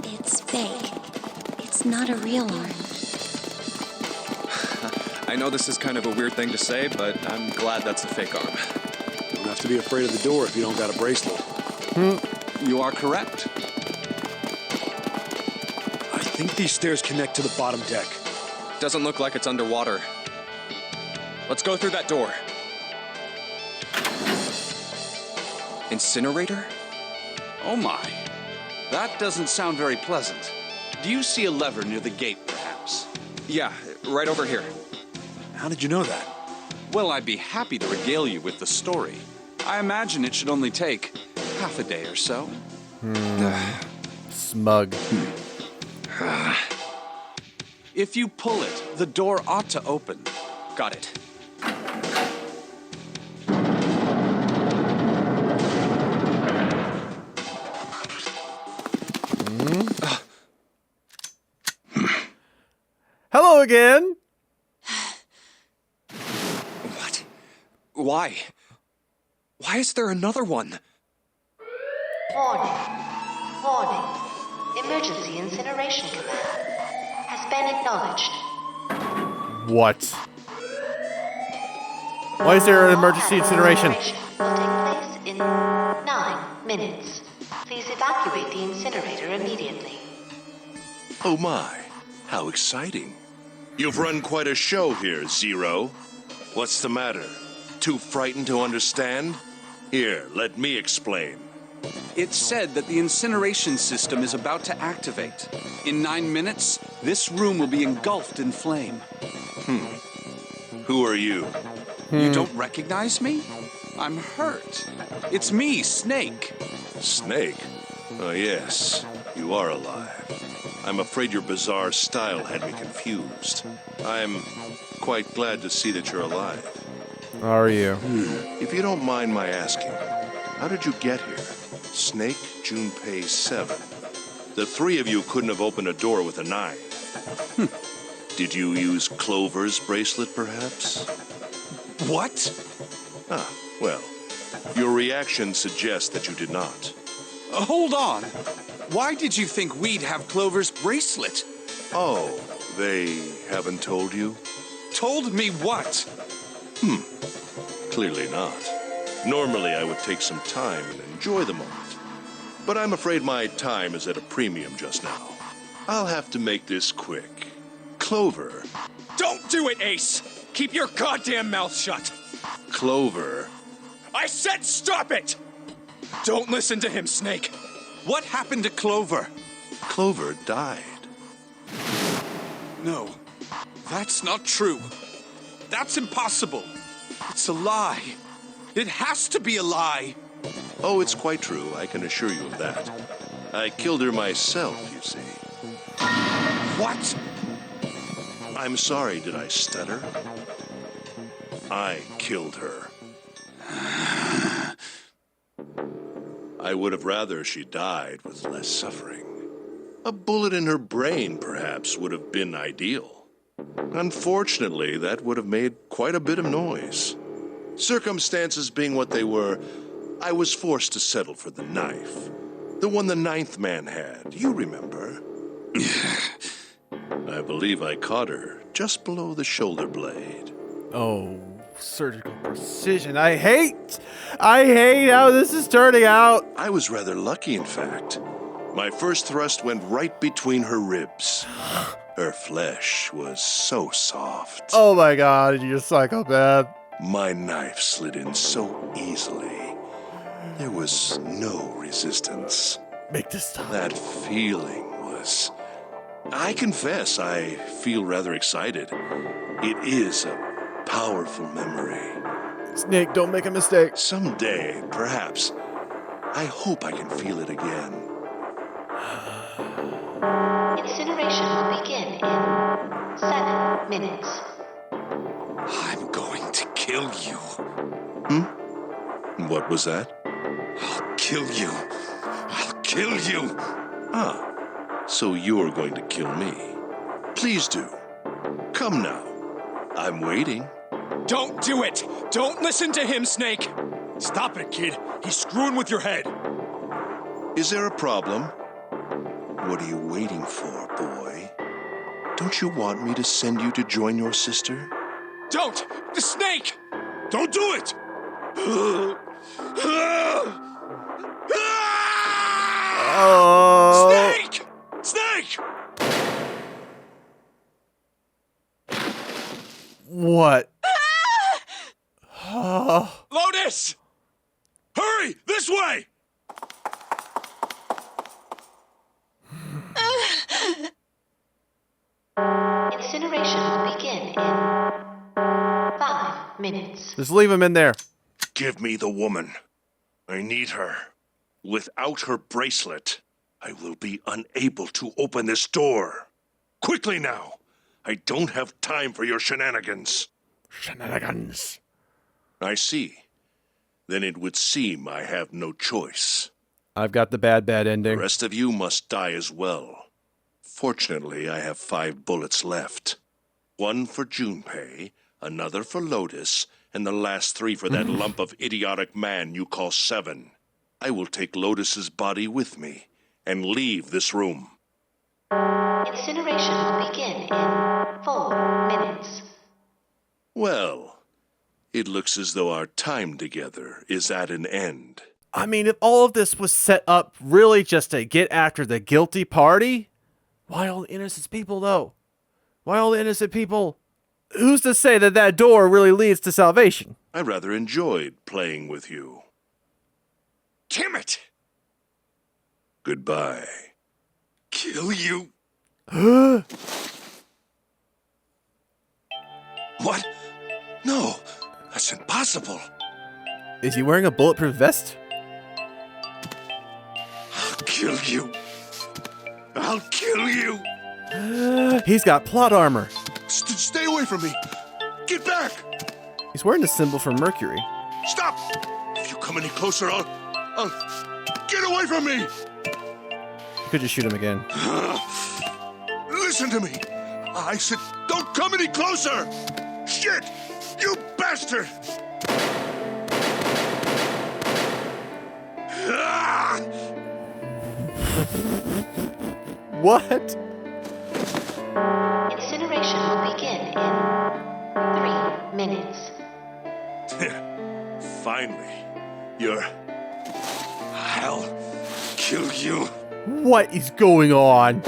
It's fake. It's not a real arm. I know this is kind of a weird thing to say, but I'm glad that's a fake arm. You don't have to be afraid of the door if you don't got a bracelet. You are correct. I think these stairs connect to the bottom deck. Doesn't look like it's underwater. Let's go through that door. Incinerator? Oh my. That doesn't sound very pleasant. Do you see a lever near the gate, perhaps? Yeah, right over here. How did you know that? Well, I'd be happy to regale you with the story. I imagine it should only take half a day or so. Smug. If you pull it, the door ought to open. Got it. Hello again. What? Why? Why is there another one? Warning. Warning. Emergency incineration command has been acknowledged. What? Why is there an emergency incineration? Will take place in 9 minutes. Please evacuate the incinerator immediately. Oh my, how exciting. You've run quite a show here, Zero. What's the matter? Too frightened to understand? Here, let me explain. It's said that the incineration system is about to activate. In 9 minutes, this room will be engulfed in flame. Who are you? You don't recognize me? I'm hurt. It's me, Snake. Snake? Oh yes, you are alive. I'm afraid your bizarre style had me confused. I'm quite glad to see that you're alive. Are you? If you don't mind my asking, How did you get here? Snake, Junpei, 7. The three of you couldn't have opened a door with a 9. Did you use Clover's bracelet, perhaps? What? Ah, well, your reaction suggests that you did not. Hold on. Why did you think we'd have Clover's bracelet? Oh, they haven't told you? Told me what? Clearly not. Normally, I would take some time and enjoy the moment. But I'm afraid my time is at a premium just now. I'll have to make this quick. Clover. Don't do it, Ace! Keep your goddamn mouth shut! Clover. I said stop it! Don't listen to him, Snake. What happened to Clover? Clover died. No, that's not true. That's impossible. It's a lie. It has to be a lie. Oh, it's quite true. I can assure you of that. I killed her myself, you see. What? I'm sorry, did I stutter? I killed her. I would have rather she died with less suffering. A bullet in her brain, perhaps, would have been ideal. Unfortunately, that would have made quite a bit of noise. Circumstances being what they were, I was forced to settle for the knife. The one the 9th man had, you remember. I believe I caught her just below the shoulder blade. Oh, surgical precision. I hate how this is turning out. I was rather lucky, in fact. My first thrust went right between her ribs. Her flesh was so soft. Oh my god, you're a psychopath. My knife slid in so easily. There was no resistance. Make this stop. That feeling was... I confess, I feel rather excited. It is a powerful memory. Snake, don't make a mistake. Someday, perhaps, I hope I can feel it again. Incineration will begin in 7 minutes. I'm going to kill you. What was that? I'll kill you. I'll kill you. Ah, so you're going to kill me. Please do. Come now. I'm waiting. Don't do it! Don't listen to him, Snake! Stop it, kid. He's screwing with your head. Is there a problem? What are you waiting for, boy? Don't you want me to send you to join your sister? Don't! The Snake! Don't do it! Oh. Snake! Snake! What? Oh. Lotus! Hurry! This way! Incineration will begin in 5 minutes. Just leave him in there. Give me the woman. I need her. Without her bracelet, I will be unable to open this door. Quickly now. I don't have time for your shenanigans. Shenanigans. I see. Then it would seem I have no choice. I've got the bad The ending. rest of you must die as well. Fortunately, I have 5 bullets left. 1 for Junpei, another for Lotus, and the last 3 for that lump of idiotic man you call 7. I will take Lotus's body with me and leave this room. Incineration will begin in 4 minutes. Well, it looks as though our time together is at an end. I mean, if all of this was set up really just to get after the guilty party, why all the innocent people, though? Why all the innocent people? Who's to say that that door really leads to salvation? I rather enjoyed playing with you. Damn it! Goodbye. Kill you? What? No, that's impossible. Is he wearing a bulletproof vest? I'll kill you. I'll kill you. He's got plot armor. Stay away from me. Get back. He's wearing the symbol for Mercury. Stop. If you come any closer, I'll... Get away from me! You could just shoot him again. Listen to me! I said, don't come any closer! Shit! You bastard! Ah! What? Incineration will begin in 3 minutes. Finally, I'll kill you. What is going on?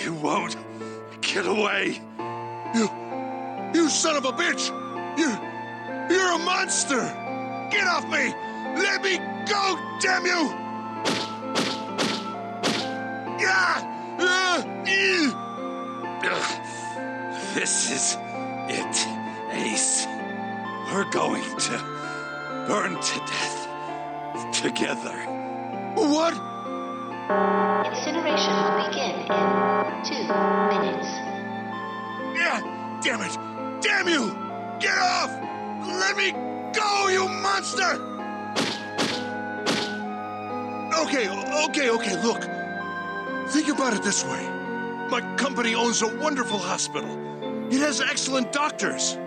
You won't get away. You son of a bitch! You're a monster! Get off me! Let me go, damn you! This is it, Ace. We're going to burn to death together. What? Incineration will begin in 2 minutes. Yeah, damn it! Damn you! Get off! Let me go, you monster! Okay, look. Think about it this way. My company owns a wonderful hospital. It has excellent doctors.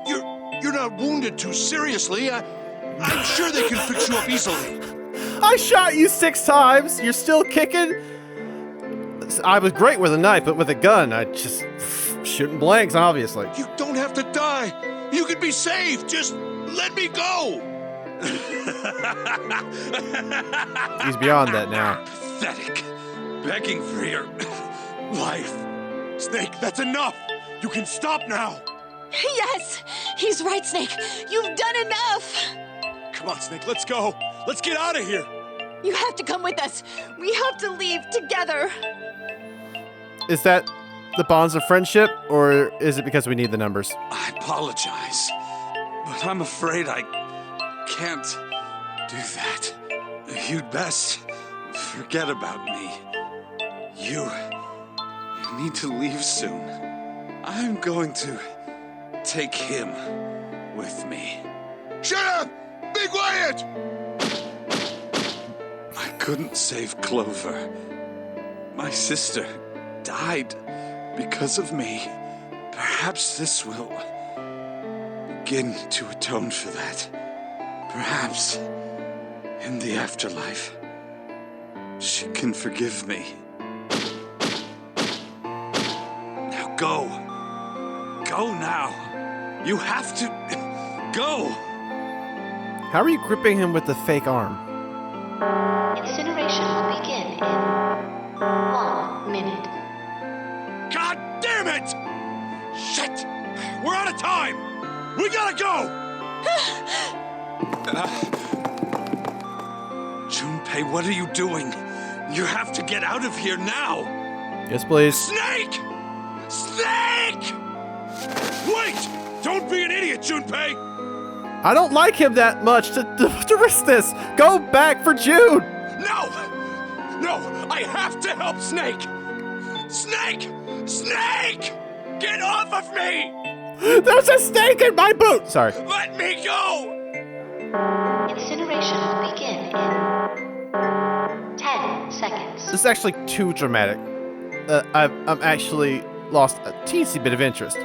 You're not wounded too seriously. I'm sure they can fix you up easily. I shot you 6 times. You're still kicking? I was great with a knife, but with a gun, I just shooting blanks, obviously. You don't have to die. You can be saved. Just let me go. He's beyond that now. Pathetic. Begging for your life. Snake, that's enough. You can stop now. Yes! He's right, Snake. You've done enough! Come on, Snake, let's go. Let's get out of here. You have to come with us. We have to leave together. Is that the bonds of friendship, or is it because we need the numbers? I apologize, but I'm afraid I can't do that. You'd best forget about me. You need to leave soon. I'm going to take him with me. Shut up! Be quiet! I couldn't save Clover. My sister died because of me. Perhaps this will begin to atone for that. Perhaps in the afterlife, she can forgive me. Now go. Go now. You have to go. How are you gripping him with the fake arm? Incineration will begin in 1 minute. God damn it! Shit! We're out of time! We gotta go! Junpei, what are you doing? You have to get out of here now! Yes, please. Snake! Snake! Wait! Don't be an idiot, Junpei! I don't like him that much to risk this. Go back for June. No! No! I have to help Snake! Snake! Snake! Get off of me! There's a snake in my boot! Sorry. Let me go! Incineration will begin in 10 seconds. This is actually too dramatic. I'm actually lost a teensy bit of interest.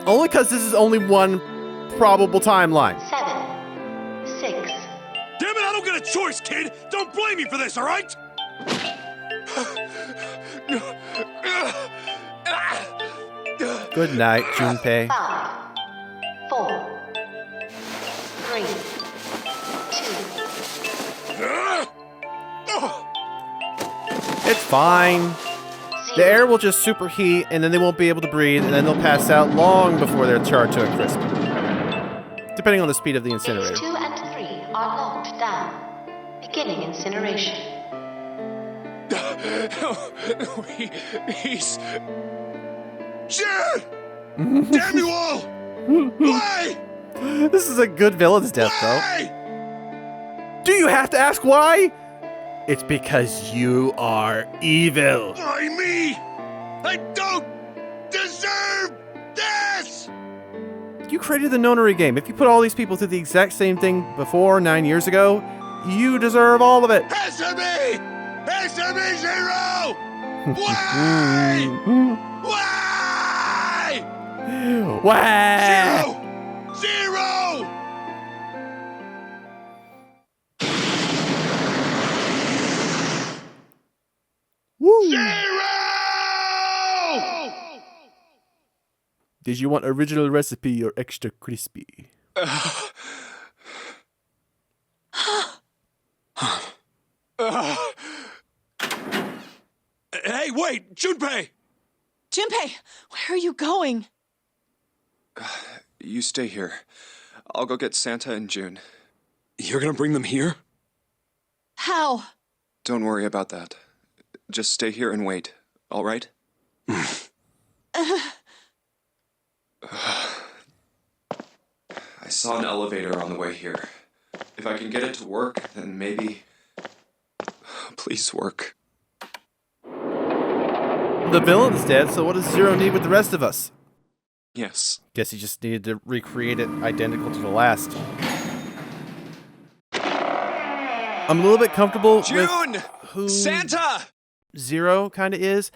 Only because this is only one probable timeline. 7, 6. Damn it, I don't get a choice, kid! Don't blame me for this, alright? Good night, Junpei. 5, 4, 3, 2. It's fine. The air will just superheat, and then they won't be able to breathe, and then they'll pass out long before they're charred to a crisp. Depending on the speed of the incinerator. Phase 2 and 3 are locked down. Beginning incineration. He's... Cher! Damn you all! Why? This is a good villain's death, Why? though. Do you have to ask why? It's because you are evil. Why me? I don't deserve this! You created the Nonary game. If you put all these people through the exact same thing before 9 years ago, you deserve all of it. Answer me! Answer me, Zero! Why? Why? Why? Zero! Zero! Woo. Zero! Did you want original recipe or extra crispy? Hey, wait! Junpei! Junpei, where are you going? You stay here. I'll go get Santa and June. You're gonna bring them here? How? Don't worry about that. Just stay here and wait, all right? I saw an elevator on the way here. If I can get it to work, then maybe... Please work. The villain's dead, so what does Zero need with the rest of us? Yes. Guess he just needed to recreate it identical to the last. I'm a little bit comfortable June! with who Santa! Zero kind of is.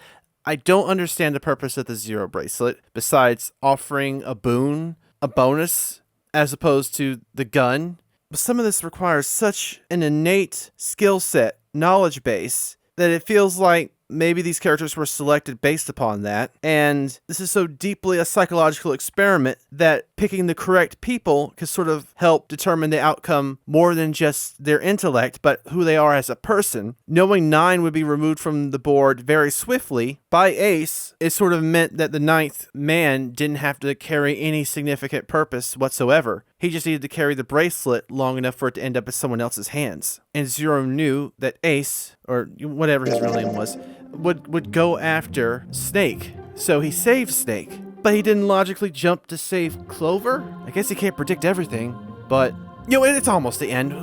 I don't understand the purpose of the Zero bracelet, besides offering a boon, a bonus, as opposed to the gun. But some of this requires such an innate skill set, knowledge base, that it feels like maybe these characters were selected based upon that. And this is so deeply a psychological experiment that picking the correct people can sort of help determine the outcome more than just their intellect, but who they are as a person. Knowing 9 would be removed from the board very swiftly by Ace, it sort of meant that the 9th man didn't have to carry any significant purpose whatsoever. He just needed to carry the bracelet long enough for it to end up in someone else's hands. And Zero knew that Ace, or whatever his real name was, would go after Snake. So he saved Snake. But he didn't logically jump to save Clover? I guess he can't predict everything. But, it's almost the end.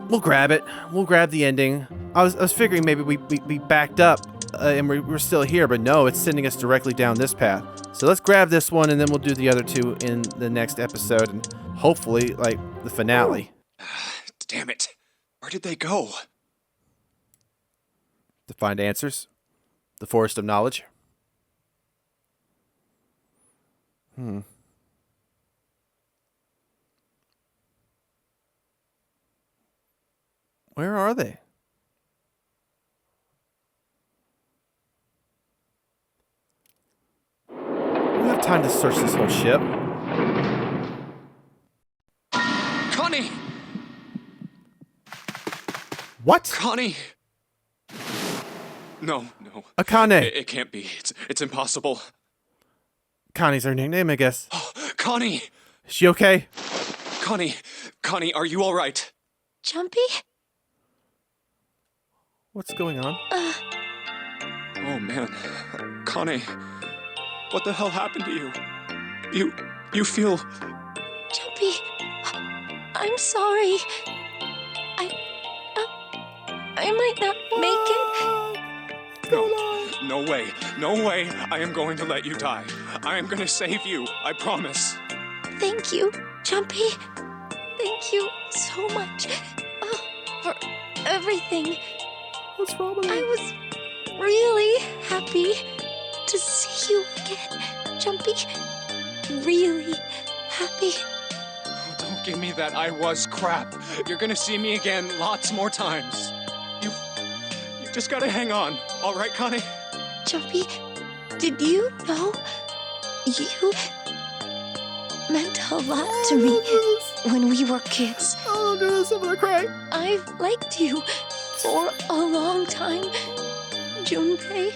We'll grab it. We'll grab the ending. I was figuring maybe we backed up and we're still here, but no, it's sending us directly down this path. So let's grab this one and then we'll do the other two in the next episode and hopefully, the finale. Damn it. Where did they go? To find answers. The Forest of Knowledge. Where are they? We don't have time to search this whole ship. Connie! What? Connie! No. Akane. It can't be. It's impossible. Connie's her nickname, I guess. Connie! Is she okay? Connie, are you all right? Jumpy? What's going on? Oh, man. Connie, what the hell happened to you? You feel... Jumpy, I'm sorry. I might not make it. No way I am going to let you die. I am going to save you, I promise. Thank you, Jumpy. Thank you so much for everything. What's wrong with you? I was really happy to see you again, Jumpy. Really happy. Oh, don't give me that I was crap. You're going to see me again lots more times. You just got to hang on. All right, Connie? Jumpy, did you know you meant a lot to me when we were kids? Oh, don't do this. I'm gonna cry. I've liked you for a long time, Junpei.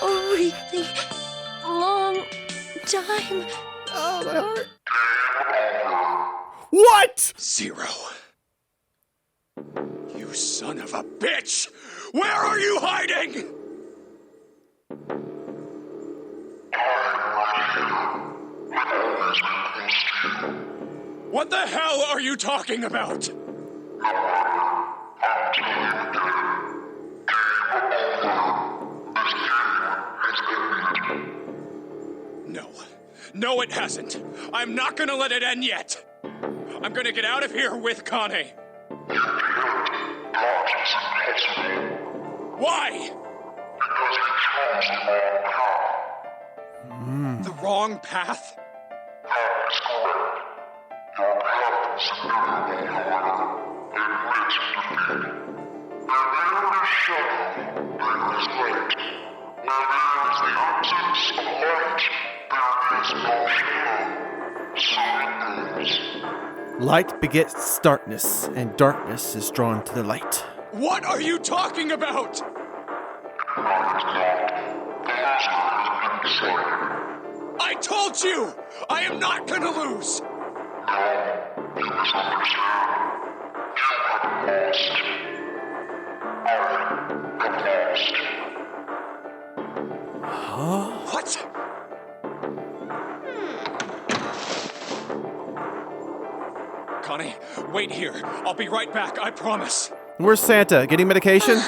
A really long time. Oh, my heart. What? Zero. You son of a bitch! Where are you hiding? What the hell are you talking about? No, it hasn't. I'm not gonna let it end yet. I'm gonna get out of here with Kane. Why? The wrong path? Light begets darkness, and darkness is drawn to the light. What are you talking about? I told you! I am not gonna lose! Huh? What? Connie, wait here. I'll be right back, I promise. Where's Santa? Getting medication?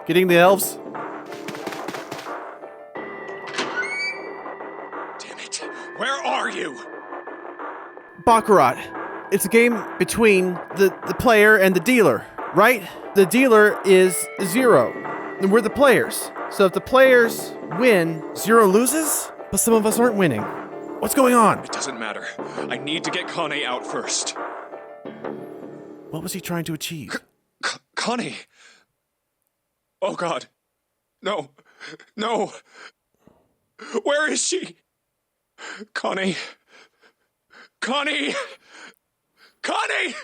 Getting the elves? Damn it. Where are you? Baccarat. It's a game between the player and the dealer, right? The dealer is Zero, and we're the players. So if the players win, Zero loses? But some of us aren't winning. What's going on? It doesn't matter. I need to get Connie out first. What was he trying to achieve? Connie! Oh God. No. No. Where is she? Connie. Connie! Connie!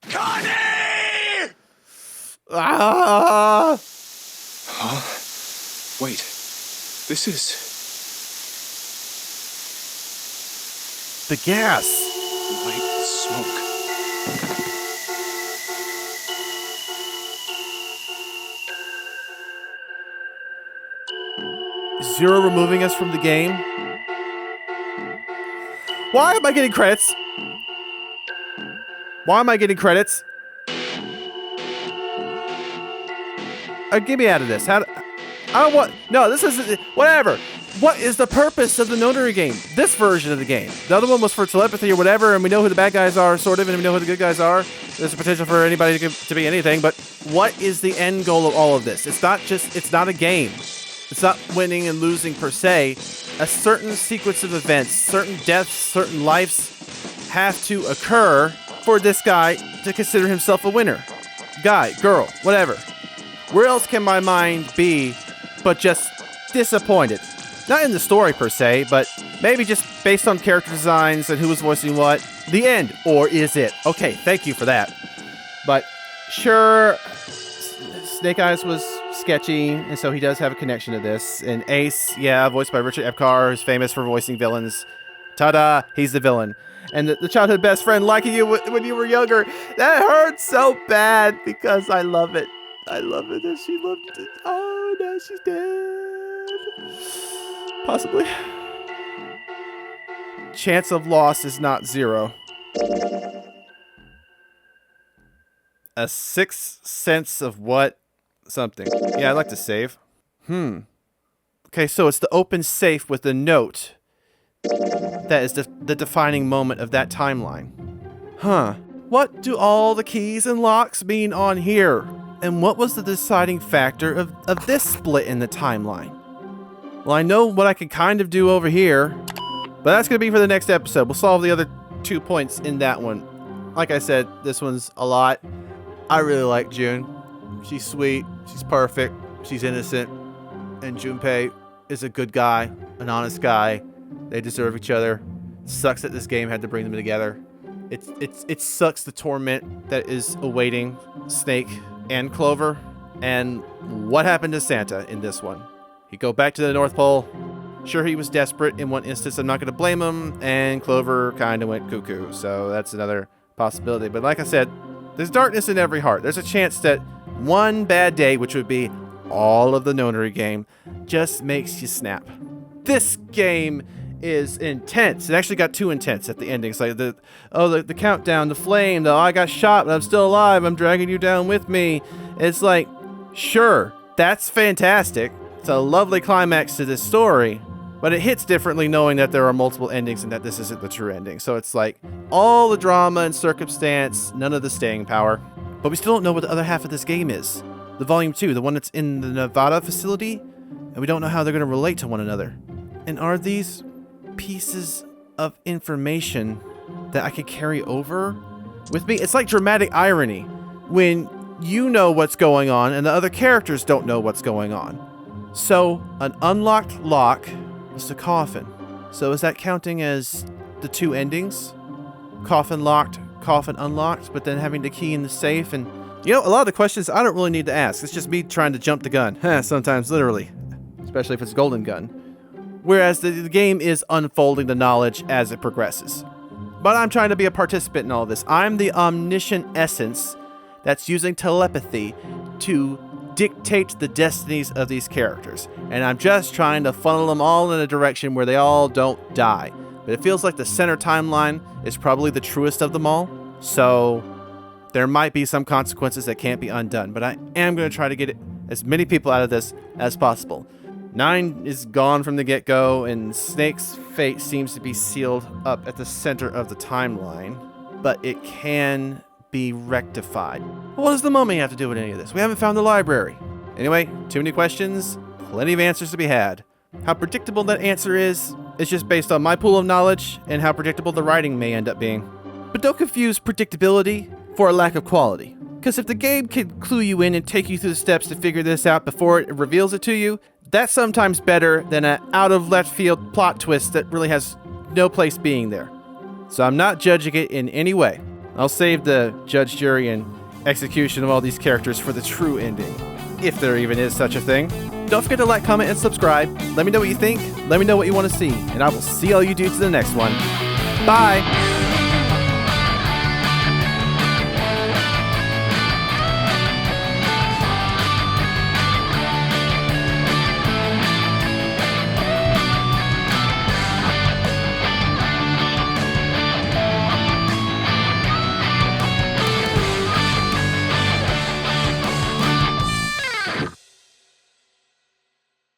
Connie! Ah! Huh? Wait. This is... the gas. White smoke. Zero removing us from the game. Why am I getting credits? Why am I getting credits? Get me out of this. I don't want... No, this isn't... Whatever. What is the purpose of the Nonary game? This version of the game. The other one was for telepathy or whatever, and we know who the bad guys are, sort of, and we know who the good guys are. There's a potential for anybody to be anything, but what is the end goal of all of this? It's not a game. It's not winning and losing per se. A certain sequence of events, certain deaths, certain lives have to occur for this guy to consider himself a winner. Guy, girl, whatever. Where else can my mind be but just disappointed? Not in the story per se, but maybe just based on character designs and who was voicing what. The end. Or is it? Okay, thank you for that. But sure, Snake Eyes was sketchy, and so he does have a connection to this. And Ace, yeah, voiced by Richard Epcar, who's famous for voicing villains. Ta-da, he's the villain. And the childhood best friend liking you when you were younger, that hurts so bad because I love it. I love it that she loved it. Oh, now she's dead. Possibly. Chance of loss is not zero. A sixth sense of what? Something. Yeah, I'd like to save. Okay, so it's the open safe with the note. That is the defining moment of that timeline. Huh. What do all the keys and locks mean on here? And what was the deciding factor of this split in the timeline? Well, I know what I can kind of do over here, but that's going to be for the next episode. We'll solve the other 2 points in that one. Like I said, this one's a lot. I really like June. She's sweet, she's perfect, she's innocent, and Junpei is a good guy, an honest guy. They deserve each other. Sucks that this game had to bring them together. It sucks the torment that is awaiting Snake and Clover. And what happened to Santa in this one? He go back to the North Pole. Sure, he was desperate in one instance. I'm not going to blame him. And Clover kind of went cuckoo. So that's another possibility. But like I said, there's darkness in every heart. There's a chance that one bad day, which would be all of the Nonary game, just makes you snap. This game is intense. It actually got too intense at the ending. It's like the countdown, the flame, I got shot, but I'm still alive. I'm dragging you down with me. It's like, sure, that's fantastic. It's a lovely climax to this story. But it hits differently knowing that there are multiple endings and that this isn't the true ending. So it's like all the drama and circumstance, none of the staying power. But we still don't know what the other half of this game is. The Volume 2, the one that's in the Nevada facility, and we don't know how they're going to relate to one another. And are these pieces of information that I could carry over with me? It's like dramatic irony when you know what's going on and the other characters don't know what's going on. So an unlocked lock is the coffin. So is that counting as the two endings? Coffin locked, coffin unlocked, but then having the key in the safe. And you know, a lot of the questions I don't really need to ask. It's just me trying to jump the gun. Sometimes literally, especially if it's a golden gun. Whereas the game is unfolding the knowledge as it progresses. But I'm trying to be a participant in all this. I'm the omniscient essence that's using telepathy to dictate the destinies of these characters. And I'm just trying to funnel them all in a direction where they all don't die. But it feels like the center timeline is probably the truest of them all. So there might be some consequences that can't be undone. But I am going to try to get as many people out of this as possible. 9 is gone from the get-go, and Snake's fate seems to be sealed up at the center of the timeline. But it can be rectified. What does the mummy have to do with any of this? We haven't found the library. Anyway, too many questions, plenty of answers to be had. How predictable that answer is just based on my pool of knowledge and how predictable the writing may end up being. But don't confuse predictability for a lack of quality. Because if the game can clue you in and take you through the steps to figure this out before it reveals it to you, that's sometimes better than an out-of-left-field plot twist that really has no place being there. So I'm not judging it in any way. I'll save the judge, jury, and execution of all these characters for the true ending, if there even is such a thing. Don't forget to like, comment, and subscribe. Let me know what you think. Let me know what you want to see. And I will see all you dudes in the next one. Bye!